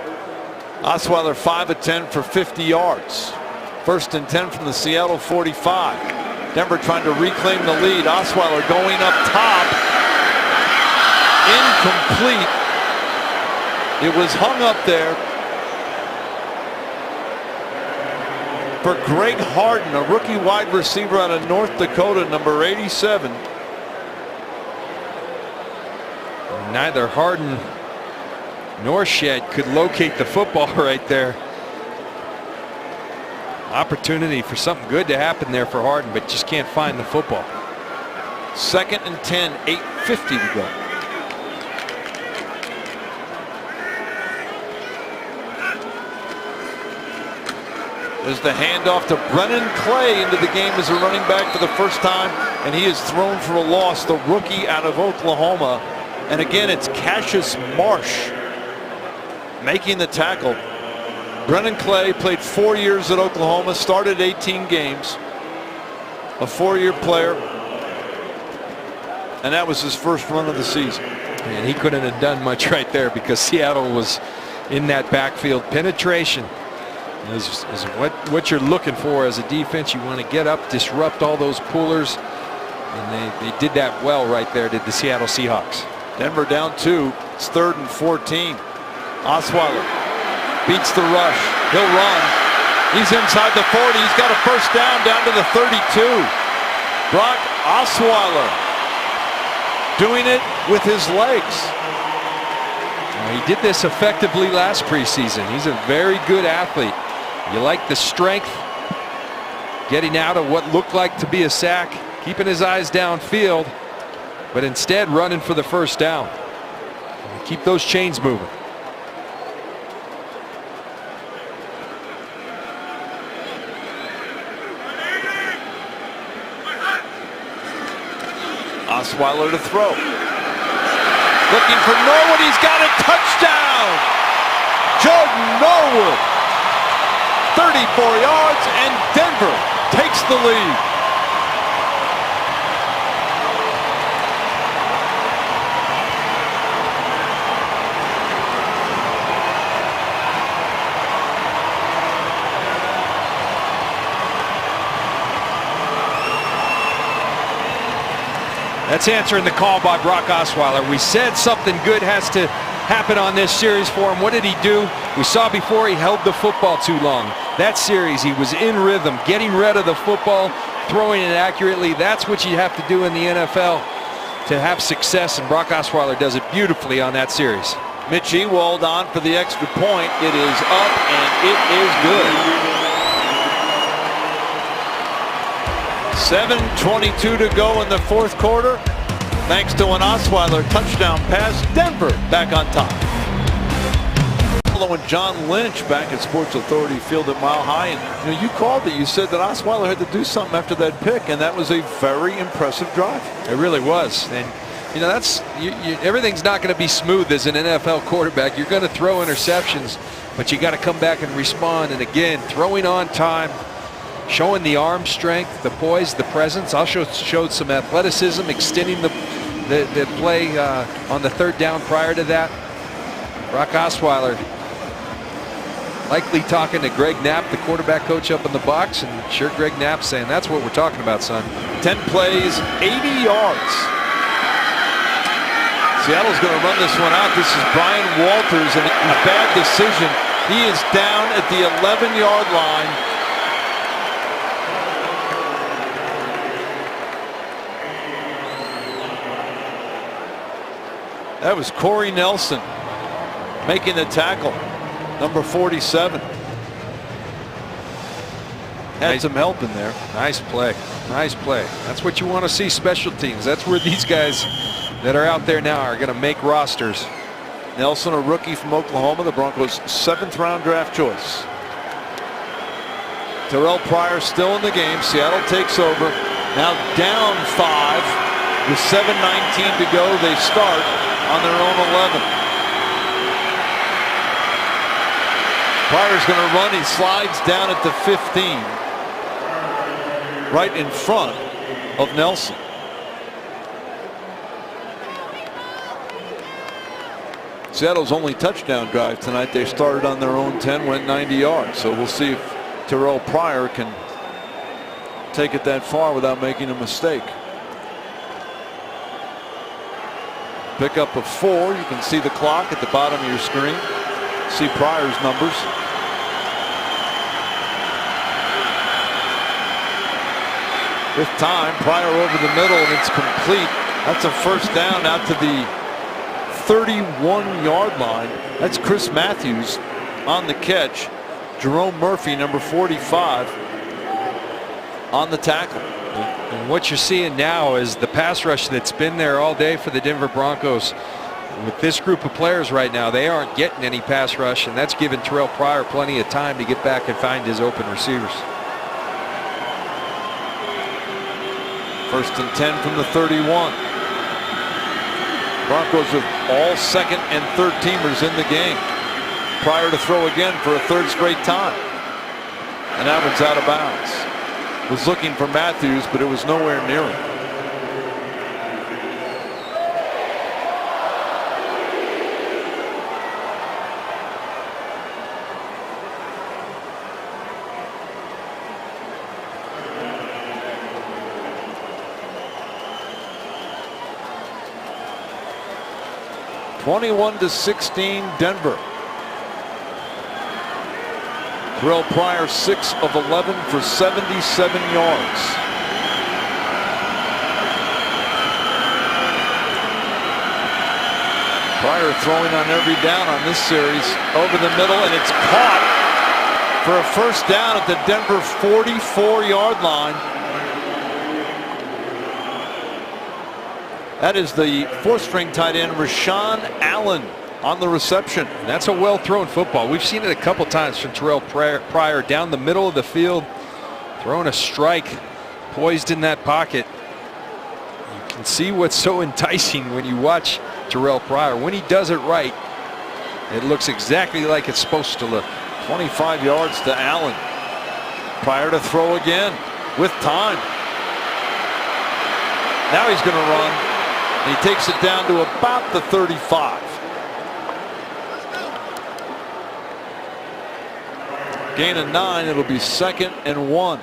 Osweiler 5 of 10 for 50 yards. 1st and 10 from the Seattle 45. Denver trying to reclaim the lead. Osweiler going up top. Incomplete. It was hung up there for Greg Harden, a rookie wide receiver out of North Dakota, number 87. Neither Harden nor Shedd could locate the football right there. Opportunity for something good to happen there for Harden, but just can't find the football. 2nd and 10, 8:50 to go. There's the handoff to Brennan Clay into the game as a running back for the 1st time, and he is thrown for a loss, the rookie out of Oklahoma. And again, it's Cassius Marsh making the tackle. Brennan Clay played 4 years at Oklahoma, started 18 games, a 4-year player, and that was his 1st run of the season. And he couldn't have done much right there because Seattle was in that backfield. Penetration is what you're looking for as a defense. You want to get up, disrupt all those pullers, And they did that well right there, did the Seattle Seahawks. Denver down 2. It's 3rd and 14. Osweiler beats the rush. He'll run. He's inside the 40. He's got a first down to the 32. Brock Osweiler doing it with his legs. He did this effectively last preseason. He's a very good athlete. You like the strength, getting out of what looked like to be a sack, keeping his eyes downfield, but instead running for the first down. Keep those chains moving. Osweiler to throw. Looking for Norwood. He's got a touchdown. Jordan Norwood. 34 yards, and Denver takes the lead. That's answering the call by Brock Osweiler. We said something good has to happen on this series for him. What did he do? We saw before he held the football too long. That series, he was in rhythm, getting rid of the football, throwing it accurately. That's what you have to do in the NFL to have success, and Brock Osweiler does it beautifully on that series. Mitch Ewald on for the extra point. It is up, and it is good. 7:22 to go in the fourth quarter. Thanks to an Osweiler touchdown pass, Denver back on top. Following John Lynch back at Sports Authority Field at Mile High, and you called it. You said that Osweiler had to do something after that pick, and that was a very impressive drive. It really was. And that's everything's not going to be smooth as an NFL quarterback. You're going to throw interceptions, but you got to come back and respond. And again, throwing on time, showing the arm strength, the poise, the presence. Also showed some athleticism, extending the play on the third down prior to that. Brock Osweiler likely talking to Greg Knapp, the quarterback coach up in the box, and sure Greg Knapp saying, that's what we're talking about, son. 10 plays, 80 yards. Seattle's going to run this one out. This is Brian Walters, and a bad decision. He is down at the 11-yard line. That was Corey Nelson making the tackle, number 47. Had some help in there. Nice play. Nice play. That's what you want to see, special teams. That's where these guys that are out there now are going to make rosters. Nelson, a rookie from Oklahoma, the Broncos' 7th-round draft choice. Terrell Pryor still in the game. Seattle takes over. Now down 5 with 7:19 to go. They start on their own 11. Pryor's going to run. He slides down at the 15, right in front of Nelson. Seattle's only touchdown drive tonight. They started on their own 10, went 90 yards. So we'll see if Terrell Pryor can take it that far without making a mistake. Pick up of 4. You can see the clock at the bottom of your screen. See Pryor's numbers. With time, Pryor over the middle, and it's complete. That's a first down out to the 31-yard line. That's Chris Matthews on the catch. Jerome Murphy, number 45, on the tackle. And what you're seeing now is the pass rush that's been there all day for the Denver Broncos. With this group of players right now, they aren't getting any pass rush, and that's giving Terrell Pryor plenty of time to get back and find his open receivers. 1st and 10 from the 31. Broncos with all second and third teamers in the game. Pryor to throw again for a 3rd straight time. And that one's out of bounds. Was looking for Matthews, but it was nowhere near him. 21-16 Denver. Terrell Pryor 6 of 11 for 77 yards. Pryor throwing on every down on this series over the middle, and it's caught for a first down at the Denver 44-yard line. That is the fourth-string tight end Rashawn Allen on the reception. And that's a well-thrown football. We've seen it a couple times from Terrell Pryor down the middle of the field, throwing a strike, poised in that pocket. You can see what's so enticing when you watch Terrell Pryor. When he does it right, it looks exactly like it's supposed to look. 25 yards to Allen. Pryor to throw again with time. Now he's going to run. And he takes it down to about the 35. Gain of 9. It'll be 2nd and 1.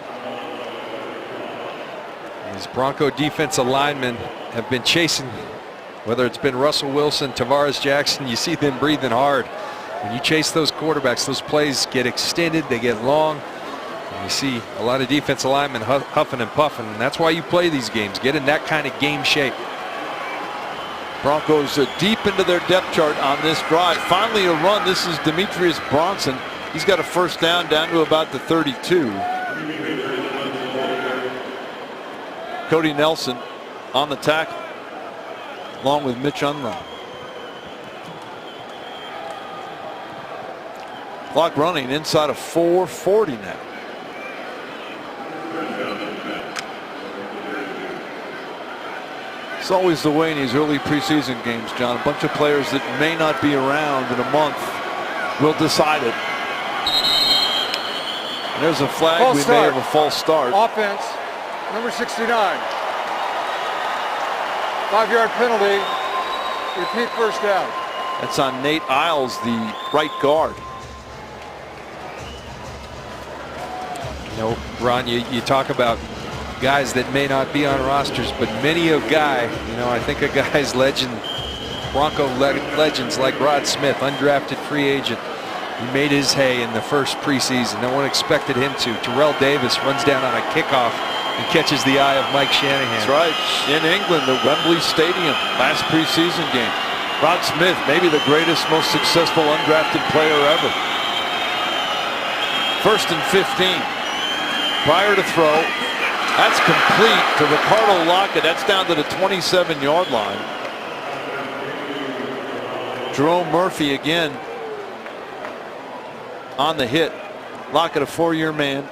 These Bronco defensive linemen have been chasing, whether it's been Russell Wilson, Tavares Jackson, you see them breathing hard. When you chase those quarterbacks, those plays get extended, they get long. And you see a lot of defensive linemen huffing and puffing, and that's why you play these games, get in that kind of game shape. Broncos deep into their depth chart on this drive. Finally a run. This is Demetrius Bronson. He's got a first down to about the 32. Cody Nelson on the tackle, along with Mitch Unruh. Clock running inside of 4:40 now. It's always the way in these early preseason games, John. A bunch of players that may not be around in a month will decide it. And there's a flag. We may have a false start. Offense, number 69. 5-yard penalty. Repeat first down. That's on Nate Isles, the right guard. You know, Ron, you talk about guys that may not be on rosters, but many of I think of guys Bronco legends like Rod Smith, undrafted free agent. He made his hay in the first preseason. No one expected him to. Terrell Davis runs down on a kickoff and catches the eye of Mike Shanahan. That's right. In England, at Wembley Stadium, last preseason game. Rod Smith, maybe the greatest, most successful undrafted player ever. 1st and 15. Pryor to throw. That's complete to Ricardo Lockett. That's down to the 27-yard line. Jerome Murphy again on the hit. Lockett, a 4-year man.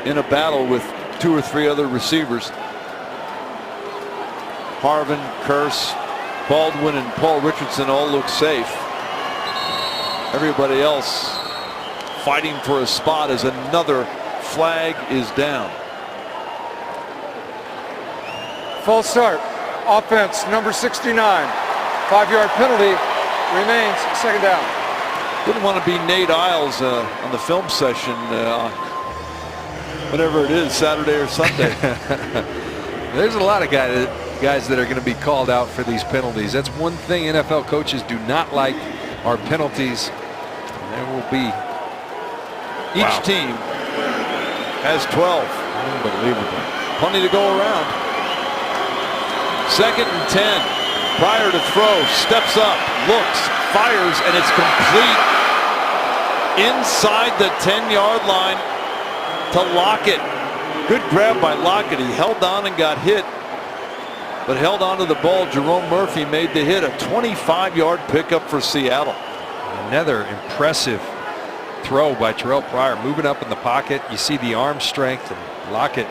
In a battle with 2 or 3 other receivers. Harvin, Curse, Baldwin, and Paul Richardson all look safe. Everybody else fighting for a spot as another flag is down. False start. Offense, number 69. 5-yard penalty. Remains 2nd down. Didn't want to be Nate Isles on the film session, whatever it is, Saturday or Sunday. There's a lot of guys that are going to be called out for these penalties. That's one thing NFL coaches do not like, are penalties. There will be. Each team has 12. Unbelievable. Plenty to go around. 2nd and 10. Pryor to throw. Steps up. Looks. Fires. And it's complete. Inside the 10-yard line to Lockett. Good grab by Lockett. He held on and got hit, but held on to the ball. Jerome Murphy made the hit. A 25-yard pickup for Seattle. Another impressive throw by Terrell Pryor, moving up in the pocket. You see the arm strength, and Lockett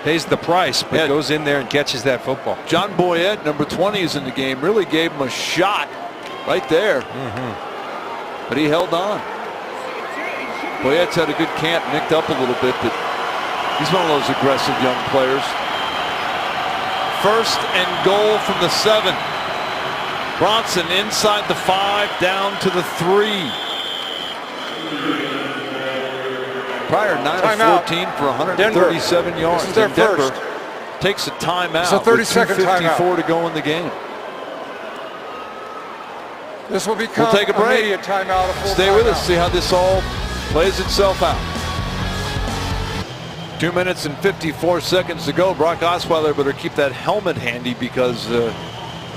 pays the price, but goes in there and catches that football. John Boyette, number 20, is in the game. Really gave him a shot right there. But he held on. Boyette's had a good camp, nicked up a little bit, but he's one of those aggressive young players. 1st and goal from the 7. Bronson inside the 5, down to the 3. Pryor 9 of 14 for 137 yards. This is their Denver first. takes a timeout. It's a 30-second timeout. 2:54 to go in the game. This will become We'll take a break. immediate timeout. A full Stay with timeout. us. See how this all plays itself out. 2 minutes and 54 seconds to go. Brock Osweiler better keep that helmet handy because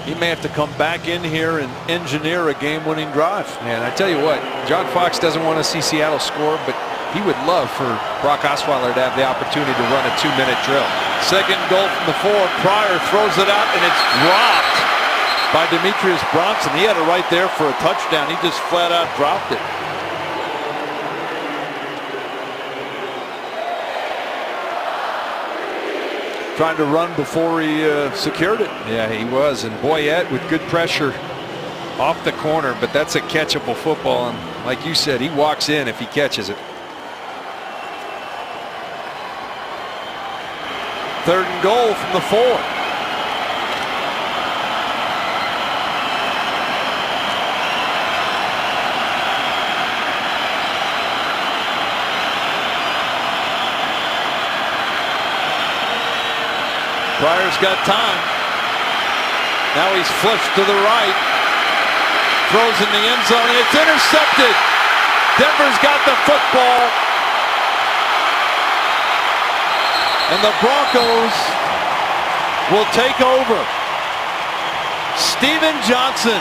he may have to come back in here and engineer a game-winning drive. And I tell you what, John Fox doesn't want to see Seattle score, but he would love for Brock Osweiler to have the opportunity to run a 2-minute drill. Second goal from the 4. Pryor throws it out, and it's dropped by Demetrius Bronson. He had it right there for a touchdown. He just flat out dropped it. Trying to run before he secured it. Yeah, he was. And Boyette with good pressure off the corner, but that's a catchable football. And like you said, he walks in if he catches it. Third and goal from the 4. Pryor's got time. Now he's flushed to the right. Throws in the end zone, and it's intercepted. Denver's got the football. And the Broncos will take over. Steven Johnson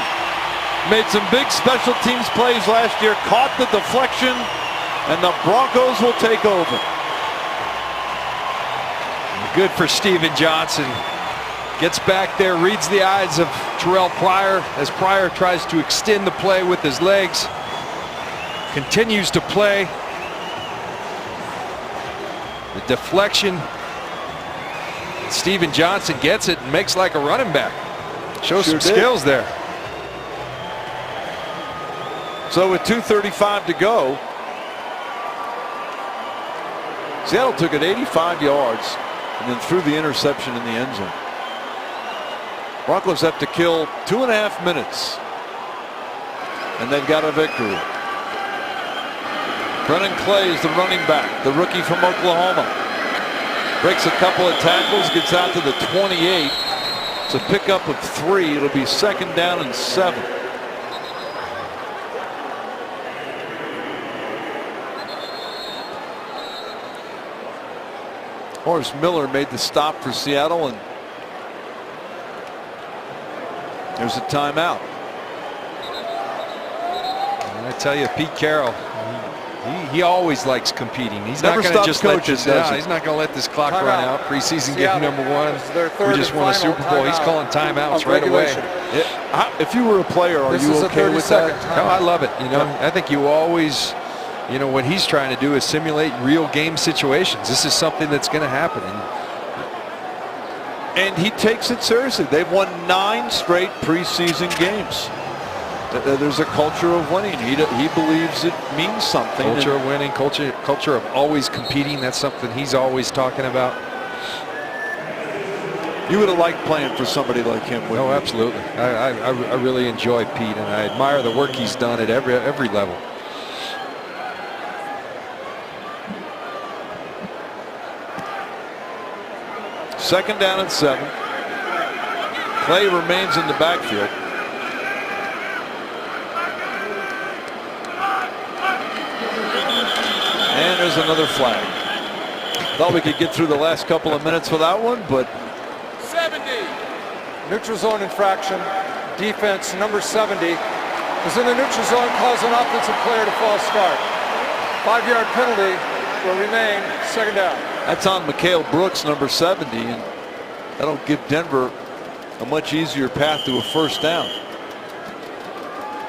made some big special teams plays last year, caught the deflection, and the Broncos will take over. Good for Steven Johnson. Gets back there, reads the eyes of Terrell Pryor as Pryor tries to extend the play with his legs. Continues to play. The deflection. Steven Johnson gets it and makes like a running back. Shows some skills there. So with 2:35 to go, Seattle took it 85 yards and then threw the interception in the end zone. Broncos have to kill 2.5 minutes, and they've got a victory. Brennan Clay is the running back, the rookie from Oklahoma. Breaks a couple of tackles, gets out to the 28. It's a pickup of 3. It'll be 2nd down and 7. Horace Miller made the stop for Seattle, and there's a timeout. And I tell you, Pete Carroll, he always likes competing. He's Never not going to stops just coaching, let this. does he? He's not going to let this clock run out. Preseason game Seattle. #1. This is their third We just and won a final Super Bowl. He's timeout calling timeouts of right away. regulation. If you were a player, are This you is a okay with that? 30-second No, timeout. I love it. You know, I think you always, you know, what he's trying to do is simulate real game situations. This is something that's going to happen. And he takes it seriously. They've won 9 straight preseason games. There's a culture of winning. He believes it means something. Culture of winning, culture of always competing. That's something he's always talking about. You would have liked playing for somebody like him, wouldn't No, you? absolutely. I really enjoy Pete, and I admire the work he's done at every level. Second down and 7. Clay remains in the backfield. And there's another flag. Thought we could get through the last couple of minutes without one, but 70. Neutral zone infraction. Defense number 70 is in the neutral zone, cause an offensive player to false start. 5-yard penalty will remain, 2nd down. that's on Mikhail Brooks, number 70, and that'll give Denver a much easier path to a 1st down.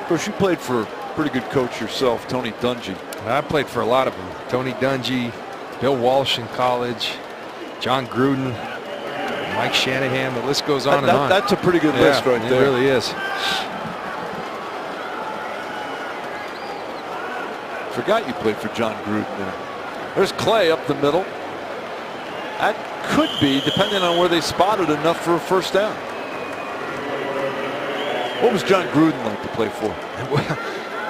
Of course, you played for a pretty good coach yourself, Tony Dungy. I played for a lot of them. Tony Dungy, Bill Walsh in college, John Gruden, Mike Shanahan. The list goes on and on. That's a pretty good list right there. It really is. Forgot you played for John Gruden there. There's Clay up the middle. That could be, depending on where they spotted, enough for a 1st down. What was John Gruden like to play for?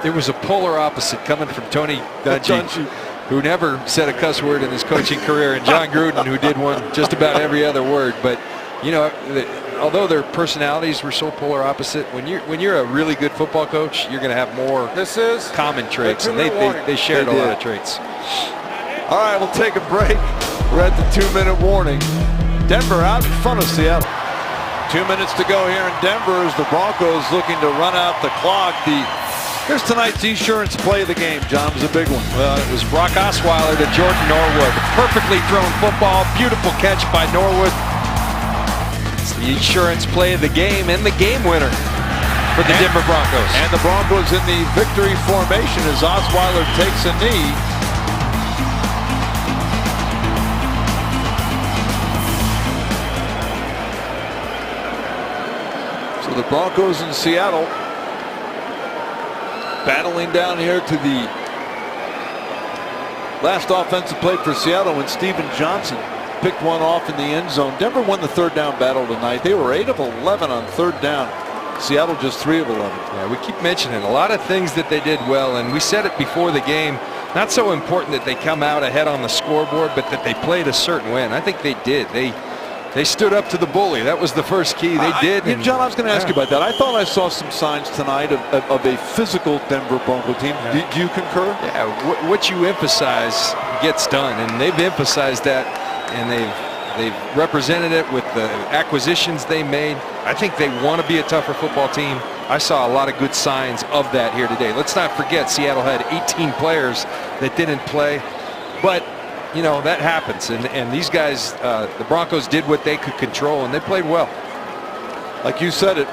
It was a polar opposite coming from Tony Dungy. who never said a cuss word in his coaching career, and John Gruden, who did one just about every other word. But you know, although their personalities were so polar opposite, when you're a really good football coach, you're going to have more common traits, and they shared a lot of traits. All right, we'll take a break. We're at the 2-minute warning. Denver out in front of Seattle. 2 minutes to go here in Denver as the Broncos looking to run out the clock. Here's tonight's insurance play of the game. John, was a big one. Well, it was Brock Osweiler to Jordan Norwood. Perfectly thrown football. Beautiful catch by Norwood. It's the insurance play of the game and the game winner for the Denver Broncos. And the Broncos in the victory formation as Osweiler takes a knee. So the Broncos in Seattle battling down here to the last offensive play for Seattle when Steven Johnson picked one off in the end zone. Denver won the third down battle tonight. They were 8 of 11 on third down. Seattle just 3 of 11. Yeah, we keep mentioning a lot of things that they did well, and we said it before the game. Not so important that they come out ahead on the scoreboard, but that they played a certain way, and I think they did. They stood up to the bully. That was the first key. They did. John, I was going to ask you about that. I thought I saw some signs tonight of a physical Denver Bronco team. Yeah. Do you concur? Yeah, what you emphasize gets done, and they've emphasized that, and they've represented it with the acquisitions they made. I think they want to be a tougher football team. I saw a lot of good signs of that here today. Let's not forget Seattle had 18 players that didn't play, but you know, that happens, and these guys, the Broncos did what they could control, and they played well. Like you said it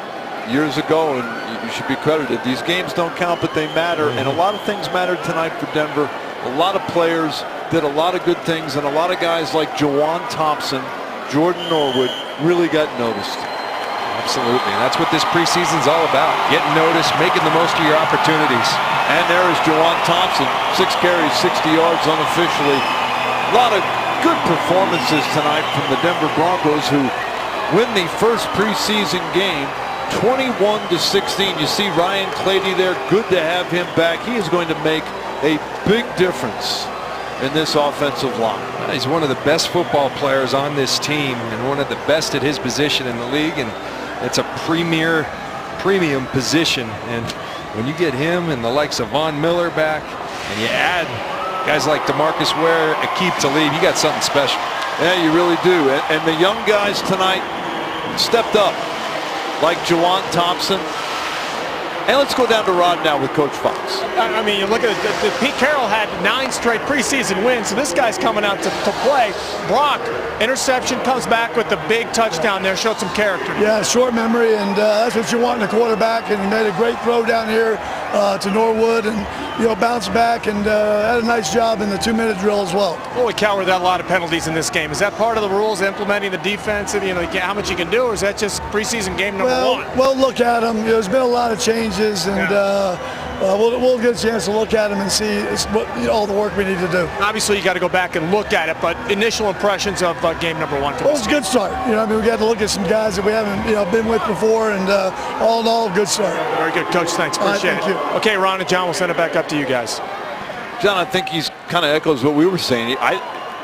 years ago, and you should be credited. These games don't count, but they matter, and a lot of things mattered tonight for Denver. A lot of players did a lot of good things, and a lot of guys like Jawan Thompson, Jordan Norwood really got noticed. Absolutely, and that's what this preseason's all about, getting noticed, making the most of your opportunities. And there is Jawan Thompson, 6 carries, 60 yards unofficially. A lot of good performances tonight from the Denver Broncos, who win the first preseason game 21-16. You see Ryan Clady there. Good to have him back. He is going to make a big difference in this offensive line. He's one of the best football players on this team and one of the best at his position in the league, and it's a premium position. And when you get him and the likes of Von Miller back, and you add guys like DeMarcus Ware, Aqib Talib, you got something special. Yeah, you really do. And the young guys tonight stepped up, like Jawan Thompson. And let's go down to Rod now with Coach Fox. I mean, you look at it. Pete Carroll had 9 straight preseason wins, so this guy's coming out to play. Brock, interception, comes back with the big touchdown there, showed some character. Yeah, short memory, and that's what you want in a quarterback. And he made a great throw down here to Norwood, and bounced back and had a nice job in the 2-minute drill as well. Holy cow, were that a lot of penalties in this game? Is that part of the rules, implementing the defense, and how much you can do, or is that just preseason game number one? Well, look at them. There's been a lot of changes, and we'll get a chance to look at them and see all the work we need to do. Obviously, you got to go back and look at it, but initial impressions of game number one. Well, it's a good start. We got to look at some guys that we haven't been with before, and all in all, good start. Very good, Coach. Thanks. Appreciate it. Thank you. Okay, Ron and John, we'll send it back up to you guys. John, I think he's kind of echoes what we were saying.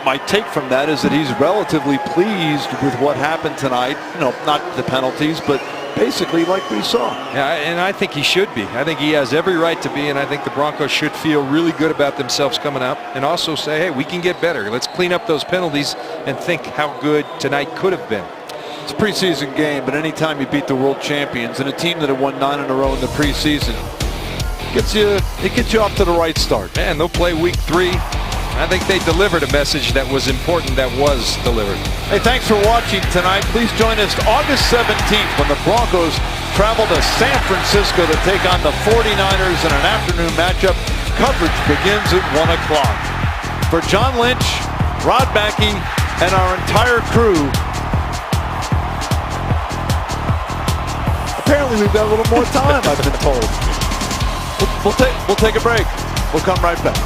My take from that is that he's relatively pleased with what happened tonight. Not the penalties, but basically like we saw. Yeah, and I think he should be. I think he has every right to be, and I think the Broncos should feel really good about themselves coming up and also say, hey, we can get better. Let's clean up those penalties and think how good tonight could have been. It's a preseason game, but anytime you beat the world champions and a team that had won 9 in a row in the preseason, it gets you off to the right start. And they'll play week 3. I think they delivered a message that was important that was delivered. Hey, thanks for watching tonight. Please join us August 17th when the Broncos travel to San Francisco to take on the 49ers in an afternoon matchup. Coverage begins at 1 o'clock. For John Lynch, Rod Mackey, and our entire crew, apparently we've got a little more time, I've been told. We'll take a break. We'll come right back.